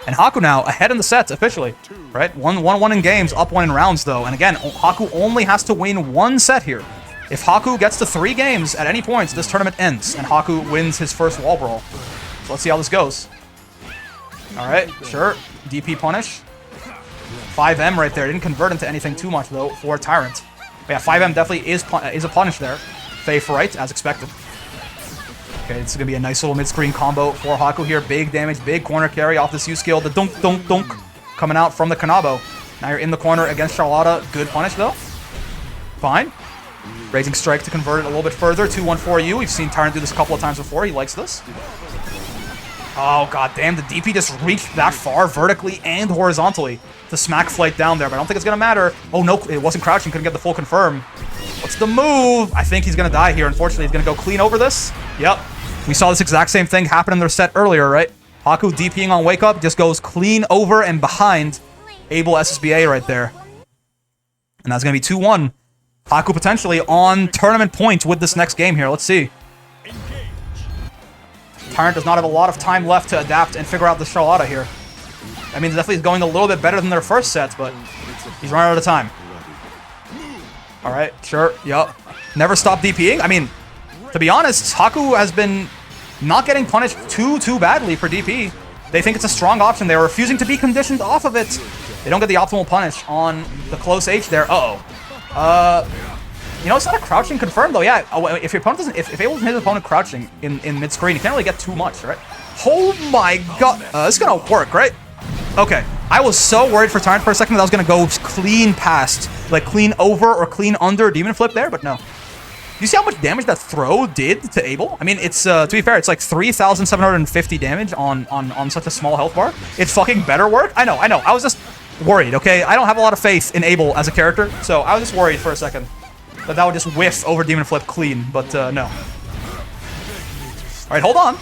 And Haku now ahead in the sets, officially. Right? 1-1 in games, up 1 in rounds, though. And again, Haku only has to win 1 set here. If Haku gets to 3 games at any point, this tournament ends, and Haku wins his first wall brawl. So let's see how this goes. Alright, sure. DP punish. 5M right there. Didn't convert into anything too much, though, for Tyrant. But yeah, 5M definitely is a punish there. Faith right, as expected. Okay, it's going to be a nice little mid-screen combo for Haku here. Big damage, big corner carry off this U skill. The dunk, dunk, dunk coming out from the Kanabo. Now you're in the corner against Charlotta. Good punish, though. Fine. Raging Strike to convert it a little bit further. 2-1-4-U. We've seen Tyrant do this a couple of times before. He likes this. Oh, god damn. The DP just reached that far vertically and horizontally to smack Flight down there, but I don't think it's going to matter. Oh, no. It wasn't crouching. Couldn't get the full confirm. What's the move? I think he's going to die here. Unfortunately, he's going to go clean over this. Yep. We saw this exact same thing happen in their set earlier, right? Haku DPing on Wake Up just goes clean over and behind Abel SSBA right there. And that's going to be 2-1. Haku potentially on tournament point with this next game here. Let's see. Tyrant does not have a lot of time left to adapt and figure out the Charlotta here. I mean, definitely is going a little bit better than their first sets, but he's running out of time. Alright, sure, yup. Never stop DPing. I mean, to be honest, Haku has been not getting punished too badly for DP. They think it's a strong option. They're refusing to be conditioned off of it. They don't get the optimal punish on the close H there. You know, it's not a crouching confirm, though. Yeah, if your opponent doesn't... If Abel doesn't hit his opponent crouching in mid-screen, you can't really get too much, right? Oh my god. This is gonna work, right? Okay. I was so worried for Tyrant for a second that I was gonna go clean past, like clean over or clean under Demon Flip there, but no. You see how much damage that throw did to Abel? I mean, it's, to be fair, it's like 3,750 damage on such a small health bar. It fucking better work? I know. I was just worried, okay? I don't have a lot of faith in Abel as a character, so I was just worried for a second that would just whiff over Demon Flip clean, but no. Alright, hold on.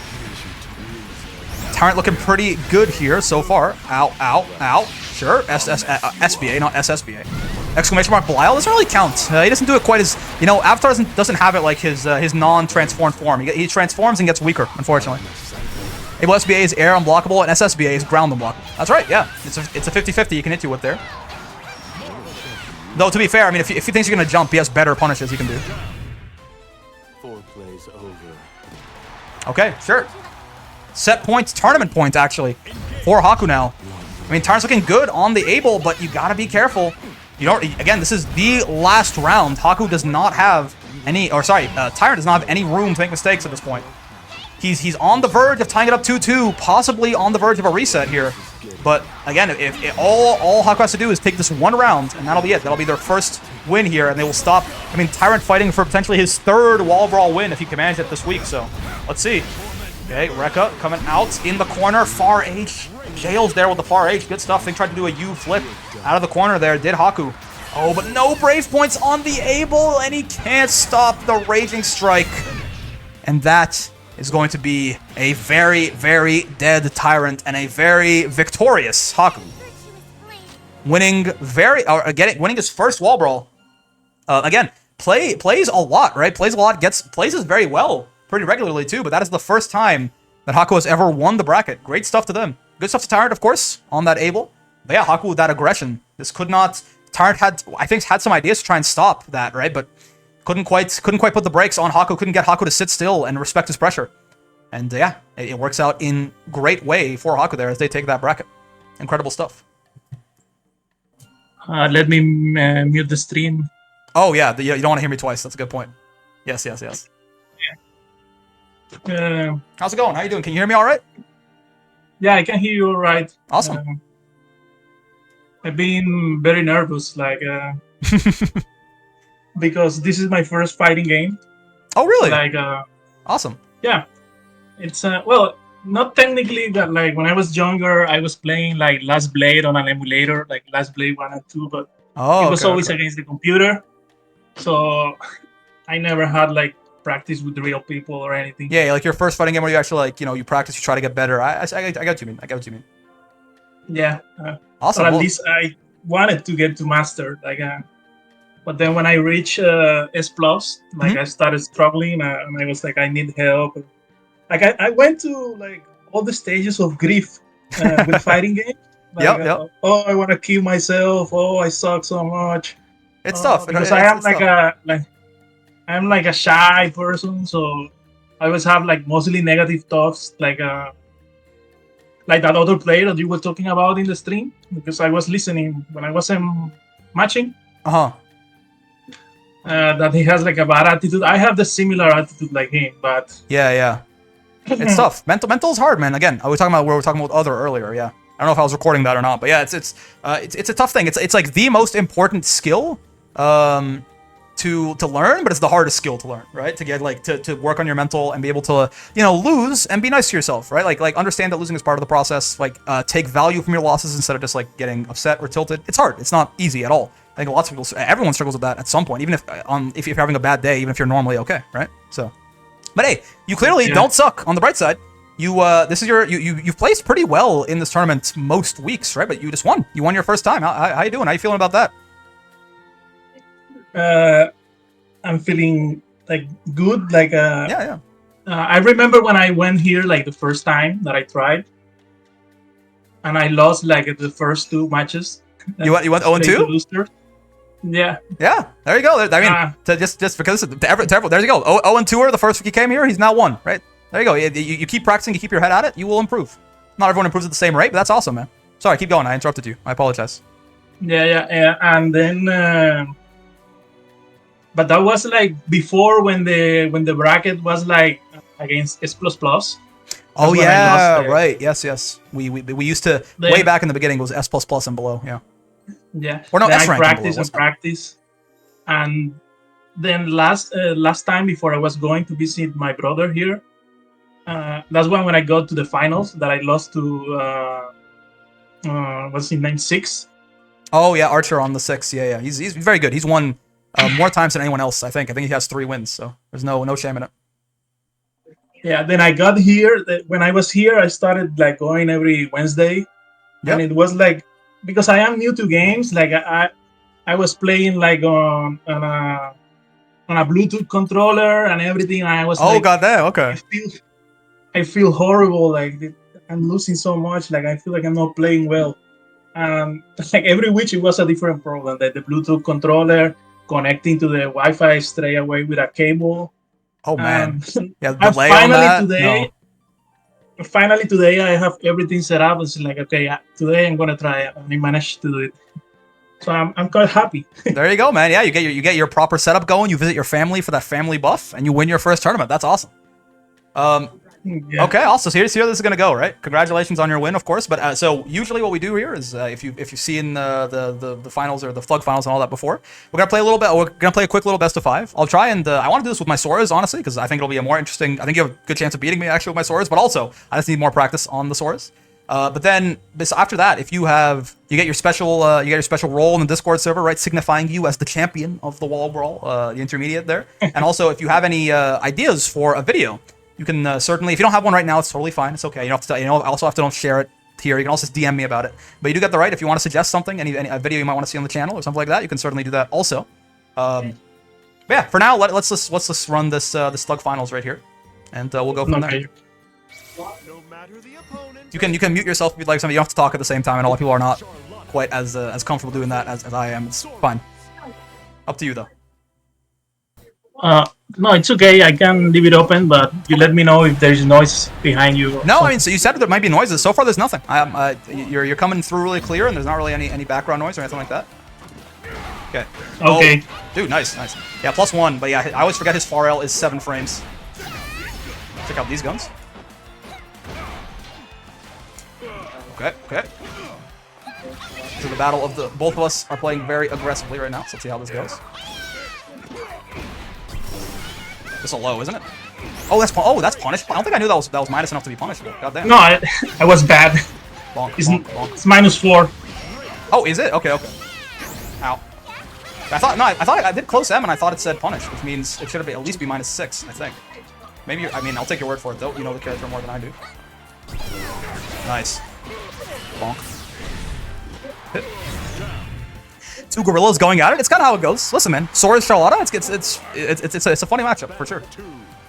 Tyrant looking pretty good here so far. Ow, ow, ow. Sure, SBA, not SSBA. Exclamation mark Belial doesn't really count. He doesn't do it quite as... You know, Avatar doesn't have it like his non-transformed form. He transforms and gets weaker, unfortunately. Able SBA is air unblockable, and SSBA is ground unblockable. That's right, yeah. It's a 50-50 you can hit you with there. Though, to be fair, I mean, if he thinks you're going to jump, he has better punishes he can do. Foreplay's over. Okay, sure. set point, tournament point, actually, for Haku now. I mean, Tyrant's looking good on the Able, but you gotta be careful. You don't, again, this is the last round. Haku does not have any, or sorry, Tyrant does not have any room to make mistakes at this point. He's on the verge of tying it up 2-2, possibly on the verge of a reset here. But again, if all Haku has to do is take this one round, and that'll be it. That'll be their first win here, and they will stop. I mean, Tyrant fighting for potentially his third wall brawl win if he can manage it this week. So let's see. Okay, Rekka coming out in the corner. Far H. Jail's there with the Far H. Good stuff. They tried to do a U flip out of the corner there. Did Haku. Oh, but no Brave points on the Able, and he can't stop the Raging Strike. And that is going to be a very, very dead Tyrant and a very victorious Haku. Winning winning his first wall brawl. Again, plays a lot, right? Plays a lot, plays very well pretty regularly too, but that is the first time that Haku has ever won the bracket. Great stuff to them. Good stuff to Tyrant, of course, on that Able. But yeah, Haku with that aggression. This could not... Tyrant had some ideas to try and stop that, right? But couldn't quite put the brakes on Haku. Couldn't get Haku to sit still and respect his pressure. And yeah, it works out in great way for Haku there as they take that bracket. Incredible stuff. Let me mute the stream. Oh yeah, you don't want to hear me twice. That's a good point. Yes. Yeah. How's it going? How you doing? Can you hear me all right? Yeah, I can hear you all right. Awesome. I've been very nervous, because this is my first fighting game. Oh really? Awesome. Yeah. It's well, not technically that. Like when I was younger, I was playing like Last Blade on an emulator, like Last Blade 1 and 2, but it was always against the computer. So I never had like practice with real people or anything. Yeah, like your first fighting game where you actually like, you practice, you try to get better. I get what you mean. I get what you mean. Yeah. Awesome. But at least I wanted to get to master. But then when I reached S+, I started struggling, and I was like, I need help. Like I went to like all the stages of grief with fighting games. Like, oh, I want to kill myself. Oh, I suck so much. It's tough because I am I'm like a shy person, so I always have like mostly negative thoughts, like that other player that you were talking about in the stream, because I was listening when I was matching. That he has like a bad attitude. I have the similar attitude like him, but yeah. It's tough. Mental is hard, man. Again, we were talking about other earlier. Yeah, I don't know if I was recording that or not, but yeah, it's a tough thing. It's like the most important skill to learn, but it's the hardest skill to learn, right? To get like to work on your mental and be able to lose and be nice to yourself, right? Like understand that losing is part of the process. Like take value from your losses instead of just like getting upset or tilted. It's hard. It's not easy at all. I think lots of people, everyone struggles with that at some point, even if you're having a bad day, even if you're normally okay, right? So. But hey, you clearly don't suck. On the bright side, you've placed pretty well in this tournament most weeks, right? But you just won. You won your first time. How you doing? How you feeling about that? I'm feeling like good. Like yeah. I remember when I went here like the first time that I tried, and I lost like the first 2 matches. You went 0-2? Yeah. Yeah. There you go. I mean, just because terrible. There you go. 0-2 the first week he came here. He's now 1. Right. There you go. You keep practicing. You keep your head at it. You will improve. Not everyone improves at the same rate, but that's awesome, man. Sorry, keep going. I interrupted you. I apologize. Yeah. And then, but that was like before when the bracket was like against S++. Oh yeah, right. Yes. We used to way back in the beginning it was S++ and below. Yeah. Yeah. Or no, S rank. Practice. And then last time before I was going to visit my brother here, that's when I got to the finals that I lost to what's his name, 6. Oh yeah, Archer on the 6. Yeah. He's very good. He's won more times than anyone else. I think he has 3 wins. So there's no shame in it. Yeah. Then I got here. When I was here, I started like going every Wednesday, and it was like, because I am new to games, like I was playing like on a Bluetooth controller and everything. And I was goddamn, okay. I feel horrible. Like I'm losing so much. Like I feel like I'm not playing well. Like every week it was a different problem. Like the Bluetooth controller connecting to the Wi-Fi straight away with a cable. Oh man, yeah. The delay on that. Today, finally today I have everything set up. It's like, okay, today I'm gonna try it, and I managed to do it. So I'm quite happy. There you go, man. Yeah, you get your proper setup going. You visit your family for that family buff, and you win your first tournament. That's awesome. Yeah. Okay, also, so here's how this is gonna go, right? Congratulations on your win, of course. But so usually what we do here is if you've seen the finals or the Flug finals and all that before, we're gonna play a little bit. We're gonna play a quick little best of 5. I'll try and I want to do this with my Soras, honestly, because I think it'll be a more interesting. I think you have a good chance of beating me actually with my Soras, but also I just need more practice on the Soras. But then after that, if you get your special role in the Discord server, right, signifying you as the champion of the Wall Brawl, the intermediate there. And also, if you have any ideas for a video, you can certainly, if you don't have one right now, it's totally fine. It's okay. You don't have to. Also have to don't share it here. You can also just DM me about it. But you do get the right if you want to suggest something, any a video you might want to see on the channel or something like that. You can certainly do that also. But yeah, for now, let's just run this Slug finals right here, and we'll go from there. No matter the opponent. You can mute yourself if you'd like something. You don't have to talk at the same time, and a lot of people are not quite as comfortable doing that as I am. It's fine. Up to you though. No, it's okay. I can leave it open, but you let me know if there's noise behind you. No, I mean, so you said there might be noises. So far, there's nothing. You're coming through really clear, and there's not really any background noise or anything like that. Okay. Okay. Oh, dude, nice. Yeah, +1. But yeah, I always forget his far L is 7 frames. Check out these guns. Okay. So the battle of both of us are playing very aggressively right now. So let's see how this goes. This is a low, isn't it? Oh, that's punished. I don't think I knew that was minus enough to be punishable. God damn. No, I was bad. Bonk, It's bonk. -4. Oh, is it? Okay. Ow. I thought I did close M and I thought it said punish, which means it should have at least be -6. I think. Maybe. I mean, I'll take your word for it though. You know the character more than I do. Nice. Bonk. Hit. 2 gorillas going at it. It's kind of how it goes. Listen, man. Sora's Charlotta. It's a funny matchup for sure.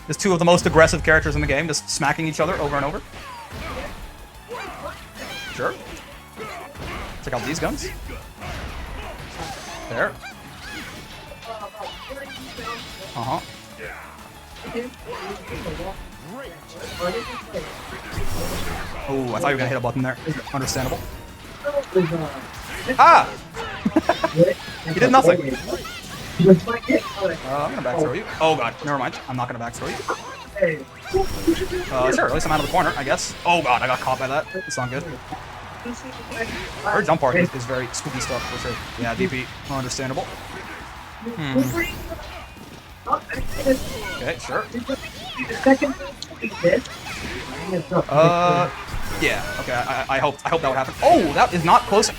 There's 2 of the most aggressive characters in the game, just smacking each other over and over. Sure. Check out these guns. There. Oh, I thought you were gonna hit a button there. Understandable. Ah! He did nothing. I'm gonna back throw you. Oh god, never mind. I'm not gonna back throw you. Sure, at least I'm out of the corner, I guess. Oh god, I got caught by that. It's not good. Her jump part is very spooky stuff for sure. Yeah, DP. Understandable. Okay, sure. Yeah. Okay. I hope that would happen. Oh, that is not close.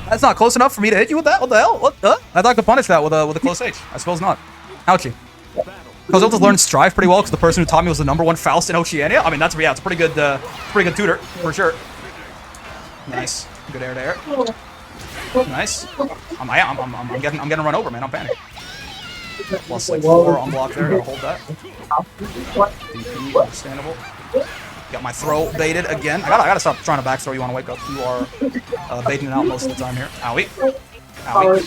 That's not close enough for me to hit you with that. What the hell? What? I thought I could punish that with a close H. I suppose not. Ouchie. I was able to learn Strive pretty well because the person who taught me was the #1 Faust in Oceania. I mean, it's a pretty good tutor for sure. Nice. Good air to air. Nice. I'm getting run over, man. I'm panicking. Plus like 4 on block there. Gotta hold that. DP, understandable. Got my throw baited again. I gotta stop trying to back throw you on a wake up. You are baiting it out most of the time here. Owie. Owie.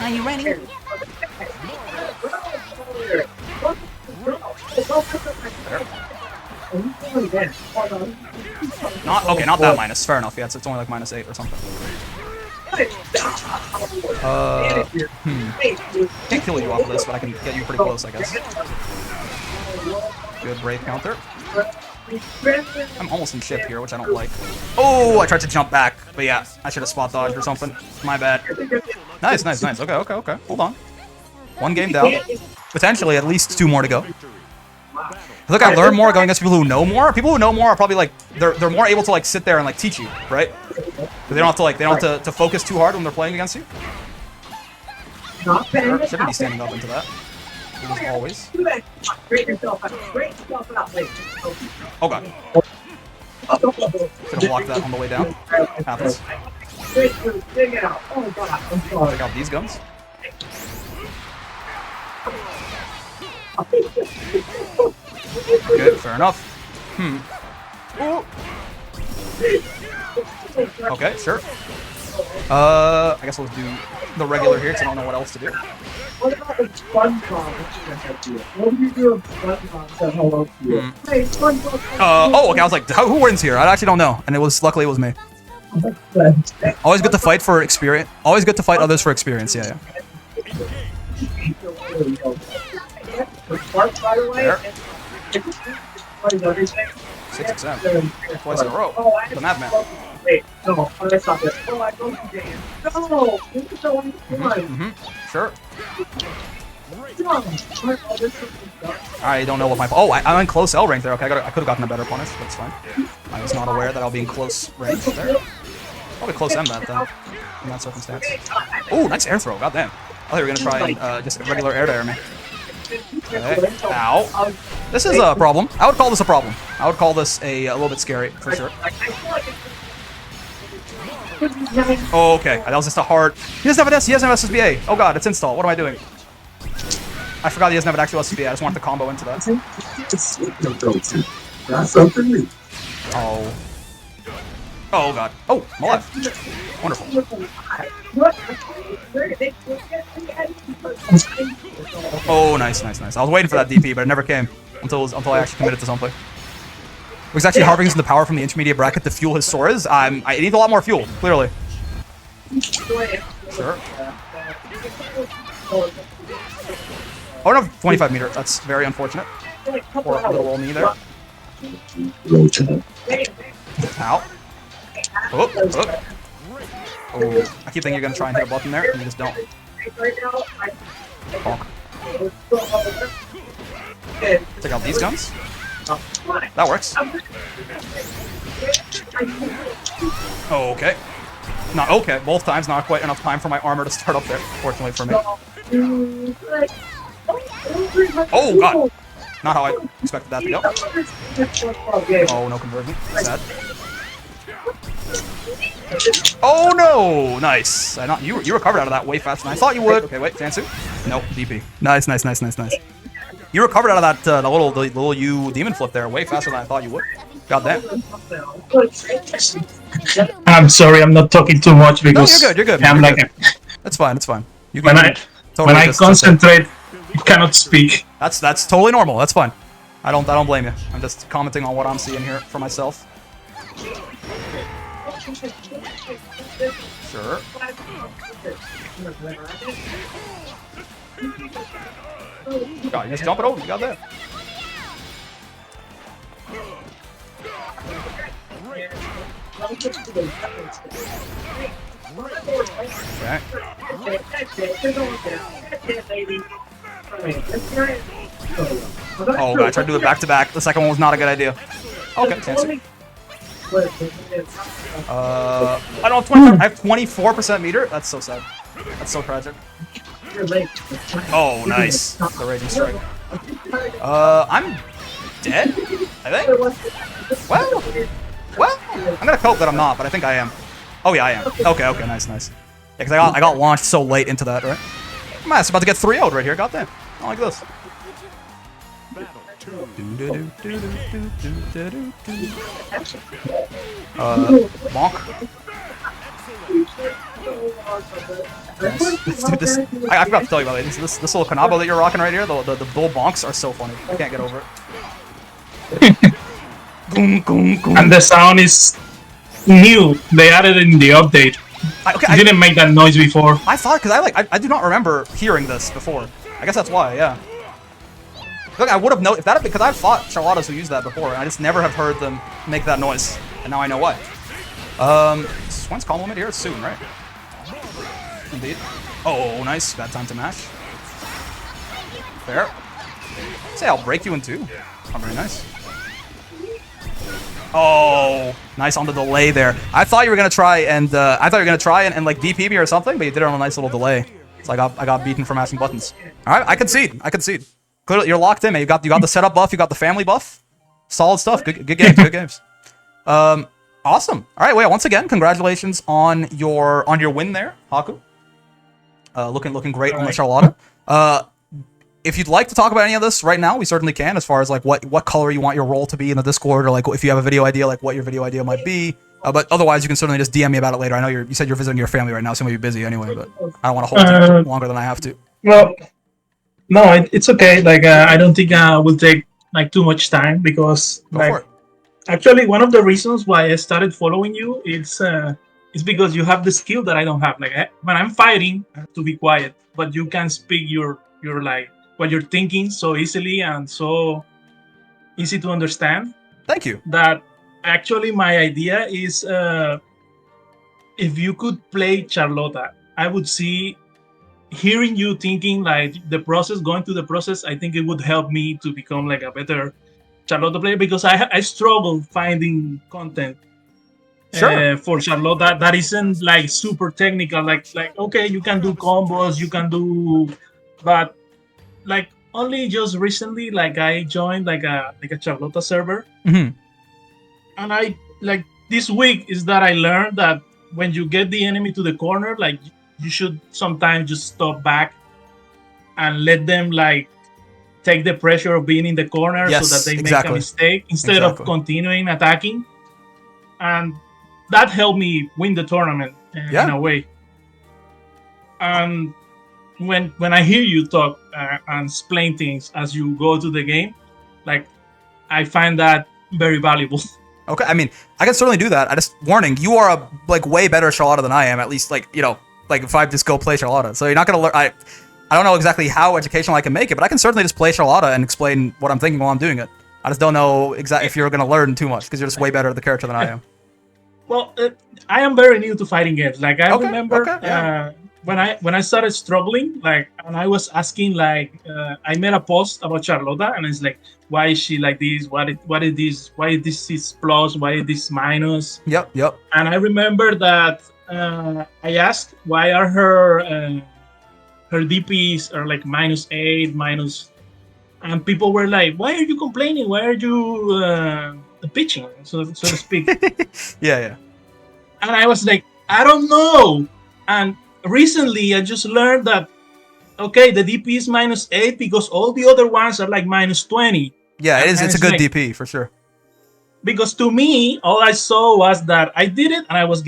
Are you ready? There. Not that minus. Fair enough. Yeah, it's only like -8 or something. Can't kill you off of this, but I can get you pretty close, I guess. Good brave counter. I'm almost in chip here, which I don't like. Oh, I tried to jump back, but yeah, I should have spot dodged or something. My bad. Nice. Okay. Hold on. 1 game down. Potentially at least 2 more to go. I think I learn more going against people who know more. People who know more are probably like they're more able to like sit there and like teach you, right? They don't have to focus too hard when they're playing against you. Sure, shouldn't be standing up into that. As always. Oh god. Should have blocked that on the way down. Happens. Check out these guns. Good, fair enough. Ooh. Okay, sure. I guess we'll do the regular here because I don't know what else to do. What about the SpongeBob? What do you do if SpongeBob said hello to you? Hey, SpongeBob. Oh, okay. I was like, who wins here? I actually don't know, and luckily it was me. Always good to fight for experience. Always good to fight others for experience. Yeah, yeah. There. 6%. Twice in a row. The madman. Wait, no, that's not this. Oh, I don't see Dan. No! This is so unfun. Sure. No. I don't know what my... Oh, I'm in close L rank there. Okay, I could have gotten a better punish. That's fine. I was not aware that I'll be in close range there. Probably close M-Bat, though, in that circumstance. Oh, nice air throw. Goddamn. I thought you were going to try and just regular air dare me. Okay. Ow. This is a problem. I would call this a problem. I would call this a little bit scary, for sure. Oh, okay. That was just a hard... He doesn't have an S. He doesn't have SSBA. Oh, God. It's install. What am I doing? I forgot he doesn't have an actual SSBA. I just wanted to combo into that. Oh. Oh, God. Oh, Moth. Wonderful. Oh, nice, nice, nice. I was waiting for that DP, but it never came until I actually committed to something. He's actually harvesting the power from the intermediate bracket to fuel his Soras. I need a lot more fuel, clearly. Sure. Oh, no, 25 meter. That's very unfortunate. Or a little roll knee there. Ow. Oh, oh. Oh, I keep thinking you're going to try and hit a button there, and you just don't. Bonk. Take out these guns. That works. Oh, okay. Not okay. Both times, not quite enough time for my armor to start up there, fortunately for me. Oh, God. Not how I expected that to go. Oh, no conversion. Sad. Oh no! Nice. You recovered out of that way faster than I thought you would. Okay, wait, Sansu. Nope, DP. Nice, nice, nice, nice, nice. You recovered out of that the little U demon flip there way faster than I thought you would. God damn. I'm sorry, I'm not talking too much because no, you're good. I'm you're like good. That's fine. That's fine. You can when I concentrate, you cannot speak. That's totally normal. That's fine. I don't blame you. I'm just commenting on what I'm seeing here for myself. Sure. God, you just jump it over. You got that. Okay. Oh, God, I tried to do it back to back. The second one was not a good idea. Okay, fancy. I don't have 25. I have 24% meter. That's so sad. That's so tragic. Oh, nice. The raging strike. I'm dead. I think. Well, I'm gonna cope that I'm not, but I think I am. Oh yeah, I am. Okay, nice. Yeah, because I got launched so late into that, right? Man, it's about to get 3-0'd right here. Goddamn. I like this. Bonk. This, I forgot to tell you about it. This little Kanabo that you're rocking right here, the bull bonks are so funny. I can't get over it. And the sound is new. They added it in the update. I didn't make that noise before. I thought, because I do not remember hearing this before. I guess that's why, yeah. Look, I would have known if that, because I've fought Charlottas who used that before, and I just never have heard them make that noise, and now I know why. When's calm limit here? It's soon, right? Indeed. Oh, nice. Bad time to mash. Fair. Say I'll break you in two. Oh, very nice. Oh, nice on the delay there. I thought you were gonna try and and like DP me or something, but you did it on a nice little delay. So I got beaten for mashing buttons. All right, I concede. Clearly, you're locked in, man. You got the setup buff. You got the family buff. Solid stuff. Good games. Good games. Awesome. All right. Well, once again, congratulations on your win there, Haku. Looking great on the Charlotta. If you'd like to talk about any of this right now, we certainly can. As far as like what color you want your role to be in the Discord, or like if you have a video idea, like what your video idea might be. But otherwise, you can certainly just DM me about it later. I know you said you're visiting your family right now, so you may be busy anyway. But I don't want to hold you longer than I have to. Well, no, it's okay. Like I don't think will take like too much time because Go for it. actually one of the reasons why I started following you is because you have the skill that I don't have. Like when I'm fighting, I have to be quiet, but you can speak your like what you're thinking so easily and so easy to understand. Thank you. That actually my idea is if you could play Charlotta, I would see hearing you thinking like the process, going through the process. I think it would help me to become like a better Charlotta player because I struggle finding content Sure. for Charlotta that isn't like super technical. Like okay, you can do combos, you can do, but like only just recently, like I joined like a Charlotta server, Mm-hmm. and I like this week is that I learned that when you get the enemy to the corner, like you should sometimes just stop back and let them like take the pressure of being in the corner so that Yes, they make a exactly. mistake instead of continuing attacking. And that helped me win the tournament in a way. And when I hear you talk and explain things as you go to the game, like I find that very valuable. Okay, I mean, I can certainly do that. I just warning, you are a like way better Charlotta than I am. At least like like if I just go play Charlotta, so you're not gonna learn. I don't know exactly how educational I can make it, but I can certainly just play Charlotta and explain what I'm thinking while I'm doing it. I just don't know exactly if you're gonna learn too much because you're just way better at the character than I am. Well, I am very new to fighting games. Like I remember yeah. when I started struggling, like, and I was asking, like, I made a post about Charlotta, and it's like, why is she like this? What is this? Why is this plus? Why is this minus? Yep. And I remember that I asked, why are her DPs are like -8, minus, and people were like, why are you complaining? Why are you pitching, so to speak? yeah. And I was like, I don't know. And recently, I just learned that okay, the DP is -8 because all the other ones are like -20. Yeah, it is. It's a good like, DP for sure. Because to me, all I saw was that I did it and I was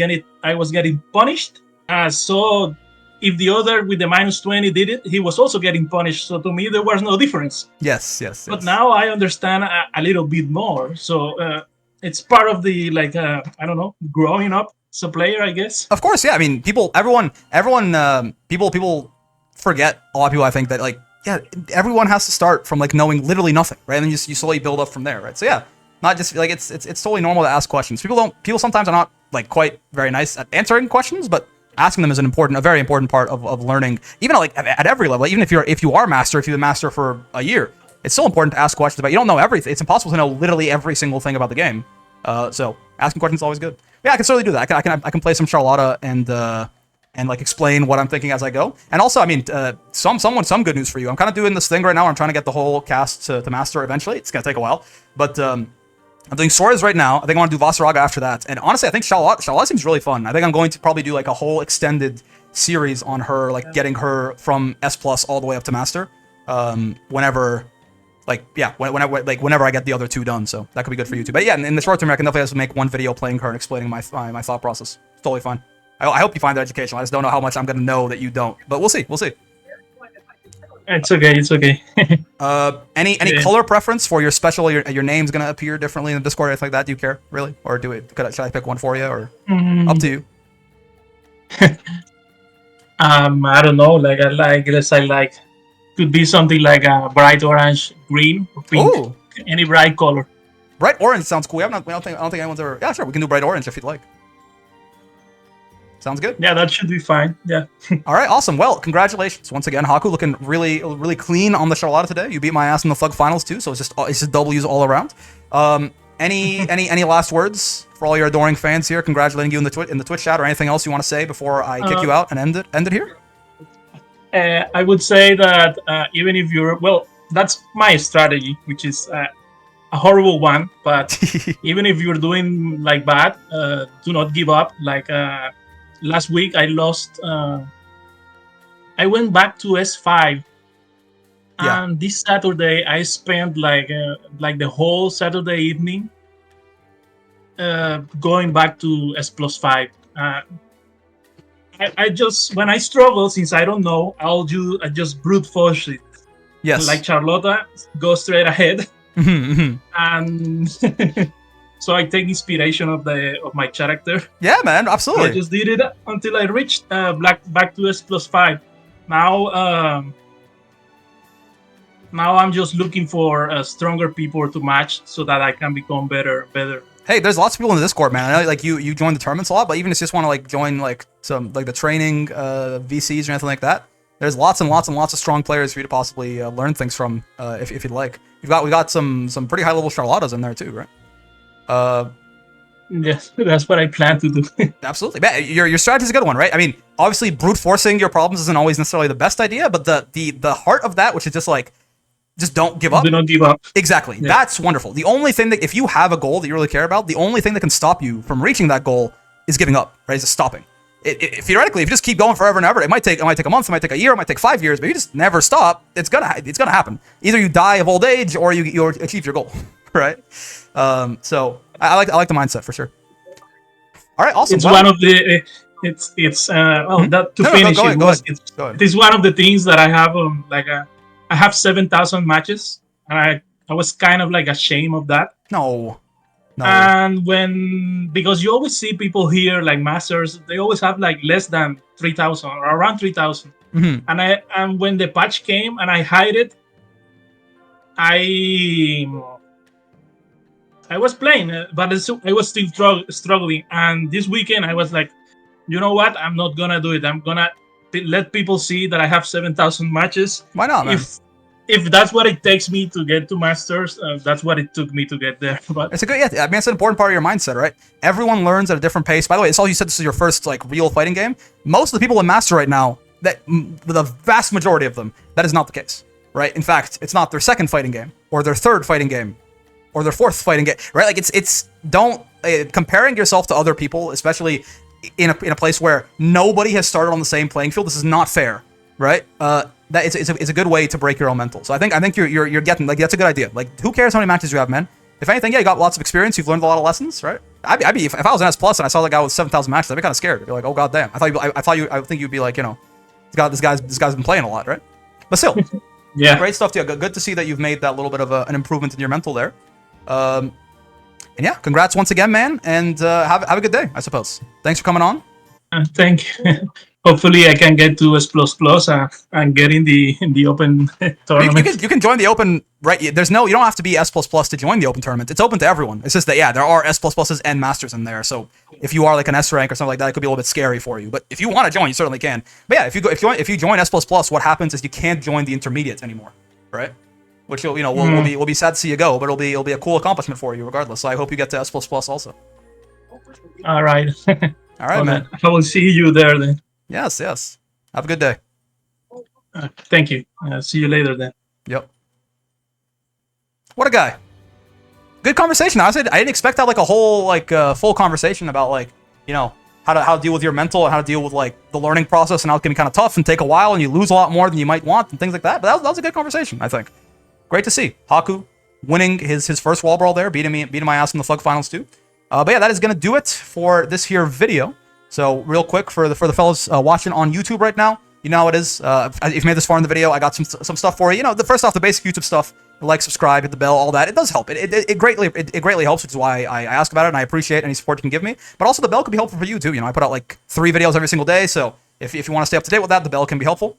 getting punished. So if the other with the -20 did it, he was also getting punished. So to me, there was no difference. Yes. But now I understand a little bit more. So it's part of the like I don't know, growing up as a player, I guess. Of course, yeah. I mean, people forget. A lot of people, I think, that like, yeah, everyone has to start from like knowing literally nothing, right? And then you slowly build up from there, right? So yeah, not just like it's totally normal to ask questions. People sometimes are not like quite very nice at answering questions, but asking them is a very important part of learning. Even like at every level, even if you're a master for a year, it's still important to ask questions about. You don't know everything. It's impossible to know literally every single thing about the game. So asking questions is always good. Yeah, I can certainly do that. I can play some Charlotta and like explain what I'm thinking as I go. And also, I mean, some good news for you. I'm kind of doing this thing right now. I'm trying to get the whole cast to master eventually. It's gonna take a while, but I'm doing Suarez right now. I think I want to do Vasaraga after that. And honestly, I think Charlotte seems really fun. I think I'm going to probably do like a whole extended series on her, like getting her from S+ all the way up to master. Whenever I get the other two done. So that could be good for you too. But yeah, in the short term, I can definitely just make one video playing her and explaining my thought process. It's totally fine. I hope you find that educational. I just don't know how much I'm gonna know that you don't. But we'll see. It's okay. Any color preference for your special? Your name's gonna appear differently in the Discord or anything like that? Do you care really, or should I pick one for you, or up to you? I don't know. Like I like could be something like a bright orange, green, or pink. Ooh. Any bright color. Bright orange sounds cool. I don't think anyone's ever. Yeah, sure. We can do bright orange if you'd like. Sounds good. Yeah, that should be fine. Yeah. All right, awesome. Well, congratulations once again, Haku, looking really, really clean on the Charlotta today. You beat my ass in the Thug finals too, so it's just W's all around. Any last words for all your adoring fans here? Congratulating you in the Twitch chat, or anything else you want to say before I kick you out and end it here? I would say that even if that's my strategy, which is a horrible one. But even if you're doing like bad, do not give up. Like. Last week I lost. I went back to S5, and this Saturday I spent like the whole Saturday evening going back to S+5. I just when I struggle, since I don't know, I just brute force it. Yes. Like Charlotta, go straight ahead, and so I take inspiration of my character. Yeah, man, absolutely. I just did it until I reached back to S+5. Now, now I'm just looking for stronger people to match so that I can become better. Hey, there's lots of people in the Discord, man. I know, like, you join the tournaments a lot, but even if you just want to, like, join, like, some, like, the training VCs or anything like that, there's lots and lots and lots of strong players for you to possibly learn things from, if you'd like. We got some pretty high-level Charlottas in there, too, right? Yes, that's what I plan to do. Absolutely. Man, your strategy's a good one, right? I mean, obviously, brute forcing your problems isn't always necessarily the best idea, but the heart of that, which is just, like, just don't give up. Do not give up. Exactly. Yeah. That's wonderful. The only thing that, if you have a goal that you really care about, the only thing that can stop you from reaching that goal is giving up, right? Is just stopping. Theoretically, if you just keep going forever and ever, it might take a month, it might take a year, it might take 5 years, but you just never stop. It's gonna happen. Either you die of old age or you achieve your goal, right? So I like the mindset for sure. All right, awesome. It's one of the that to finish. It is one of the things that I have I have 7,000 matches, and I was kind of like ashamed of that. No. And because you always see people here like masters, they always have like less than 3,000 or around 3,000. And when the patch came and I hide it, I was playing, but I was still struggling. And this weekend I was like, you know what? I'm not gonna do it. I'm gonna let people see that I have 7,000 matches. Why not, man? If that's what it takes me to get to Masters, that's what it took me to get there. But it's a good, yeah. I mean, it's an important part of your mindset, right? Everyone learns at a different pace. By the way, it's all you said. This is your first like real fighting game. Most of the people in Master right now, the vast majority of them, that is not the case, right? In fact, it's not their second fighting game or their third fighting game or their fourth fighting game, right? Like don't comparing yourself to other people, especially in a place where nobody has started on the same playing field. This is not fair, right? That it's a good way to break your own mental. So I think you're getting, like, that's a good idea. Like, who cares how many matches you have, man? If anything, yeah, you got lots of experience. You've learned a lot of lessons, right? I'd be if I was an S plus and I saw the guy with 7,000 matches, I'd be kind of scared. I'd be like, oh god damn. I think you'd be like, you know, this guy's been playing a lot, right? But still, yeah, great stuff. Yeah, good to see that you've made that little bit of an improvement in your mental there. And yeah, congrats once again, man. And have a good day, I suppose. Thanks for coming on. Thank you. Hopefully, I can get to S++ and get in the open tournament. You can join the open, right? You don't have to be S++ to join the open tournament. It's open to everyone. It's just that, yeah, there are S++s and masters in there. So if you are like an S rank or something like that, it could be a little bit scary for you. But if you want to join, you certainly can. But yeah, if you join S++, what happens is you can't join the intermediate anymore, right? Which we'll be sad to see you go, but it'll be a cool accomplishment for you regardless. So I hope you get to S++ also. All right. All right, man. I will see you there then. Yes. Have a good day. Thank you. See you later then. Yep. What a guy. Good conversation. Honestly, I didn't expect that, like, a whole, like, full conversation about, like, you know, how to deal with your mental and how to deal with, like, the learning process and how it can be kind of tough and take a while and you lose a lot more than you might want and things like that. But that was a good conversation, I think. Great to see. Haku winning his first wall brawl there, beating my ass in the Flug Finals too. But yeah, that is going to do it for this here video. So real quick for the fellas watching on YouTube right now, you know how it is. If you made this far in the video, I got some stuff for you. You know, first off, the basic YouTube stuff, like, subscribe, hit the bell, all that. It does help. It greatly helps, which is why I ask about it, and I appreciate any support you can give me. But also the bell could be helpful for you too. You know, I put out like 3 videos every single day, so if you want to stay up to date with that, the bell can be helpful.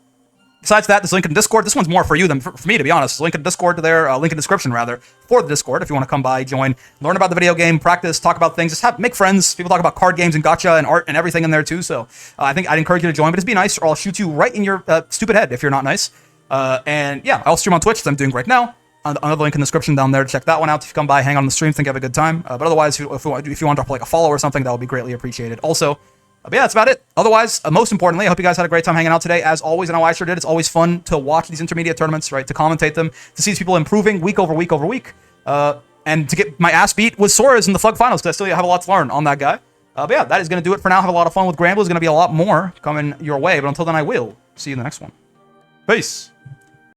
Besides that, there's a link in Discord. This one's more for you than for me, to be honest. There's a link in Discord to there, link in description, rather, for the Discord if you want to come by, join, learn about the video game, practice, talk about things, just make friends. People talk about card games and gacha and art and everything in there too, so I think I'd encourage you to join, but just be nice or I'll shoot you right in your stupid head if you're not nice. And yeah, I'll stream on Twitch, as I'm doing right now. Another link in the description down there to check that one out. If you come by, hang on the stream, think you have a good time. But otherwise, if you want to drop like a follow or something, that would be greatly appreciated. Also, but yeah, that's about it. Otherwise, most importantly, I hope you guys had a great time hanging out today. As always, I know I sure did. It's always fun to watch these intermediate tournaments, right? To commentate them, to see these people improving week over week over week. And to get my ass beat with Sora's in the Flug Finals, because I still have a lot to learn on that guy. But yeah, that is going to do it for now. Have a lot of fun with Granblue. There's going to be a lot more coming your way. But until then, I will see you in the next one. Peace.